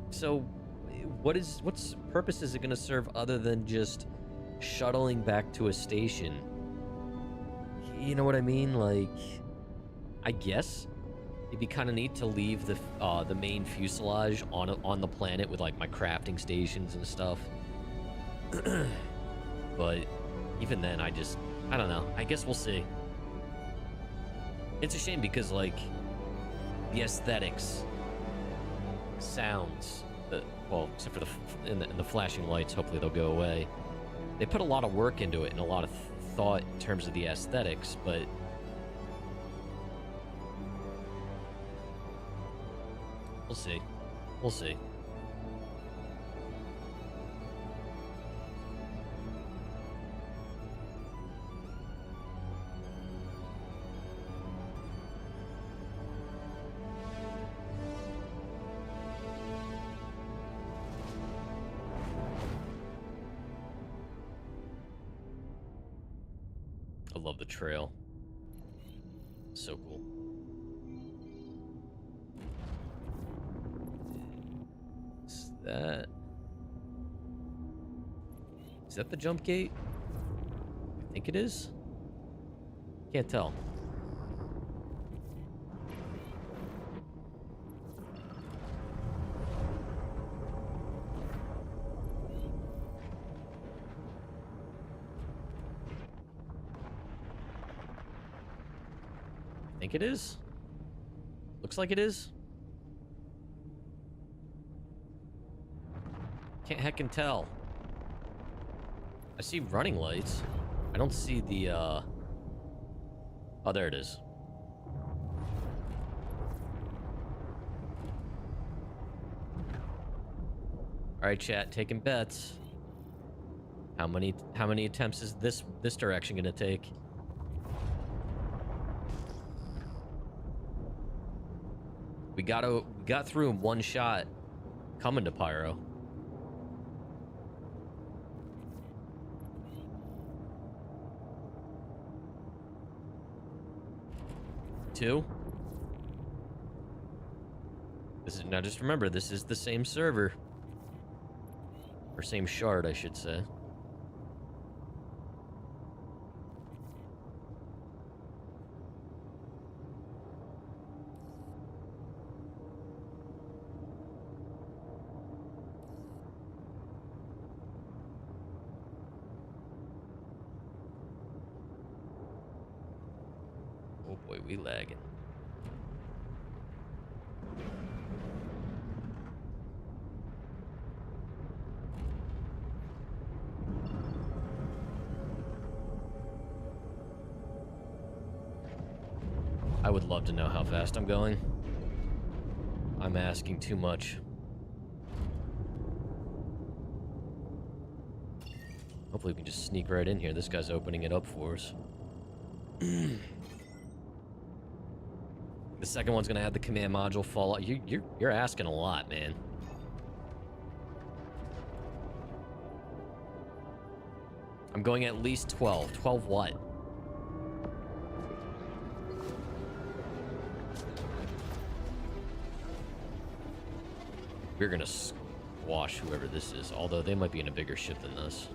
So what's purpose is it going to serve other than just shuttling back to a station? You know what I mean? Like, I guess it'd be kind of neat to leave the main fuselage on the planet with like my crafting stations and stuff. But even then, I don't know. I guess we'll see. It's a shame because like the aesthetics, sounds, well, except for the flashing lights, hopefully they'll go away. They put a lot of work into it and a lot of thought in terms of the aesthetics, but we'll see. We'll see. I love the trail. So cool. Is that the jump gate? I think it is. Can't tell. I think it is. Looks like it is. Can't heckin' tell. I see running lights. I don't see the, oh, there it is. Alright, chat, taking bets. How many attempts is this direction gonna take? We got through in one shot coming to Pyro. Two. Now just remember, this is the same server. Or same shard, I should say. Oh boy, we lagging. I would love to know how fast I'm going. I'm asking too much. Hopefully we can just sneak right in here. This guy's opening it up for us. The second one's gonna have the command module fall out. You're asking a lot, man. I'm going at least 12. 12 what? We're gonna squash whoever this is, although they might be in a bigger ship than this.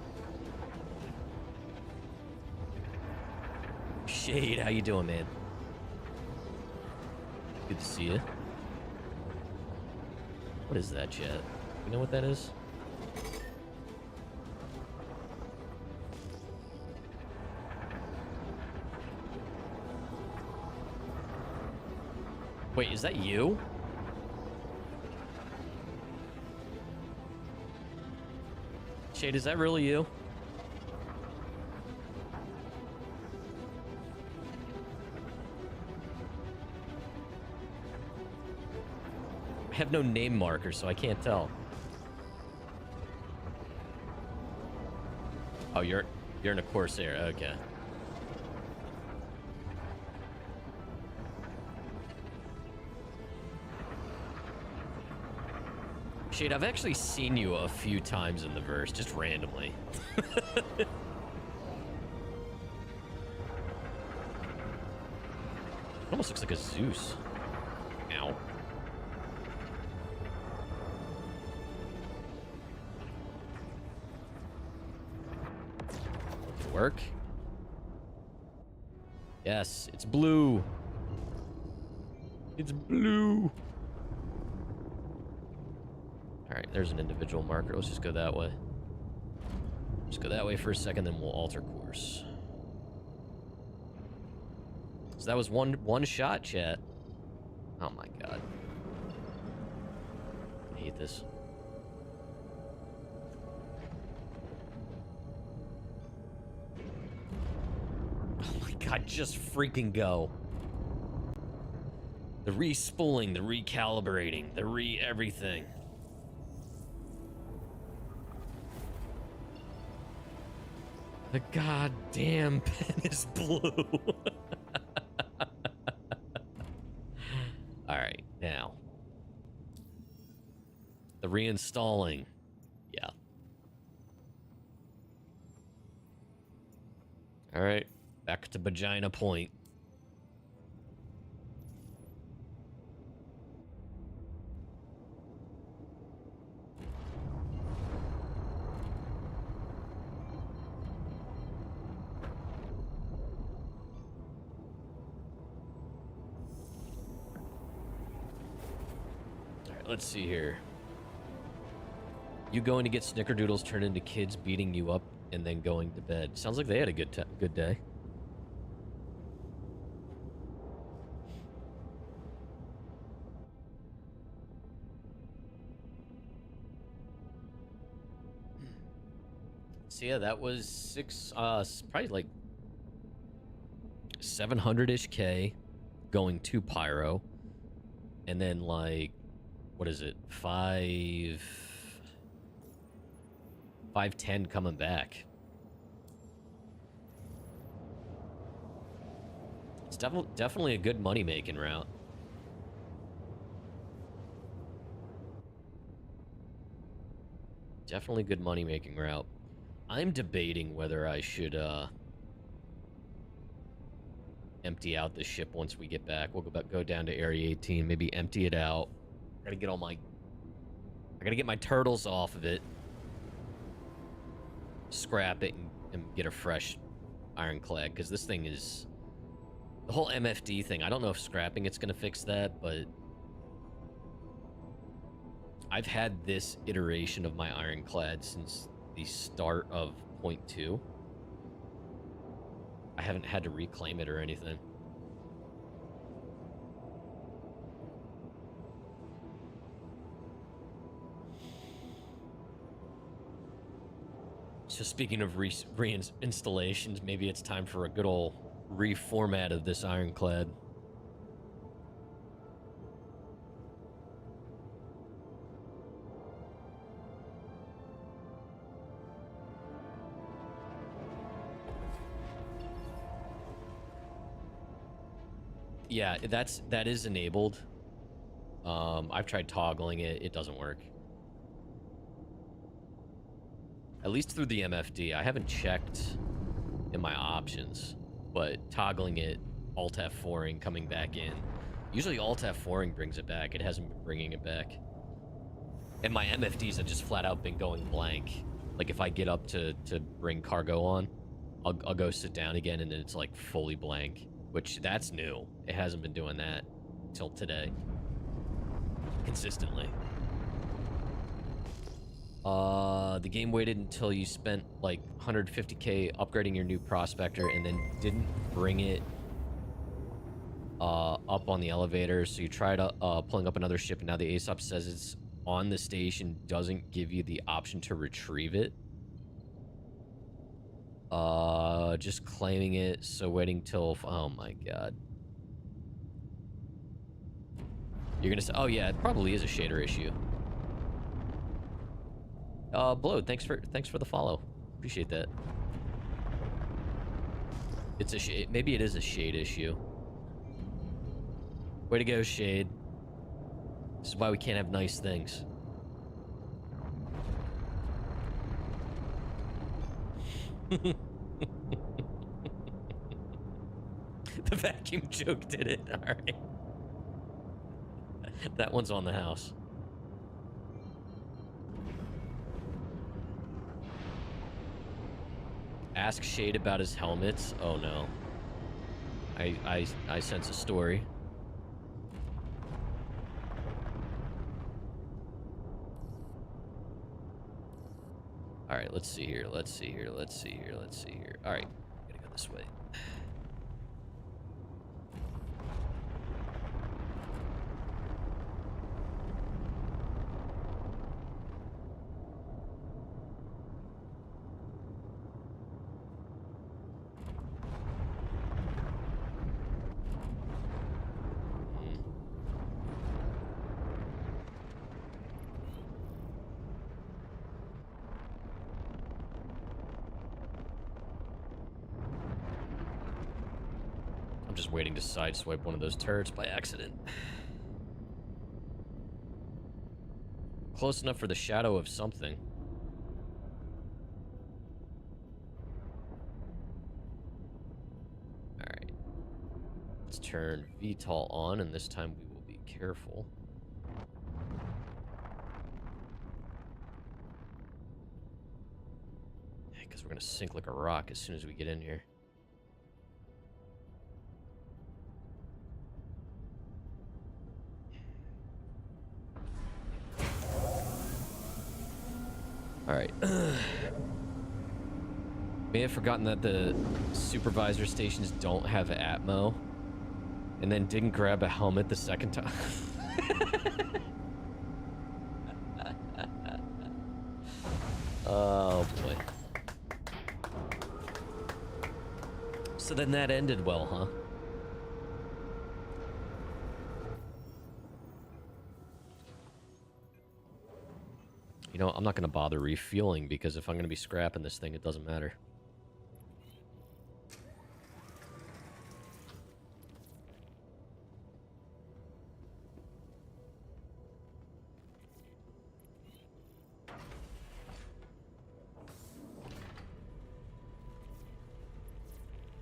Shade, how you doing, man? Good to see you. What is that, chat? You know what that is? Wait, is that you? Shade, is that really you? I have no name marker, so I can't tell. Oh, you're in a Corsair. Okay. Shade, I've actually seen you a few times in the verse, just randomly. It almost looks like a Zeus. Ow. Did it work? Yes, it's blue. It's blue. All right, there's an individual marker. Let's just go that way. Just go that way for a second, then we'll alter course. So that was one shot, chat. Oh my god. I hate this. Oh my god, just freaking go. The re-spooling, the recalibrating, the re-everything. The goddamn pen is blue. Alright, now. The reinstalling. Yeah. Alright, back to Vagina Point. Let's see here. You going to get snickerdoodles turned into kids beating you up and then going to bed. Sounds like they had a good day. So yeah, that was probably like 700-ish K going to Pyro. And then like, what is it? 510 coming back. It's definitely a good money-making route. Definitely good money-making route. I'm debating whether I should empty out the ship once we get back. We'll go down to Area 18, maybe empty it out. I gotta get my turtles off of it. Scrap it and get a fresh Ironclad, because this thing is... The whole MFD thing, I don't know if scrapping it's gonna fix that, but... I've had this iteration of my Ironclad since the start of .2. I haven't had to reclaim it or anything. So speaking of reinstallations, maybe it's time for a good old reformat of this Ironclad. Yeah, that is enabled. I've tried toggling it. It doesn't work. At least through the MFD. I haven't checked in my options, but toggling it, Alt F4ing, coming back in. Usually Alt F4ing brings it back. It hasn't been bringing it back. And my MFDs have just flat out been going blank. Like if I get up to bring cargo on, I'll go sit down again and then it's like fully blank, which that's new. It hasn't been doing that till today. Consistently. The game waited until you spent like 150k upgrading your new prospector and then didn't bring it up on the elevator. So you tried pulling up another ship and now the ASOP says it's on the station, doesn't give you the option to retrieve it. Just claiming it, so waiting till... Oh my god. You're gonna say... Oh yeah, it probably is a shader issue. Bloat, thanks for the follow. Appreciate that. It's a shade. Maybe it is a shade issue. Way to go, Shade. This is why we can't have nice things. The vacuum joke did it. All right. That one's on the house. Ask Shade about his helmets. Oh no. I sense a story. All right, let's see here. Let's see here. Let's see here. Let's see here. All right, gotta go this way. Just waiting to sideswipe one of those turrets by accident. Close enough for the shadow of something. Alright. Let's turn VTOL on, and this time we will be careful. Because we're going to sink like a rock as soon as we get in here. Alright. May have forgotten that the supervisor stations don't have Atmo, and then didn't grab a helmet the second time. Oh boy. So then that ended well, huh? You know, I'm not going to bother refueling, because if I'm going to be scrapping this thing, it doesn't matter.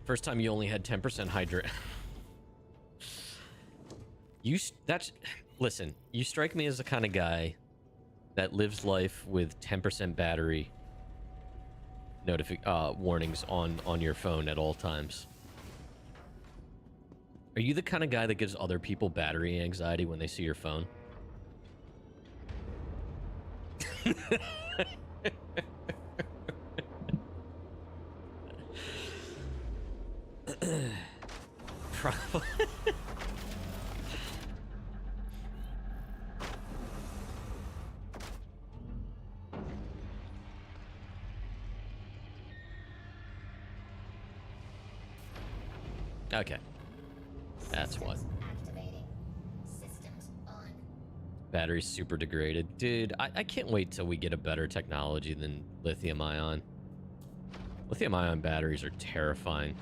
First time you only had 10% hydra. Listen, you strike me as the kind of guy that lives life with 10% battery warnings on your phone at all times. Are you the kind of guy that gives other people battery anxiety when they see your phone? Probably. Okay. That's what. Activating. Systems on. Battery's super degraded. Dude, I can't wait till we get a better technology than lithium ion. Lithium ion batteries are terrifying.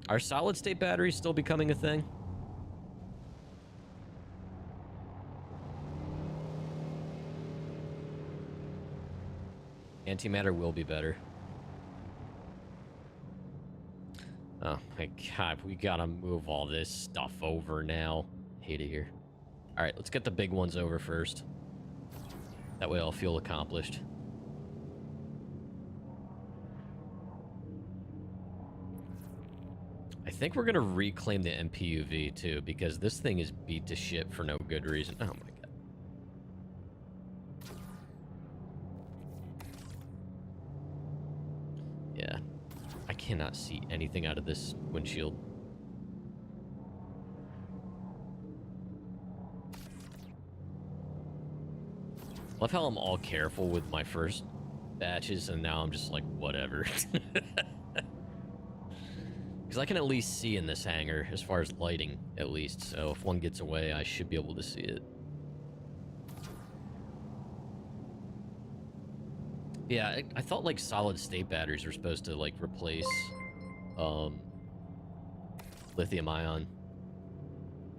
Are solid state batteries still becoming a thing? Antimatter will be better. Oh my god, we gotta move all this stuff over now. Hate it here. Alright, let's get the big ones over first. That way I'll feel accomplished. I think we're gonna reclaim the MPUV too, because this thing is beat to shit for no good reason. Oh my god. Yeah. I cannot see anything out of this windshield. Love how I'm all careful with my first batches, and now I'm just like, whatever. Because I can at least see in this hangar, as far as lighting, at least. So if one gets away, I should be able to see it. Yeah, I thought, like, solid-state batteries were supposed to, like, replace, lithium-ion.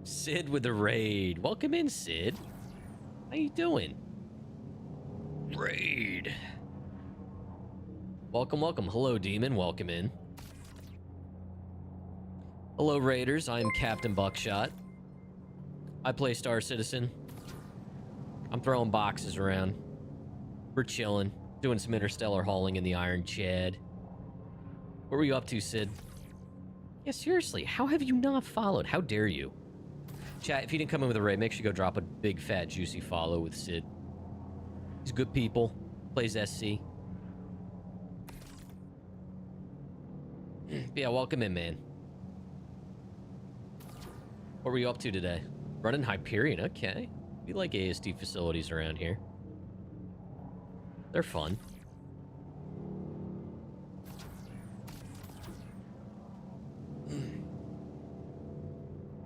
Sid with the raid. Welcome in, Sid. How you doing? Raid. Welcome, welcome. Hello, Demon. Welcome in. Hello, Raiders. I am Captain Buckshot. I play Star Citizen. I'm throwing boxes around. We're chilling. Doing some interstellar hauling in the Iron Chad. What were you up to, Sid? Yeah, seriously. How have you not followed? How dare you? Chat, if you didn't come in with a raid, make sure you go drop a big, fat, juicy follow with Sid. He's good people. Plays SC. Yeah, welcome in, man. What were you up to today? Running Hyperion, okay. We like ASD facilities around here. They're fun.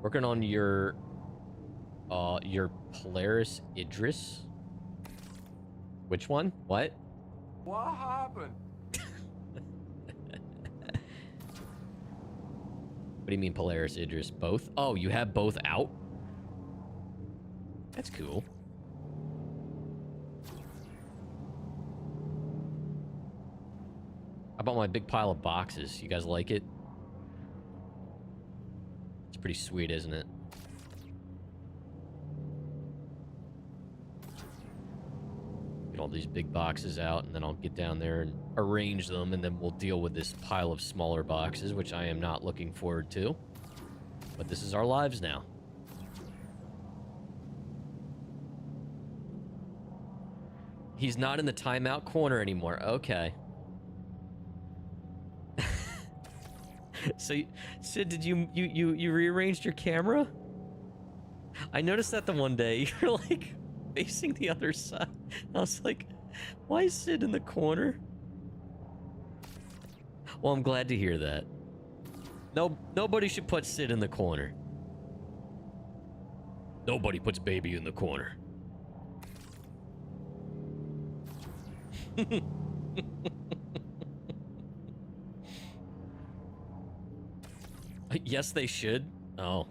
Working on your Polaris Idris. Which one? What? What happened? What do you mean Polaris Idris? Both? Oh, you have both out? That's cool. How about my big pile of boxes? You guys like it? It's pretty sweet, isn't it? Get all these big boxes out, and then I'll get down there and arrange them, and then we'll deal with this pile of smaller boxes, which I am not looking forward to. But this is our lives now. He's not in the timeout corner anymore. Okay. So, Sid, did you rearranged your camera? I noticed that the one day you're like facing the other side. I was like, why is Sid in the corner? Well, I'm glad to hear that. No, nobody should put Sid in the corner. Nobody puts baby in the corner. Yes, they should. Oh.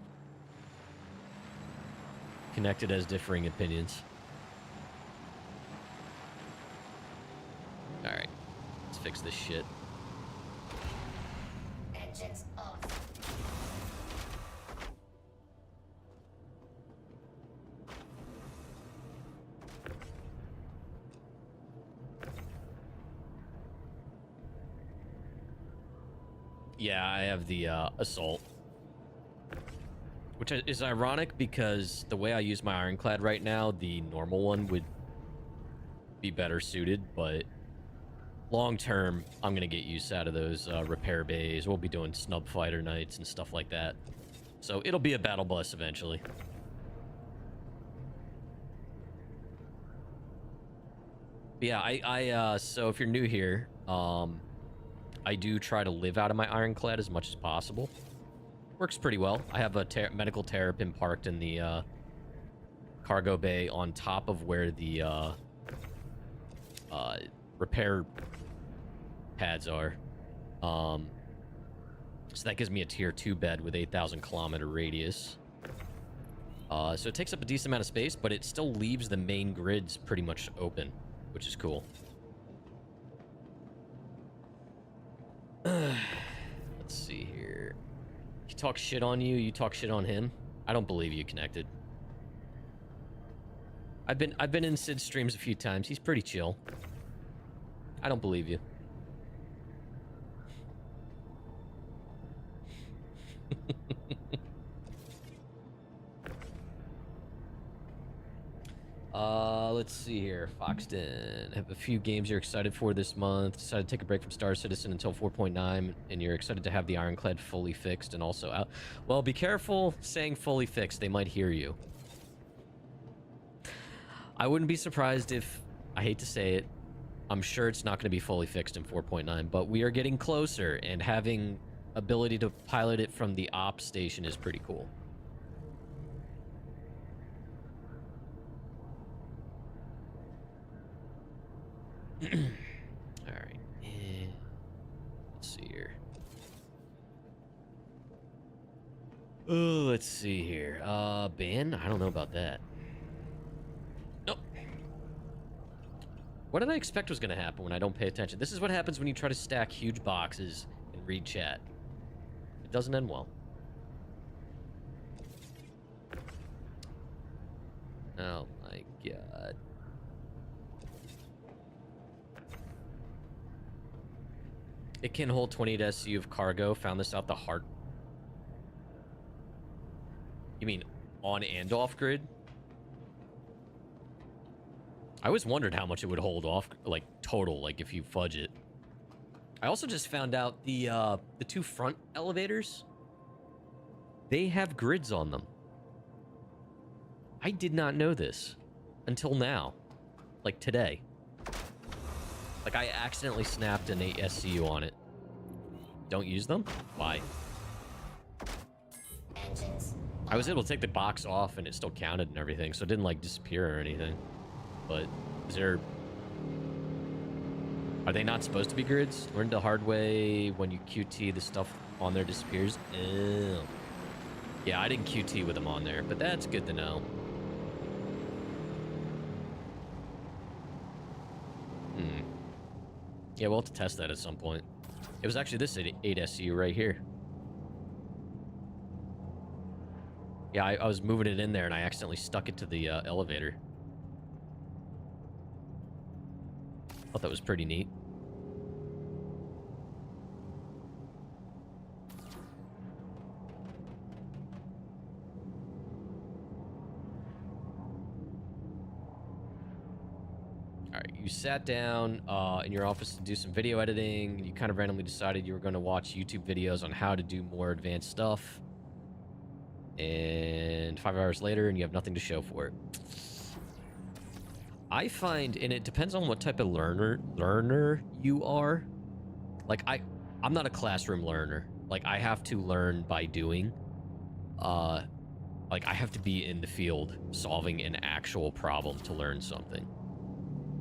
Connected has differing opinions. Alright. Let's fix this shit. Engines off. Yeah, I have the Assault. Which is ironic because the way I use my Ironclad right now, the normal one would be better suited, but long term, I'm going to get use out of those repair bays. We'll be doing snub fighter nights and stuff like that. So it'll be a battle bus eventually. But yeah, so if you're new here, I do try to live out of my Ironclad as much as possible. Works pretty well. I have a medical terrapin parked in the cargo bay on top of where the repair pads are. So that gives me a tier 2 bed with 8,000 kilometer radius. So it takes up a decent amount of space, but it still leaves the main grids pretty much open, which is cool. Let's see here. He talks shit on you, you talk shit on him. I don't believe you, Connected. I've been in Sid's streams a few times. He's pretty chill. I don't believe you. Let's see here. Foxton. Have a few games you're excited for this month. Decided to take a break from Star Citizen until 4.9, and you're excited to have the Ironclad fully fixed and also out. Well, be careful saying fully fixed. They might hear you. I wouldn't be surprised if, I hate to say it, I'm sure it's not going to be fully fixed in 4.9, but we are getting closer, and having ability to pilot it from the ops station is pretty cool. All right. Let's see here. Oh, let's see here. ban? I don't know about that. Nope. What did I expect was going to happen when I don't pay attention? This is what happens when you try to stack huge boxes and read chat. It doesn't end well. Oh my god. It can hold 28 SU of cargo. Found this out the hard... You mean on and off grid? I always wondered how much it would hold off, like total, like if you fudge it. I also just found out the two front elevators, they have grids on them. I did not know this until now, like today. Like I accidentally snapped an 8 SCU on it. Don't use them? Why? Engines. I was able to take the box off and it still counted and everything, so it didn't like disappear or anything. But is there... Are they not supposed to be grids? Learned the hard way, when you QT, the stuff on there disappears. Ew. Yeah, I didn't QT with them on there, but that's good to know. Yeah, we'll have to test that at some point. It was actually this 8 SCU right here. Yeah, I was moving it in there and I accidentally stuck it to the elevator. Thought that was pretty neat. Alright, you sat down in your office to do some video editing. You kind of randomly decided you were going to watch YouTube videos on how to do more advanced stuff. And 5 hours later, and you have nothing to show for it. I find, and it depends on what type of learner you are. Like, I'm not a classroom learner. Like, I have to learn by doing. Like, I have to be in the field solving an actual problem to learn something.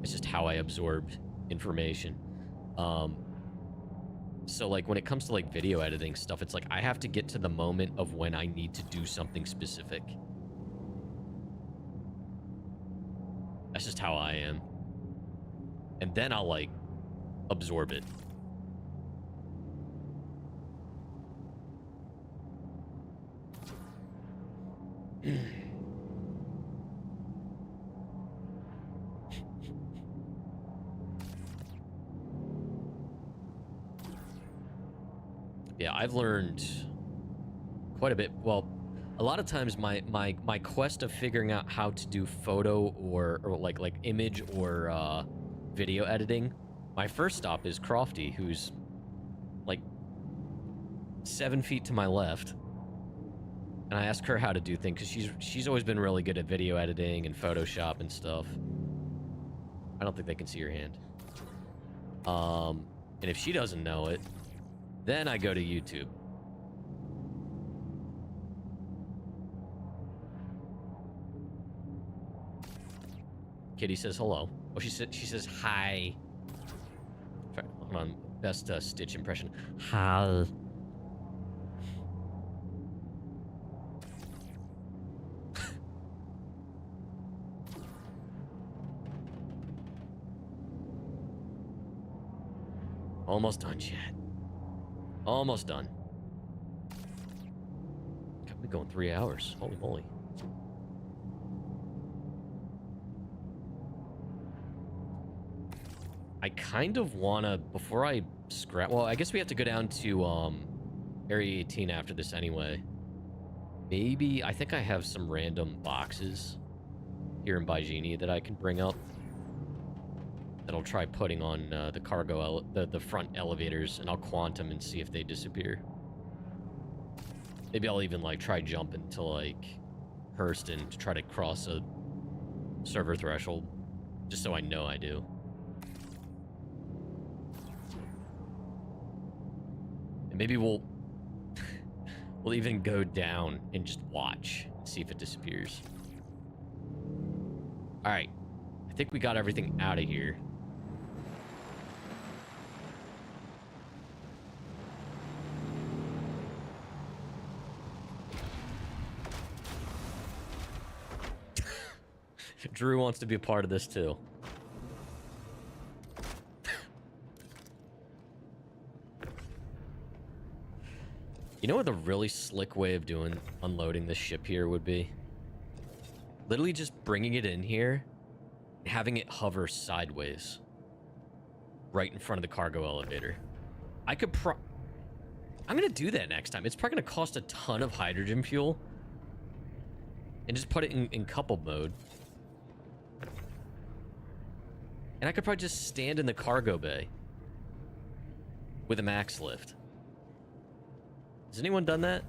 It's just how I absorbed information. So, like, when it comes to, like, video editing stuff, it's like I have to get to the moment of when I need to do something specific. That's just how I am. And then I'll, like, absorb it. Yeah, I've learned quite a bit. Well, a lot of times my quest of figuring out how to do photo or like image or video editing, my first stop is Crofty, who's like 7 feet to my left, and I ask her how to do things because she's always been really good at video editing and Photoshop and stuff. I don't think they can see your hand. And if she doesn't know it, then I go to YouTube. Kitty says hello. Oh, she says hi. Hold on, best Stitch impression. Hi. Almost done, chat. Almost done. God, we're going 3 hours. Holy moly. I kind of wanna, before I scrap... Well, I guess we have to go down to Area 18 after this anyway. Maybe... I think I have some random boxes here in Baijini that I can bring up. That I'll try putting on the cargo... the front elevators, and I'll quantum and see if they disappear. Maybe I'll even, like, try jumping to, like, Hurston to try to cross a server threshold, just so I know I do. And maybe we'll we'll even go down and just watch, see if it disappears. All right, I think we got everything out of here. Drew wants to be a part of this too. You know what the really slick way of unloading this ship here would be? Literally just bringing it in here and having it hover sideways right in front of the cargo elevator. I'm gonna do that next time. It's probably gonna cost a ton of hydrogen fuel, and just put it in couple mode. And I could probably just stand in the cargo bay with a max lift. Has anyone done that?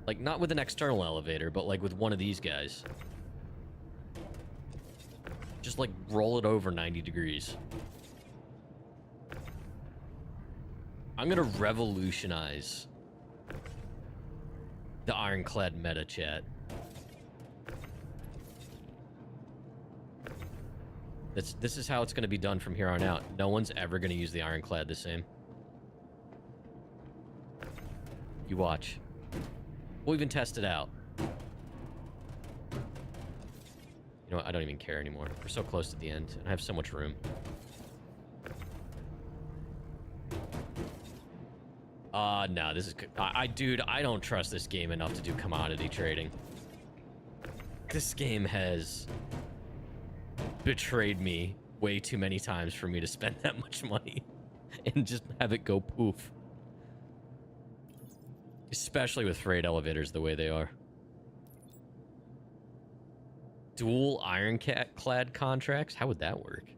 Like, not with an external elevator, but like with one of these guys. Just like roll it over 90 degrees. I'm gonna revolutionize the Ironclad meta, chat. This is how it's going to be done from here on out. No one's ever going to use the Ironclad the same. You watch. We'll even test it out. You know what? I don't even care anymore. We're so close to the end, and I have so much room. No, this is... dude, I don't trust this game enough to do commodity trading. This game has betrayed me way too many times for me to spend that much money and just have it go poof. Especially with freight elevators the way they are. Dual Ironclad contracts? How would that work?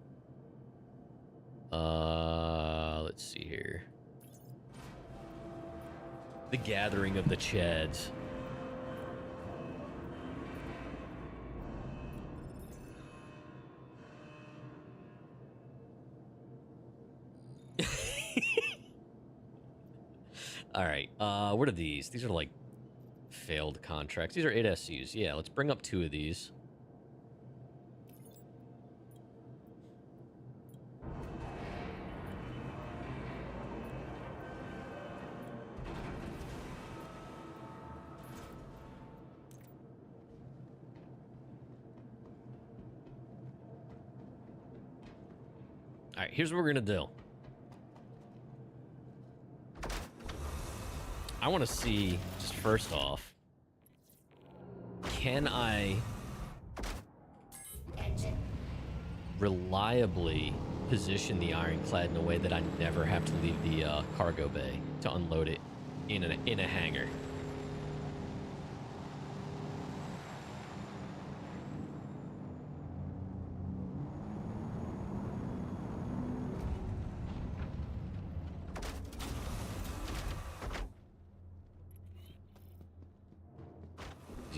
Let's see here. The Gathering of the Chads. All right, what are these? These are like failed contracts. These are 8 SUs. Yeah, let's bring up 2 of these. All right, here's what we're gonna do. I want to see, just first off, can I reliably position the Ironclad in a way that I never have to leave the cargo bay to unload it in a hangar?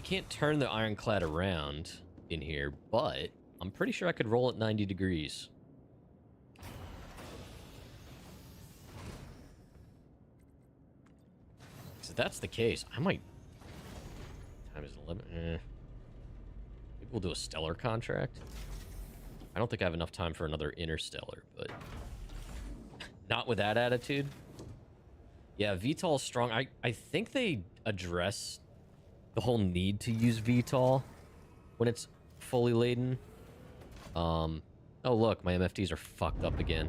Can't turn the Ironclad around in here, but I'm pretty sure I could roll it 90 degrees. So if that's the case, I might... Time is 11. Maybe we'll do a stellar contract. I don't think I have enough time for another interstellar, but not with that attitude. Yeah, VTOL's strong. I think they address the whole need to use VTOL when it's fully laden. Oh look, my MFDs are fucked up again.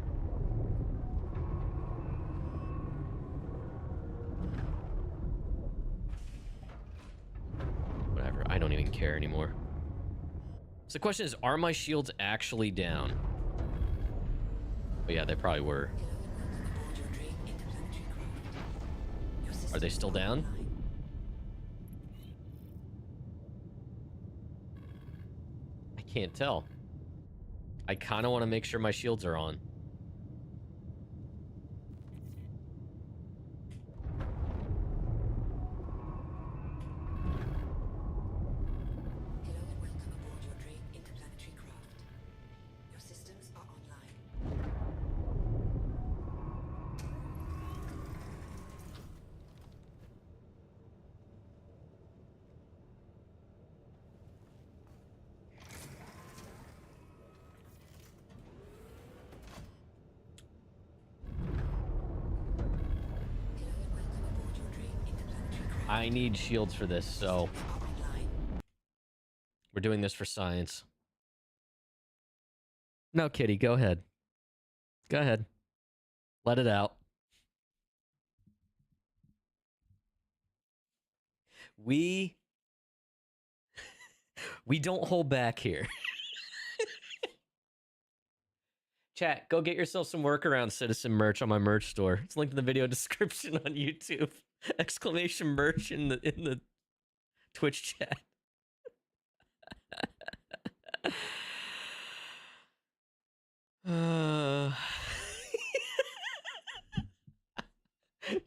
Whatever, I don't even care anymore. So the question is, are my shields actually down? Oh yeah, they probably were. Are they still down? Can't tell. I kind of want to make sure my shields are on. I need shields for this, so we're doing this for science. No, Kitty, go ahead. Go ahead. Let it out. We don't hold back here. Chat, go get yourself some workaround citizen merch on my merch store. It's linked in the video description on YouTube. Exclamation merch in the Twitch chat.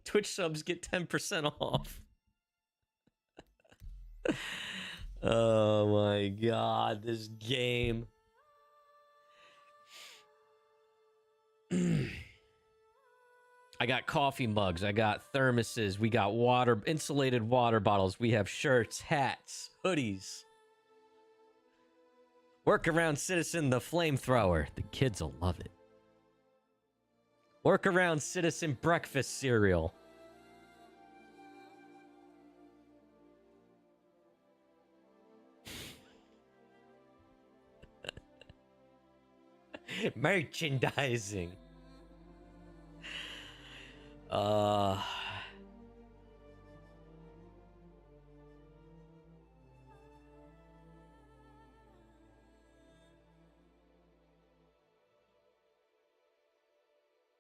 Twitch subs get 10% off. Oh my god, this game. I got coffee mugs, I got thermoses, we got insulated water bottles, we have shirts, hats, hoodies. Workaround Citizen the flamethrower. The kids will love it. Workaround Citizen breakfast cereal. Merchandising.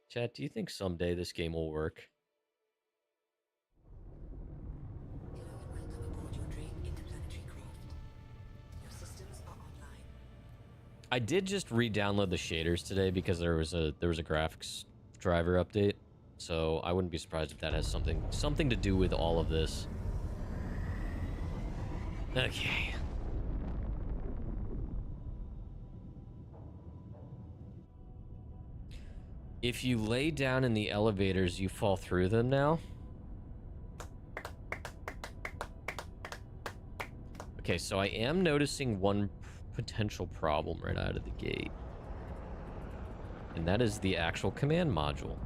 Chat, do you think someday this game will work? Hello and welcome aboard your Drake Interplanetary Craft. Your systems are online. I did just re-download the shaders today because there was a graphics driver update. So I wouldn't be surprised if that has something to do with all of this. Okay. If you lay down in the elevators, you fall through them now. Okay, so I am noticing one potential problem right out of the gate. And that is the actual command module.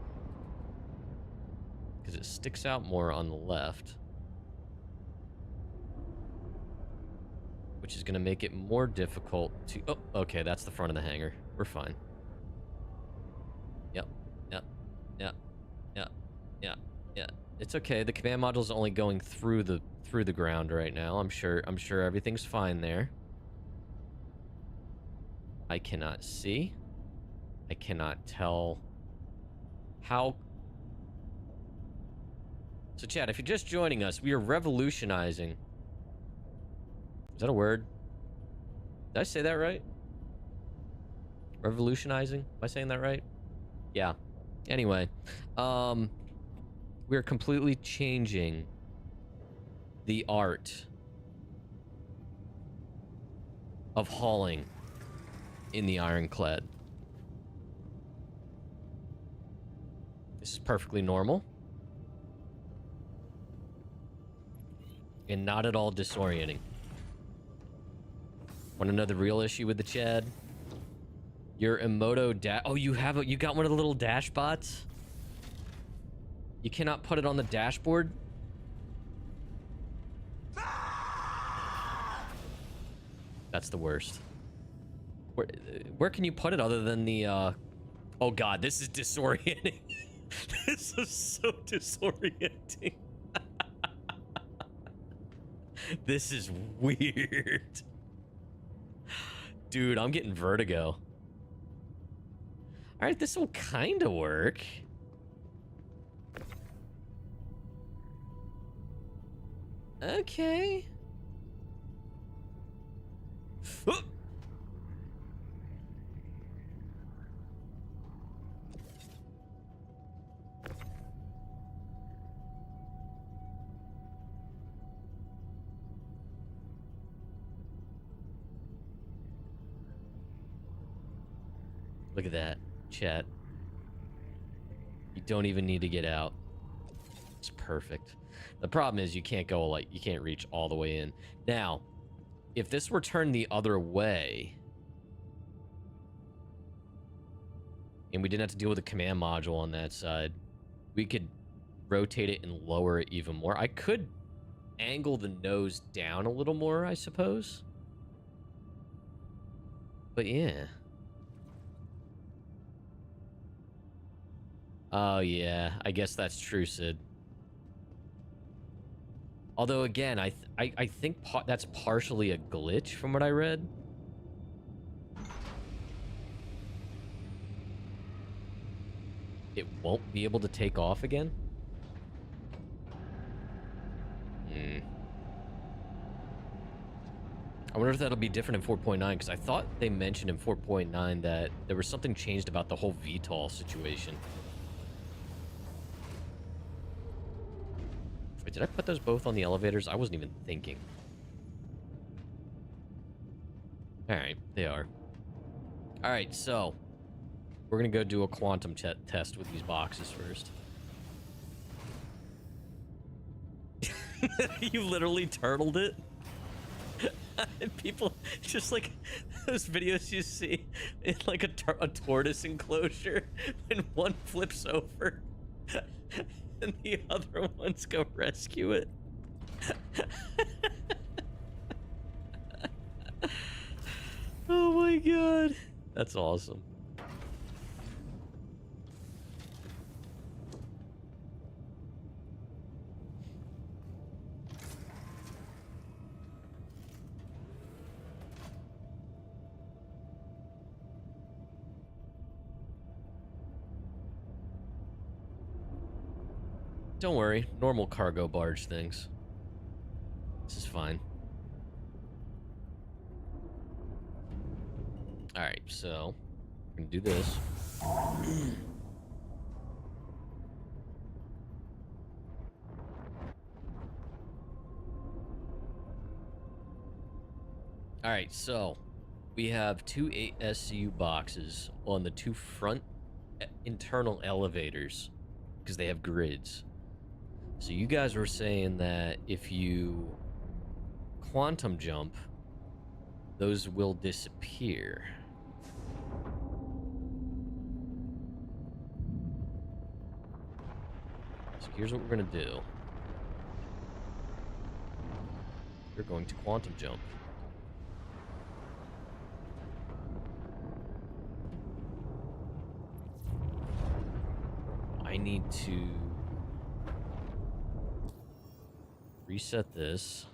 Because it sticks out more on the left. Which is going to make it more difficult to... Oh, okay, that's the front of the hangar. We're fine. Yeah. It's okay. The command module is only going through the ground right now. I'm sure everything's fine there. I cannot see. I cannot tell how. So chat, if you're just joining us, we are revolutionizing. Is that a word? Did I say that right? Revolutionizing? Am I saying that right? Yeah. Anyway, we're completely changing the art of hauling in the Ironclad. This is perfectly normal and not at all disorienting. Want to know the real issue with the Chad? Your Emoto oh, you got one of the little dash bots? You cannot put it on the dashboard? That's the worst. Where can you put it other than the, Oh god, this is disorienting. This is so disorienting. This is weird. Dude, I'm getting vertigo. Alright, this will kind of work. Okay. Oh! Look at that, chat. You don't even need to get out. It's perfect. The problem is you can't go, like, you can't reach all the way in. Now, if this were turned the other way, and we didn't have to deal with the command module on that side, we could rotate it and lower it even more. I could angle the nose down a little more, I suppose. But yeah. Oh yeah, I guess that's true, Sid. Although again, I think that's partially a glitch from what I read. It won't be able to take off again. I wonder if that'll be different in 4.9, because I thought they mentioned in 4.9 that there was something changed about the whole VTOL situation. Wait, did I put those both on the elevators? I wasn't even thinking. Alright, they are. Alright, so we're gonna go do a quantum test with these boxes first. You literally turtled it? People just like those videos you see in like a tortoise enclosure and one flips over and the other ones go rescue it. Oh my god, that's awesome. Don't worry, normal cargo barge things. This is fine. Alright, so we're gonna do this. Alright, so we have two 8SCU boxes on the two front internal elevators because they have grids. So you guys were saying that if you quantum jump, those will disappear. So here's what we're gonna do. You're going to quantum jump. I need to reset this.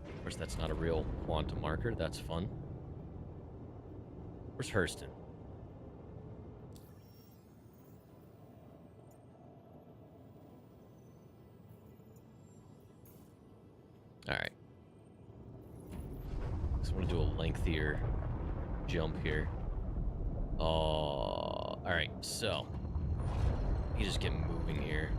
Of course, that's not a real quantum marker. That's fun. Where's Hurston? All right. I want to do a lengthier jump here. All right, so you just get moving here.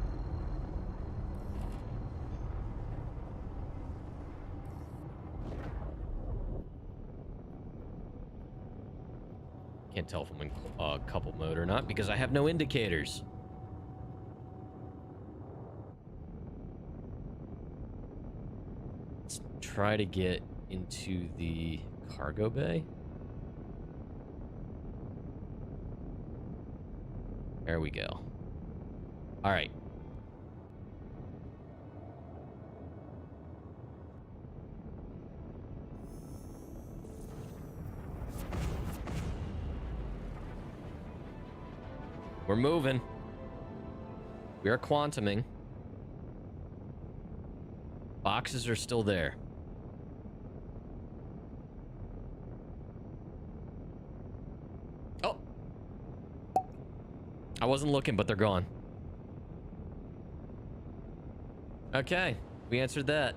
Can't tell if I'm in couple mode or not because I have no indicators. Let's try to get into the cargo bay. There we go. All right. We're moving. We are quantuming. Boxes are still there. Oh. I wasn't looking, but they're gone. Okay, we answered that.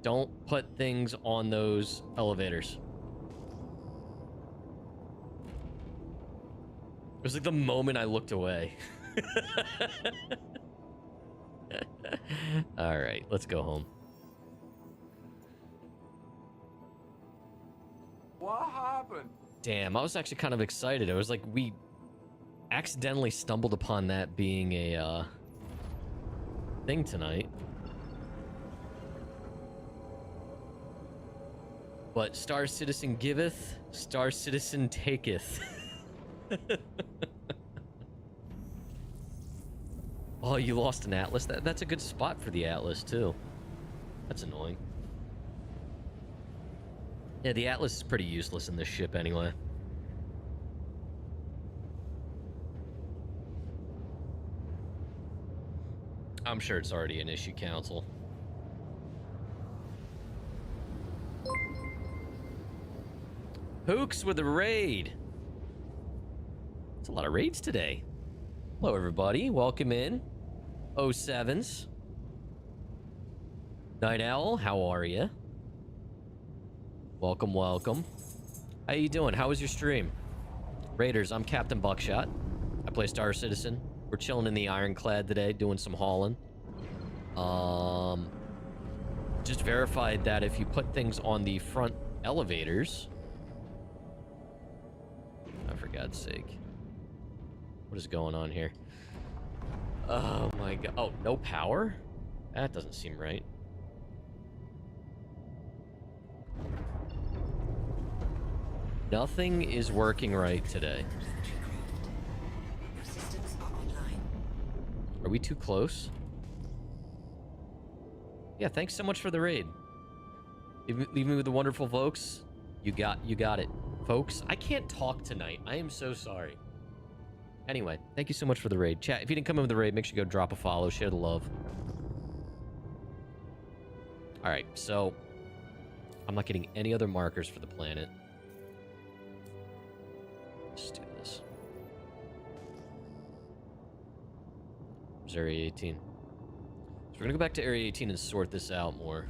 Don't put things on those elevators. It was like the moment I looked away. All right, let's go home. What happened? Damn, I was actually kind of excited. It was like we accidentally stumbled upon that being a thing tonight. But Star Citizen giveth, Star Citizen taketh. Oh, you lost an Atlas? That's a good spot for the Atlas, too. That's annoying. Yeah, the Atlas is pretty useless in this ship anyway. I'm sure it's already an issue, Council. Hooks with a raid. It's a lot of raids today. Hello, everybody. Welcome in. 07s. Night Owl, how are you? Welcome, welcome. How you doing? How was your stream? Raiders, I'm Captain Buckshot. I play Star Citizen. We're chilling in the Ironclad today, doing some hauling. Just verified that if you put things on the front elevators... Oh, for God's sake. What is going on here? Oh my god. Oh, no power? That doesn't seem right. Nothing is working right today. Your systems are online. Are we too close? Yeah, thanks so much for the raid. Leave me with the wonderful folks. You got it. Folks, I can't talk tonight. I am so sorry. Anyway, thank you so much for the raid. Chat, if you didn't come in with the raid, make sure you go drop a follow, share the love. Alright, so... I'm not getting any other markers for the planet. Let's do this. There's Area 18. So we're gonna go back to Area 18 and sort this out more.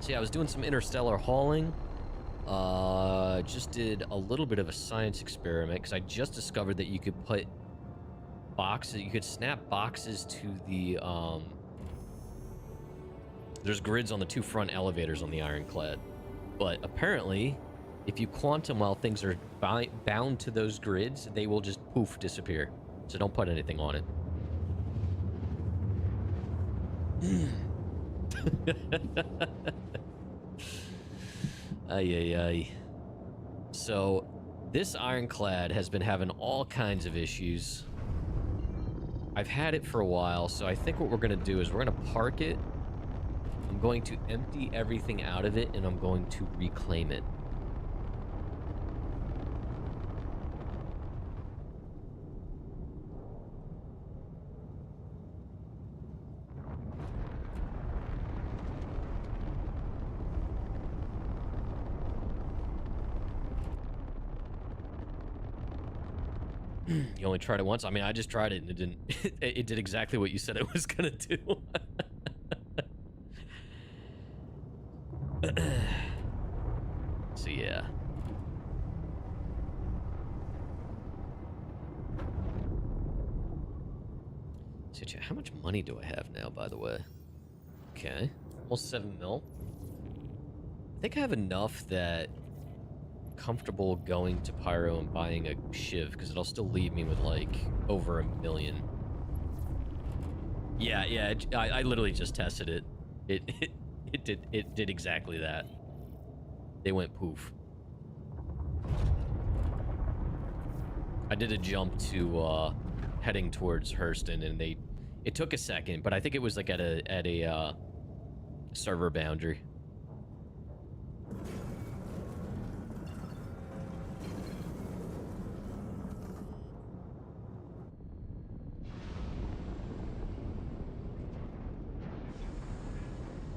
So yeah, I was doing some interstellar hauling. Just did a little bit of a science experiment because I just discovered that you could put boxes, you could snap boxes to the, there's grids on the two front elevators on the Ironclad. But apparently, if you quantum while things are bound to those grids, they will just poof, disappear. So don't put anything on it. Ay, ay, ay. So, this Ironclad has been having all kinds of issues. I've had it for a while, so I think what we're going to do is we're going to park it. I'm going to empty everything out of it, and I'm going to reclaim it. You only tried it once? I mean, I just tried it and it didn't... it did exactly what you said it was gonna do. So, yeah. So, how much money do I have now, by the way? Okay. Almost 7 mil. I think I have enough that... comfortable going to Pyro and buying a shiv because it'll still leave me with like over $1 million. Yeah, I literally just tested it. It did exactly that. They went poof. I did a jump to heading towards Hurston and it took a second, but I think it was like at a server boundary.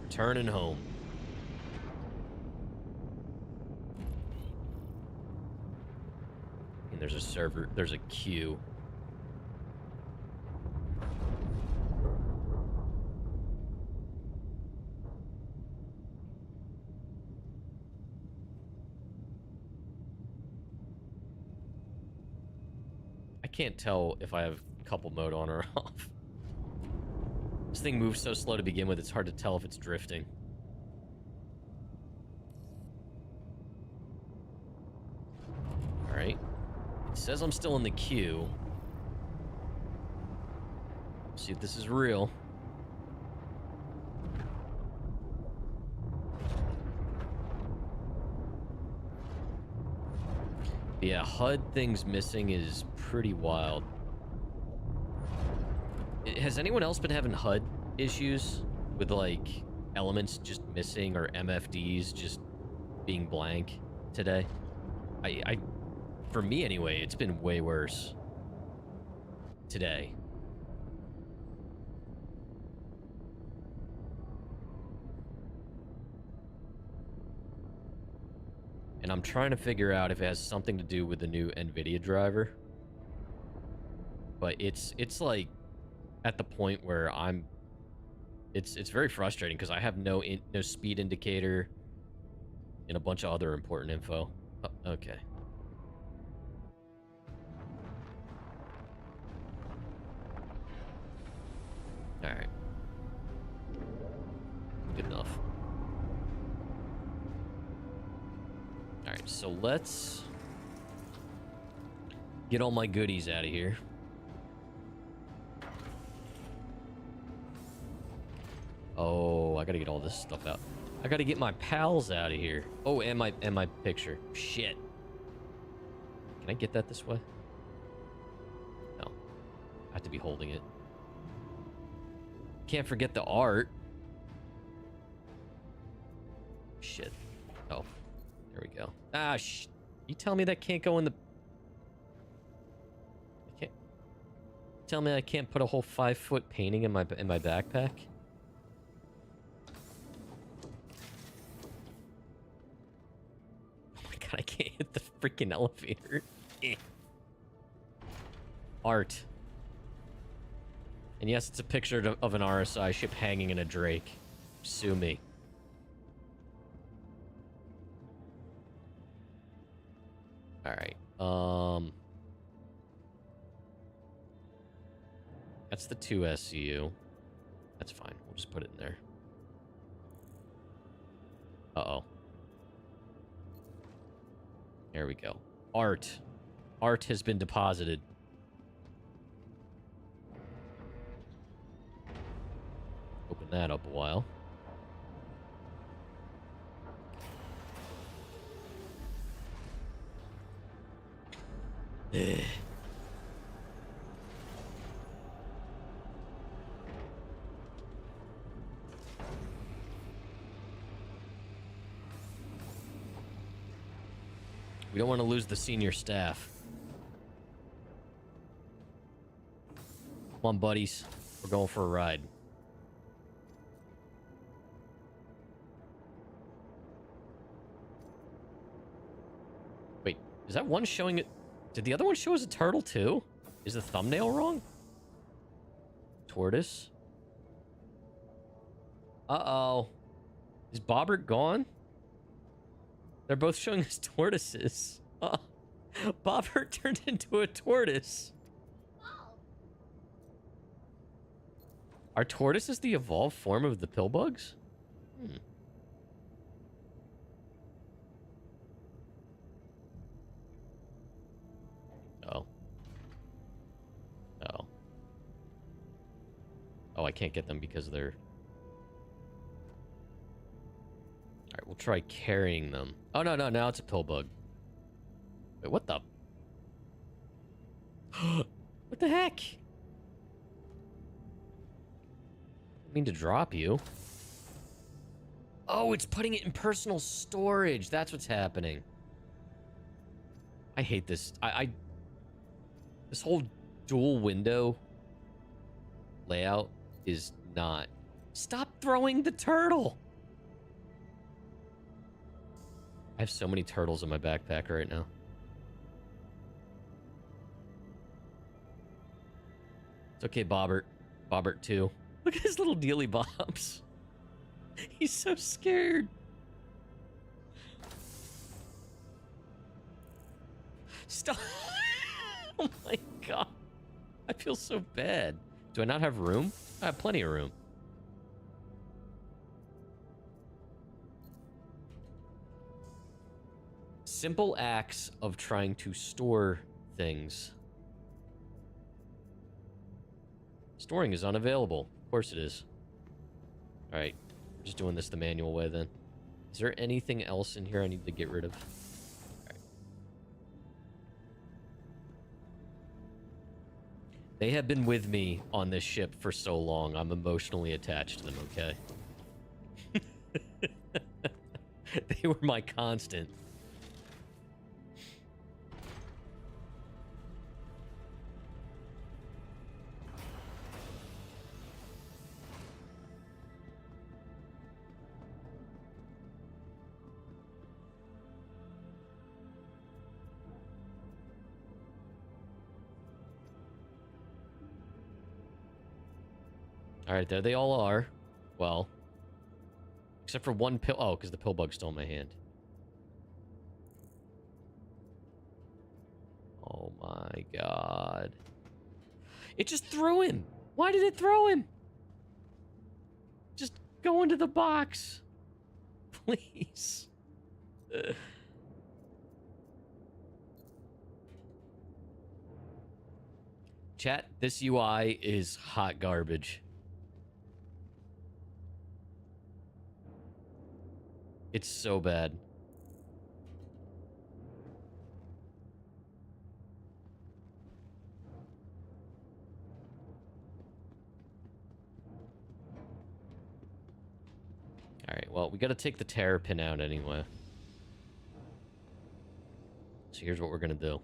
Returning home. And there's a server, there's a queue. I can't tell if I have couple mode on or off. This thing moves so slow to begin with, it's hard to tell if it's drifting. Alright. It says I'm still in the queue. See if this is real. Yeah, HUD things missing is pretty wild. Has anyone else been having HUD issues with, like, elements just missing or MFDs just being blank today? For me anyway, it's been way worse today. And I'm trying to figure out if it has something to do with the new NVIDIA driver. But it's like at the point where it's very frustrating because I have no speed indicator and a bunch of other important info. Oh, okay. All right. Good enough. All right, so let's get all my goodies out of here. Oh, I gotta get all this stuff out. I gotta get my pals out of here. Oh, and my picture. Shit. Can I get that this way? No. I have to be holding it. Can't forget the art. Shit. Oh. There we go. Ah, you tell me that can't go in the... I can't... Tell me I can't put a whole 5-foot painting in my backpack? Oh my god, I can't hit the freaking elevator. Art. And yes, it's a picture of an RSI ship hanging in a Drake. Sue me. Alright, that's the 2 SCU. That's fine. We'll just put it in there. Uh-oh. There we go. Art. Art has been deposited. Open that up a while. We don't want to lose the senior staff. Come on, buddies. We're going for a ride. Wait, is that one showing it? Did the other one show as a turtle too? Is the thumbnail wrong? Tortoise? Uh-oh. Is Bobbert gone? They're both showing us tortoises. Bobbert turned into a tortoise. Are tortoises the evolved form of the pillbugs? Oh. Oh. Oh, I can't get them because they're... Alright, we'll try carrying them. Oh, no, now it's a pillbug. Wait, what the... What the heck? I mean to drop you. Oh, it's putting it in personal storage. That's what's happening. I hate this. This whole dual window layout is not... Stop throwing the turtle! I have so many turtles in my backpack right now. It's okay, Bobbert. Bobbert 2. Look at his little dealy bobs. He's so scared. Stop. Oh my god. I feel so bad. Do I not have room? I have plenty of room. Simple acts of trying to store things. Storing is unavailable. Of course it is. Alright. We're just doing this the manual way then. Is there anything else in here I need to get rid of? Alright. They have been with me on this ship for so long. I'm emotionally attached to them, okay? They were my constant. Alright, there they all are. Well, except for one pill. Oh, because the pill bug's still in my hand. Oh my god. It just threw him. Why did it throw him? Just go into the box. Please. Chat, this UI is hot garbage. It's so bad. Alright, well, we gotta take the terrapin out anyway. So here's what we're gonna do.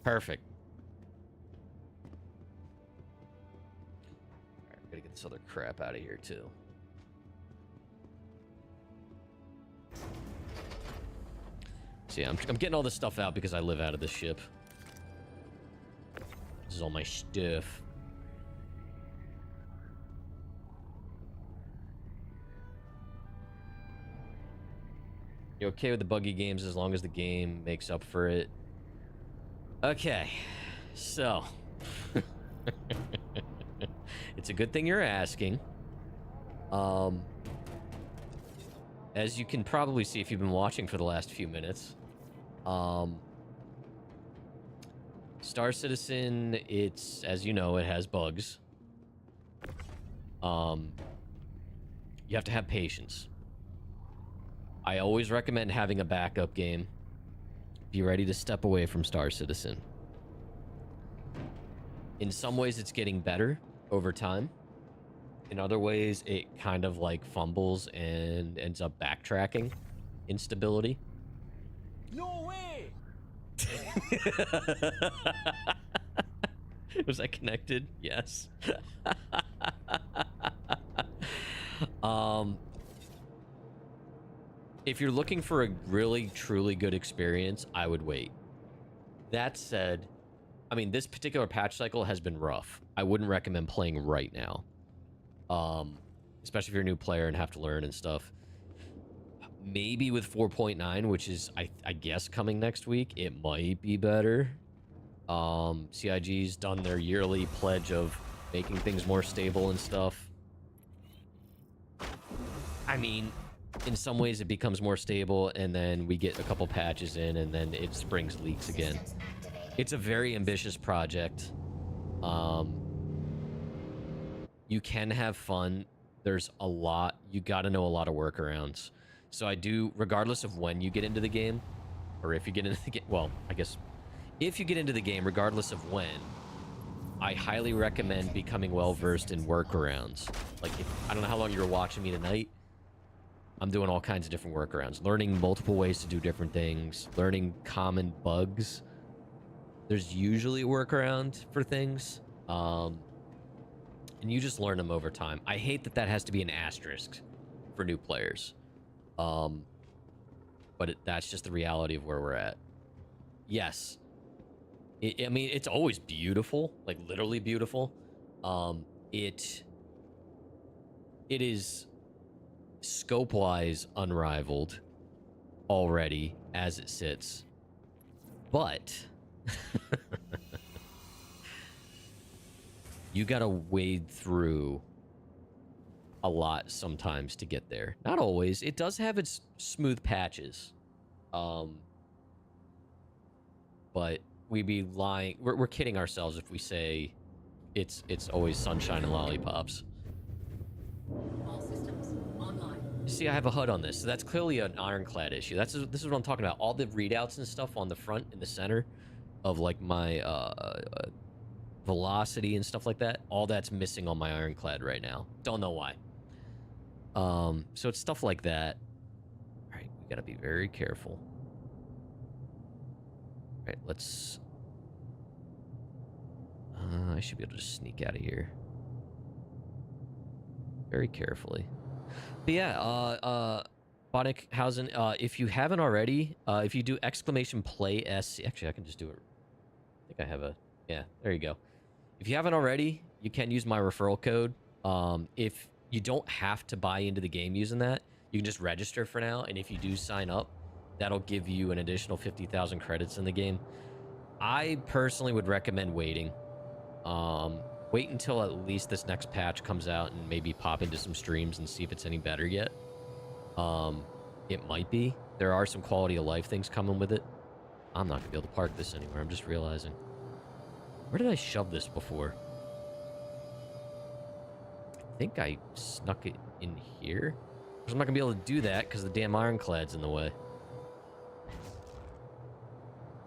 Perfect. Alright, we gotta get this other crap out of here, too. So yeah, I'm getting all this stuff out because I live out of this ship. This is all my stuff. You okay with the buggy games as long as the game makes up for it? Okay, so it's a good thing you're asking. As you can probably see if you've been watching for the last few minutes, Star Citizen, it's, as you know, it has bugs. You have to have patience. I always recommend having a backup game. Be ready to step away from Star Citizen. In some ways, it's getting better over time. In other ways, it kind of like fumbles and ends up backtracking instability. No way! Was that connected? Yes. If you're looking for a really, truly good experience, I would wait. That said, I mean, this particular patch cycle has been rough. I wouldn't recommend playing right now. Especially if you're a new player and have to learn and stuff. Maybe with 4.9, which is, I guess, coming next week, it might be better. CIG's done their yearly pledge of making things more stable and stuff. I mean, in some ways it becomes more stable, and then we get a couple patches in, and then it springs leaks again. It's a very ambitious project. You can have fun. There's a lot. You got to know a lot of workarounds. So I do, regardless of when you get into the game, or if you get into the game, well, I guess, if you get into the game, regardless of when, I highly recommend becoming well-versed in workarounds. Like, I don't know how long you were watching me tonight. I'm doing all kinds of different workarounds. Learning multiple ways to do different things. Learning common bugs. There's usually a workaround for things. And you just learn them over time. I hate that that has to be an asterisk for new players. But that's just the reality of where we're at. Yes. I mean, it's always beautiful. Like, literally beautiful. It is scope-wise unrivaled already as it sits. But you gotta wade through a lot sometimes to get there. Not always. It does have its smooth patches. But we'd be lying. We're kidding ourselves if we say it's always sunshine and lollipops. All systems online. See, I have a HUD on this, so that's clearly an ironclad issue. This is what I'm talking about. All the readouts and stuff on the front in the center of like my velocity and stuff like that. All that's missing on my ironclad right now. Don't know why. So it's stuff like that. All right, we gotta be very careful. All right, let's. I should be able to just sneak out of here very carefully. But yeah, Bonikhausen, if you haven't already, if you do !play SC, actually I can just do it. I think I have a, yeah, there you go. If you haven't already, you can use my referral code. If you don't have to buy into the game using that, you can just register for now, and if you do sign up, that'll give you an additional 50,000 credits in the game. I personally would recommend waiting. Wait until at least this next patch comes out and maybe pop into some streams and see if it's any better yet. It might be. There are some quality of life things coming with it. I'm not gonna be able to park this anywhere. I'm just realizing. Where did I shove this before? I think I snuck it in here. I'm not gonna be able to do that because the damn ironclad's in the way.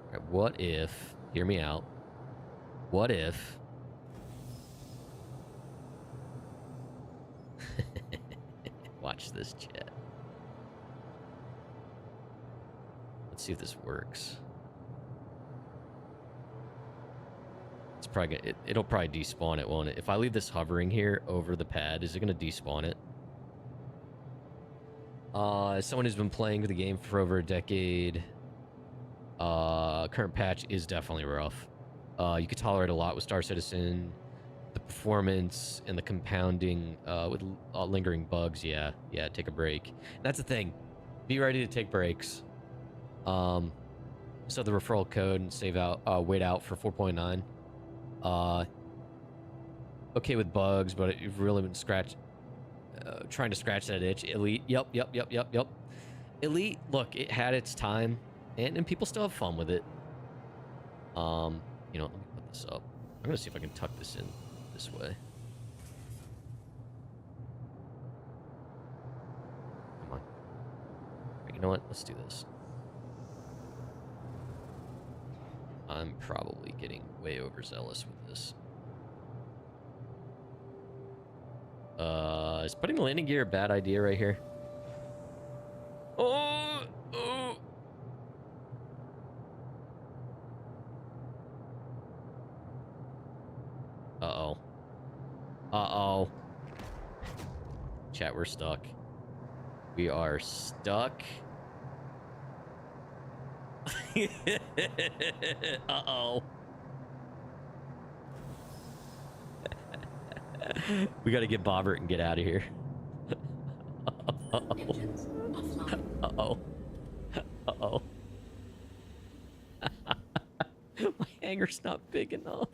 Alright, what if... Hear me out. What if... Watch this, chat. Let's see if this works. It's probably gonna, it'll probably despawn it, won't it? If I leave this hovering here over the pad, is it gonna despawn it? As someone who's been playing the game for over a decade, current patch is definitely rough. You could tolerate a lot with Star Citizen. The performance and the compounding with lingering bugs, yeah, take a break. That's the thing. Be ready to take breaks. So the referral code and save out, wait out for 4.9. Okay with bugs, but you've really been trying to scratch that itch. Elite, yep. Elite, look, it had its time, and people still have fun with it. You know, let me put this up. I'm gonna see if I can tuck this in this way. Come on. Right, you know what? Let's do this. I'm probably getting way overzealous with this. Is putting the landing gear a bad idea right here? Oh! Uh-oh. Uh-oh. Chat, we're stuck. We are stuck. Uh-oh. We gotta get Bobbert and get out of here. Uh-oh. Uh-oh. Uh-oh. My hangar's not big enough.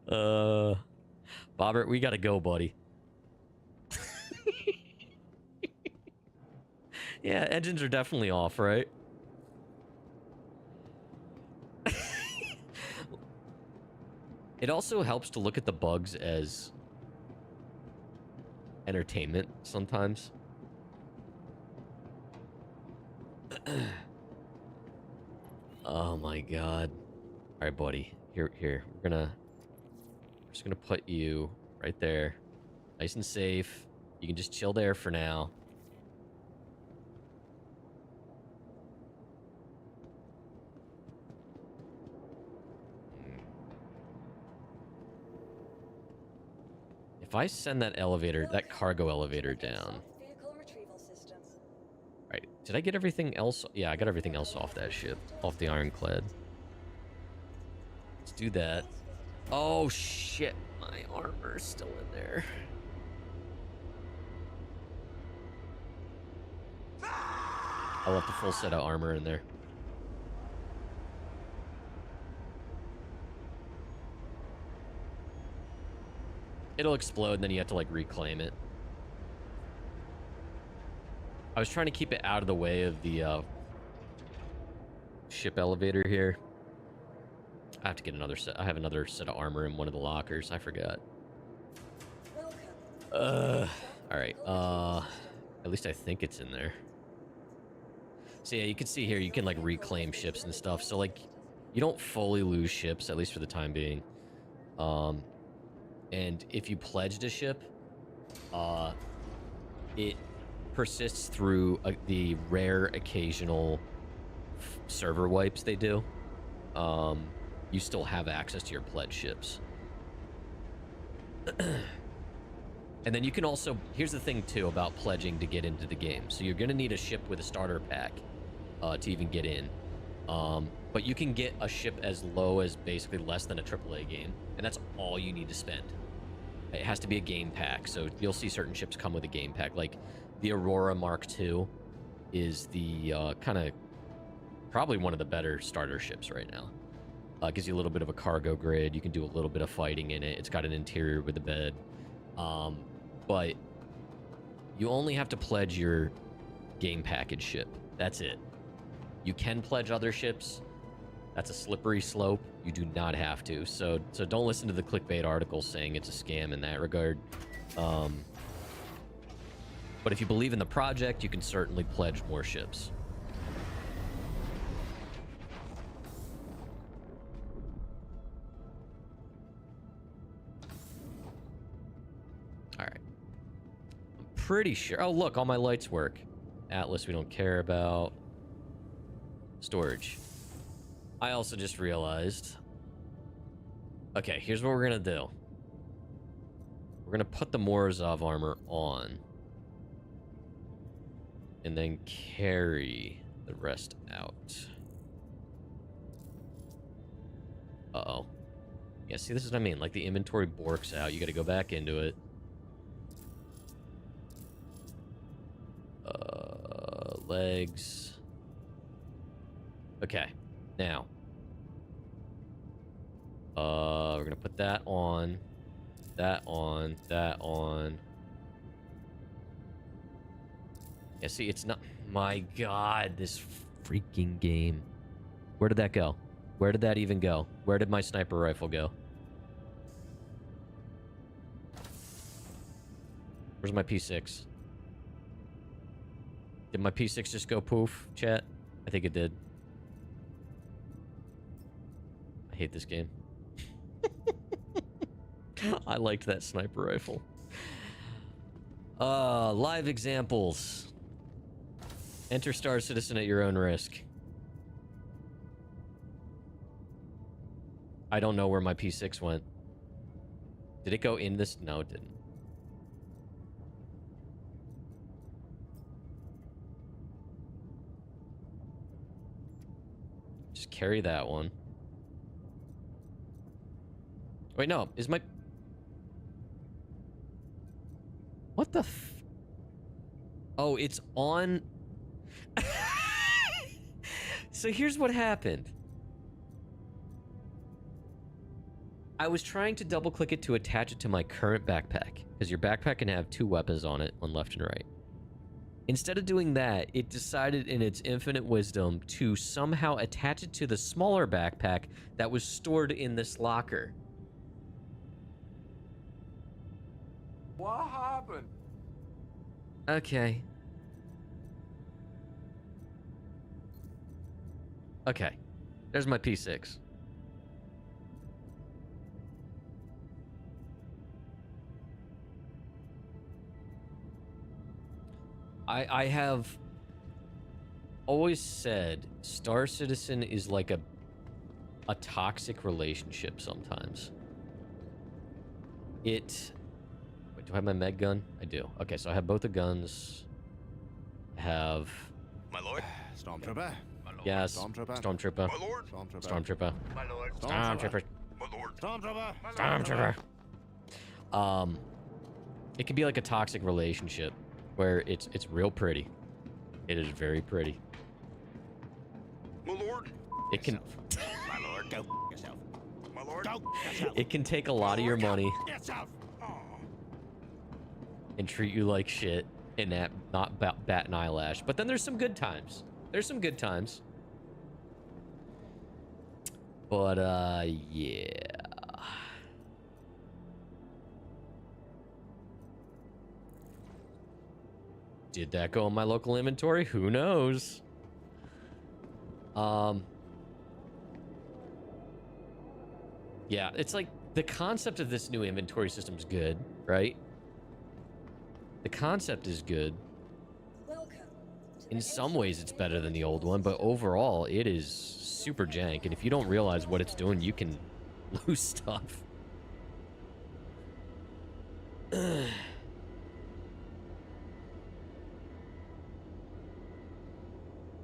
Bobbert, we gotta go, buddy. Yeah, engines are definitely off, right? It also helps to look at the bugs as entertainment sometimes. Oh my god. All right, buddy. Here. We're just gonna put you right there, nice and safe. You can just chill there for now. If I send that elevator, that cargo elevator down. Right. Did I get everything else? Yeah, I got everything else off that ship. Off the ironclad. Let's do that. Oh, shit. My armor's still in there. I left a full set of armor in there. It'll explode, and then you have to, like, reclaim it. I was trying to keep it out of the way of the ship elevator here. I have to get another set. I have another set of armor in one of the lockers. I forgot. All right. At least I think it's in there. So yeah, you can see here, you can like reclaim ships and stuff. So like, you don't fully lose ships, at least for the time being. And if you pledged a ship, it persists through the rare occasional server wipes they do. You still have access to your pledged ships. And then you can also, here's the thing too about pledging to get into the game. So you're gonna need a ship with a starter pack to even get in. But you can get a ship as low as basically less than a AAA game, and that's all you need to spend. It has to be a game pack, so you'll see certain ships come with a game pack. Like the Aurora Mark II is the kind of probably one of the better starter ships right now. Gives you a little bit of a cargo grid. You can do a little bit of fighting in it. It's got an interior with a bed. But you only have to pledge your game package ship. That's it. You can pledge other ships. That's a slippery slope. You do not have to. So don't listen to the clickbait articles saying it's a scam in that regard. But if you believe in the project, you can certainly pledge more ships. All right. I'm pretty sure. Oh, look, all my lights work. Atlas, we don't care about. Storage. I also just realized. Okay, here's what we're gonna do. We're gonna put the Morozov armor on. And then carry the rest out. Uh-oh. Yeah, see, this is what I mean. Like, the inventory borks out. You gotta go back into it. Legs. Okay. Now. We're gonna put that on. That on. That on. Yeah, see, it's not... My God, this freaking game. Where did that go? Where did that even go? Where did my sniper rifle go? Where's my P6? Did my P6 just go poof, chat? I think it did. I hate this game. I liked that sniper rifle. Live examples. Enter Star Citizen at your own risk. I don't know where my P6 went. Did it go in this? No, it didn't. Just carry that one. Wait, no. Is my... What the f... Oh, it's on... So here's what happened. I was trying to double click it to attach it to my current backpack, because your backpack can have 2 weapons on it, one left and right. Instead of doing that, it decided in its infinite wisdom to somehow attach it to the smaller backpack that was stored in this locker. What happened? Okay. Okay. There's my P6. I have always said Star Citizen is like a toxic relationship sometimes. Wait, do I have my med gun? I do. Okay, so I have both the guns. I have... My lord. Stormtrooper. My lord. Yes. Stormtrooper. My lord. Stormtrooper. My lord. Stormtrooper. My lord. Stormtrooper. Stormtrooper. It can be like a toxic relationship where it's real pretty. It is very pretty. My lord. It can... My lord. Go yourself. My lord. Go yourself. It can take a lot of your money. Yourself. and treat you like shit and that not bat an eyelash. But then there's some good times. There's some good times. But, yeah. Did that go in my local inventory? Who knows? Yeah, it's like the concept of this new inventory system is good, right? The concept is good. In some ways, it's better than the old one, but overall, it is super jank. And if you don't realize what it's doing, you can lose stuff.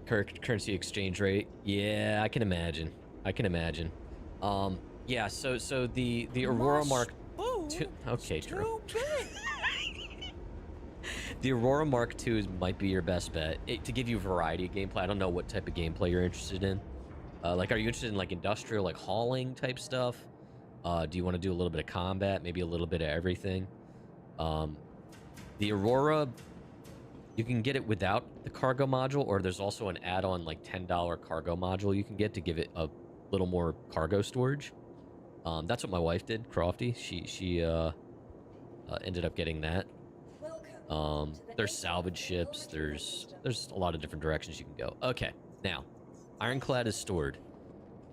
Currency exchange rate. Yeah, I can imagine. I can imagine. Yeah, so the Aurora Mark II. Okay, true. The Aurora Mark II might be your best bet to give you variety of gameplay. I don't know what type of gameplay you're interested in. Like, are you interested in like industrial, like hauling type stuff? Do you want to do a little bit of combat, maybe a little bit of everything? The Aurora, you can get it without the cargo module, or there's also an add-on like $10 cargo module you can get to give it a little more cargo storage. That's what my wife did, Crofty. She ended up getting that. There's salvage ships. There's a lot of different directions you can go. Okay, now, Ironclad is stored.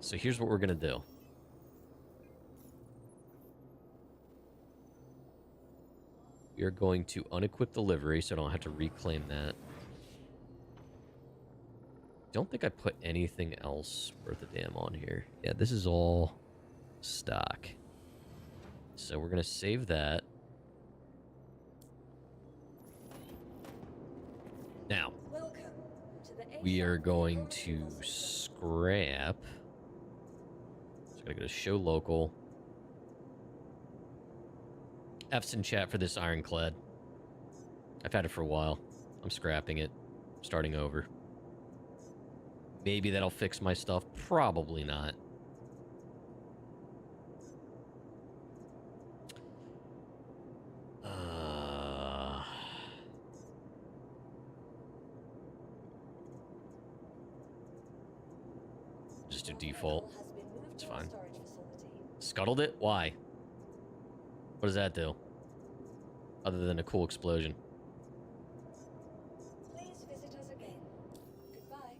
So here's what we're gonna do. We are going to unequip the livery, so I don't have to reclaim that. Don't think I put anything else worth a damn on here. Yeah, this is all stock. So we're gonna save that. Now, we are going to scrap. Just gotta go to show local. F's in chat for this Ironclad. I've had it for a while. I'm scrapping it. Starting over. Maybe that'll fix my stuff. Probably not. Just do default. It's fine. Scuttled it? Why? What does that do? Other than a cool explosion. Please visit us again. Goodbye.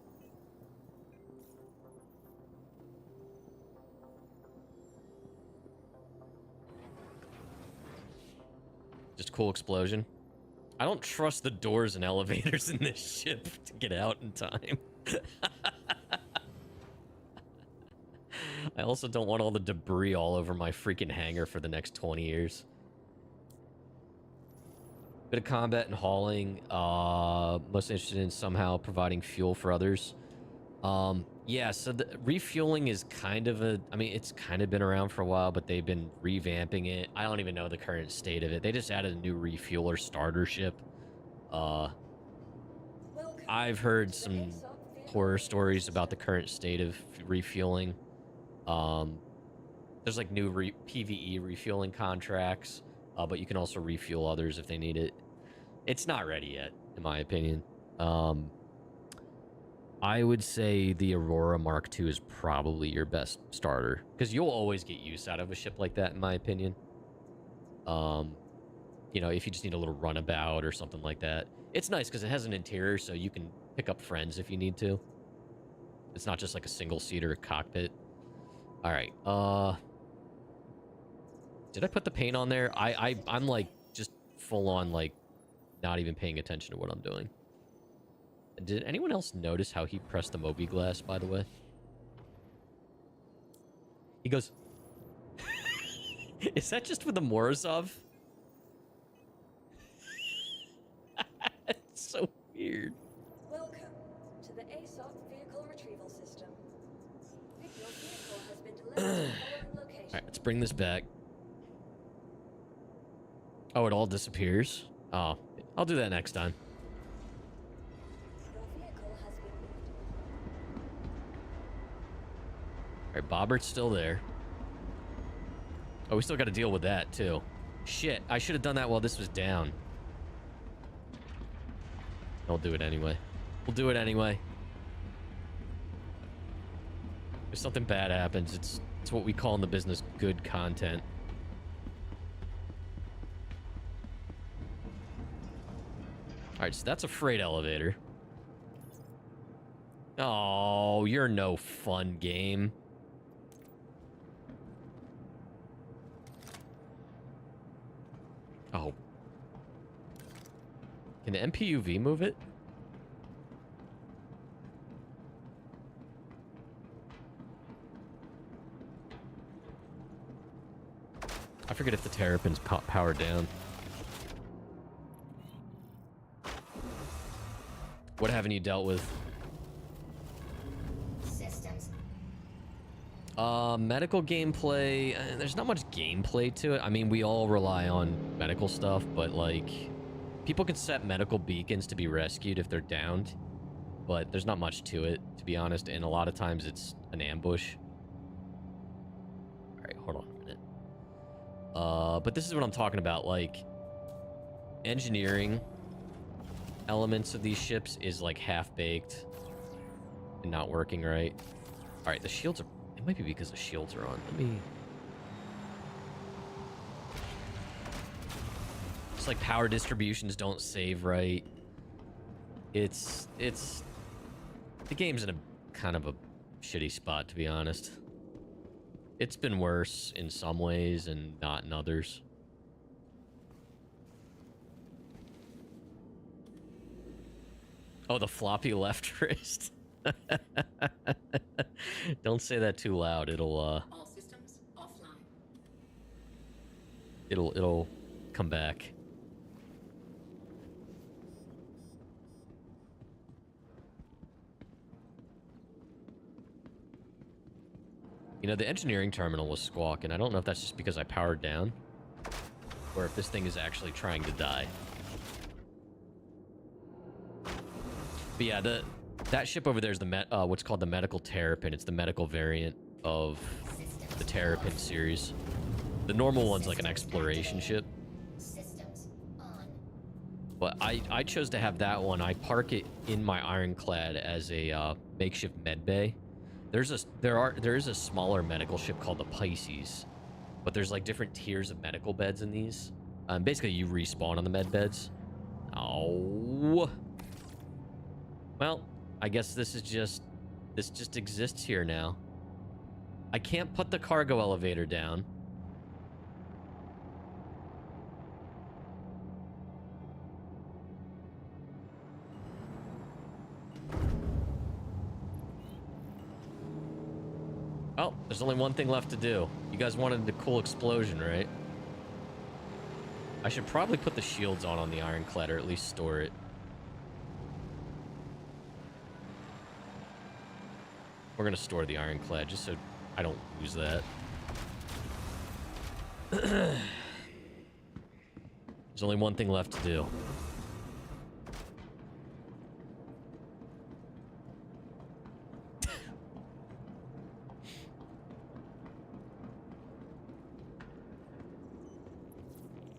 Just cool explosion. I don't trust the doors and elevators in this ship to get out in time. I also don't want all the debris all over my freaking hangar for the next 20 years. Bit of combat and hauling. Most interested in somehow providing fuel for others. Yeah, so the refueling is kind of a... I mean, it's kind of been around for a while, but they've been revamping it. I don't even know the current state of it. They just added a new refueler starter ship. I've heard some horror stories about the current state of refueling. There's like new PvE refueling contracts, but you can also refuel others if they need it. It's not ready yet, in my opinion. I would say the Aurora Mark II is probably your best starter, because you'll always get use out of a ship like that, in my opinion. You know, if you just need a little runabout or something like that. It's nice because it has an interior, so you can pick up friends if you need to. It's not just like a single-seater cockpit. All right. Did I put the paint on there? I'm like just full on like not even paying attention to what I'm doing. Did anyone else notice how he pressed the Moby glass, by the way? He goes, is that just for the Morozov? It's so weird. Welcome to the ASOP vehicle retrieval system. Your vehicle has been delivered to the following location. Alright, let's bring this back. Oh, it all disappears? Oh, I'll do that next time. Your vehicle has been moved. Alright, Bobbert's still there. Oh, we still got to deal with that, too. Shit, I should have done that while this was down. I'll do it anyway. We'll do it anyway. If something bad happens, it's what we call in the business good content. Alright, so that's a freight elevator. Oh, you're no fun, game. Oh. Can the MPUV move it? I forget if the terrapin's powered down. What haven't you dealt with? Systems. Medical gameplay. There's not much gameplay to it. I mean, we all rely on medical stuff, but like, people can set medical beacons to be rescued if they're downed, but there's not much to it, to be honest. And a lot of times it's an ambush. All right, hold on a minute. But this is what I'm talking about. Like, engineering elements of these ships is like half-baked and not working right. All right, the shields are... It might be because the shields are on. Let me... It's like power distributions don't save right. It's... The game's in a kind of a shitty spot, to be honest. It's been worse in some ways and not in others. Oh, the floppy left wrist. Don't say that too loud. It'll All systems offline. it'll come back. You know, the engineering terminal was squawking. I don't know if that's just because I powered down or if this thing is actually trying to die. But yeah, that ship over there is the what's called the medical terrapin. It's the medical variant of the terrapin series. The normal one's like an exploration ship. Systems on. But I chose to have that one. I park it in my Ironclad as a makeshift med bay. There is a smaller medical ship called the Pisces, but there's like different tiers of medical beds in these. Basically, you respawn on the med beds. Oh. Well, I guess this just exists here now. I can't put the cargo elevator down. Oh, there's only one thing left to do. You guys wanted the cool explosion, right? I should probably put the shields on the Ironclad, or at least store it. We're gonna store the Ironclad just so I don't lose that. There's only one thing left to do.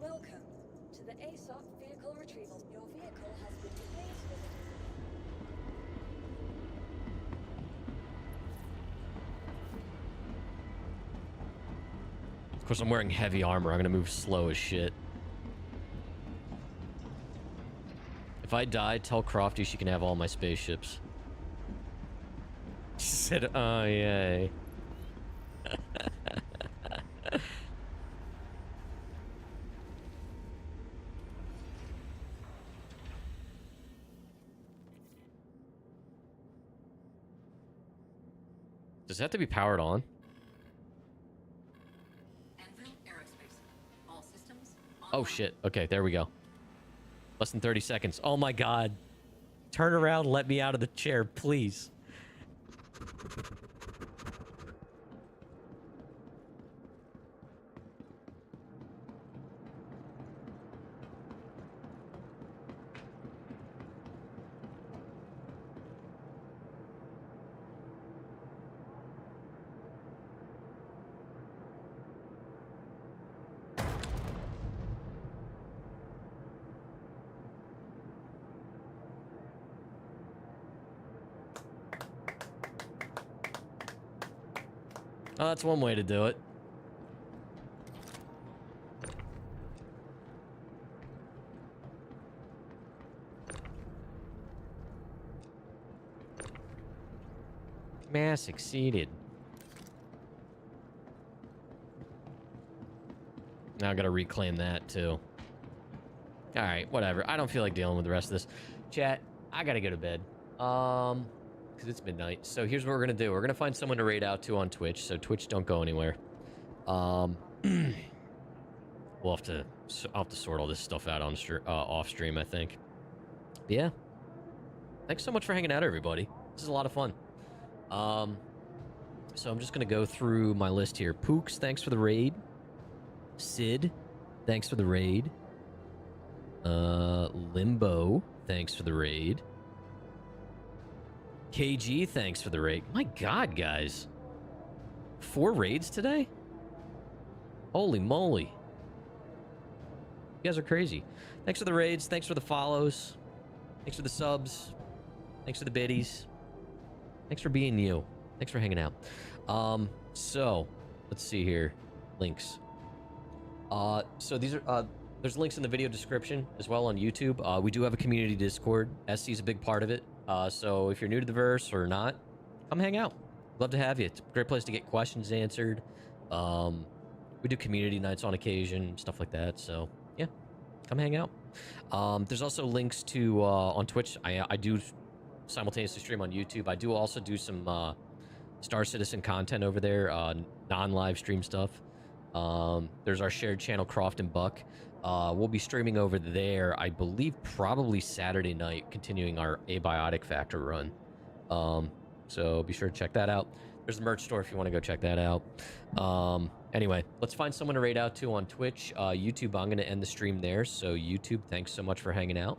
Welcome to the ASOC vehicle retrieval. Your vehicle has been replaced with Of course, I'm wearing heavy armor. I'm gonna move slow as shit. If I die, tell Crofty she can have all my spaceships. She said, oh, yay. Does it have to be powered on? Oh shit. Okay, there we go. Less than 30 seconds. Oh my god. Turn around, let me out of the chair, please. Oh, that's one way to do it. Mass succeeded. Now I gotta reclaim that too. Alright, whatever. I don't feel like dealing with the rest of this. Chat, I gotta go to bed. Because it's midnight. So here's what we're gonna do. We're gonna find someone to raid out to on Twitch. So Twitch, don't go anywhere. We'll have to... I'll have to sort all this stuff out on off stream, I think. But yeah. Thanks so much for hanging out, everybody. This is a lot of fun. So I'm just gonna go through my list here. Pooks, thanks for the raid. Sid, thanks for the raid. Limbo, thanks for the raid. KG, thanks for the raid. My God, guys. 4 raids today? Holy moly. You guys are crazy. Thanks for the raids. Thanks for the follows. Thanks for the subs. Thanks for the biddies. Thanks for being you. Thanks for hanging out. So, let's see here. Links. So these are, there's links in the video description as well on YouTube. We do have a community Discord. SC is a big part of it. So if you're new to the verse or not, come hang out. Love to have you. It's a great place to get questions answered. We do community nights on occasion, stuff like that. So yeah, come hang out. There's also links to, on Twitch. I do simultaneously stream on YouTube. I do also do some, Star Citizen content over there, non-live stream stuff. There's our shared channel, Croft and Buck. We'll be streaming over there, I believe, probably Saturday night, continuing our Abiotic Factor run. So be sure to check that out. There's the merch store if you want to go check that out. Anyway, let's find someone to raid out to on Twitch. YouTube, I'm going to end the stream there. So YouTube, thanks so much for hanging out.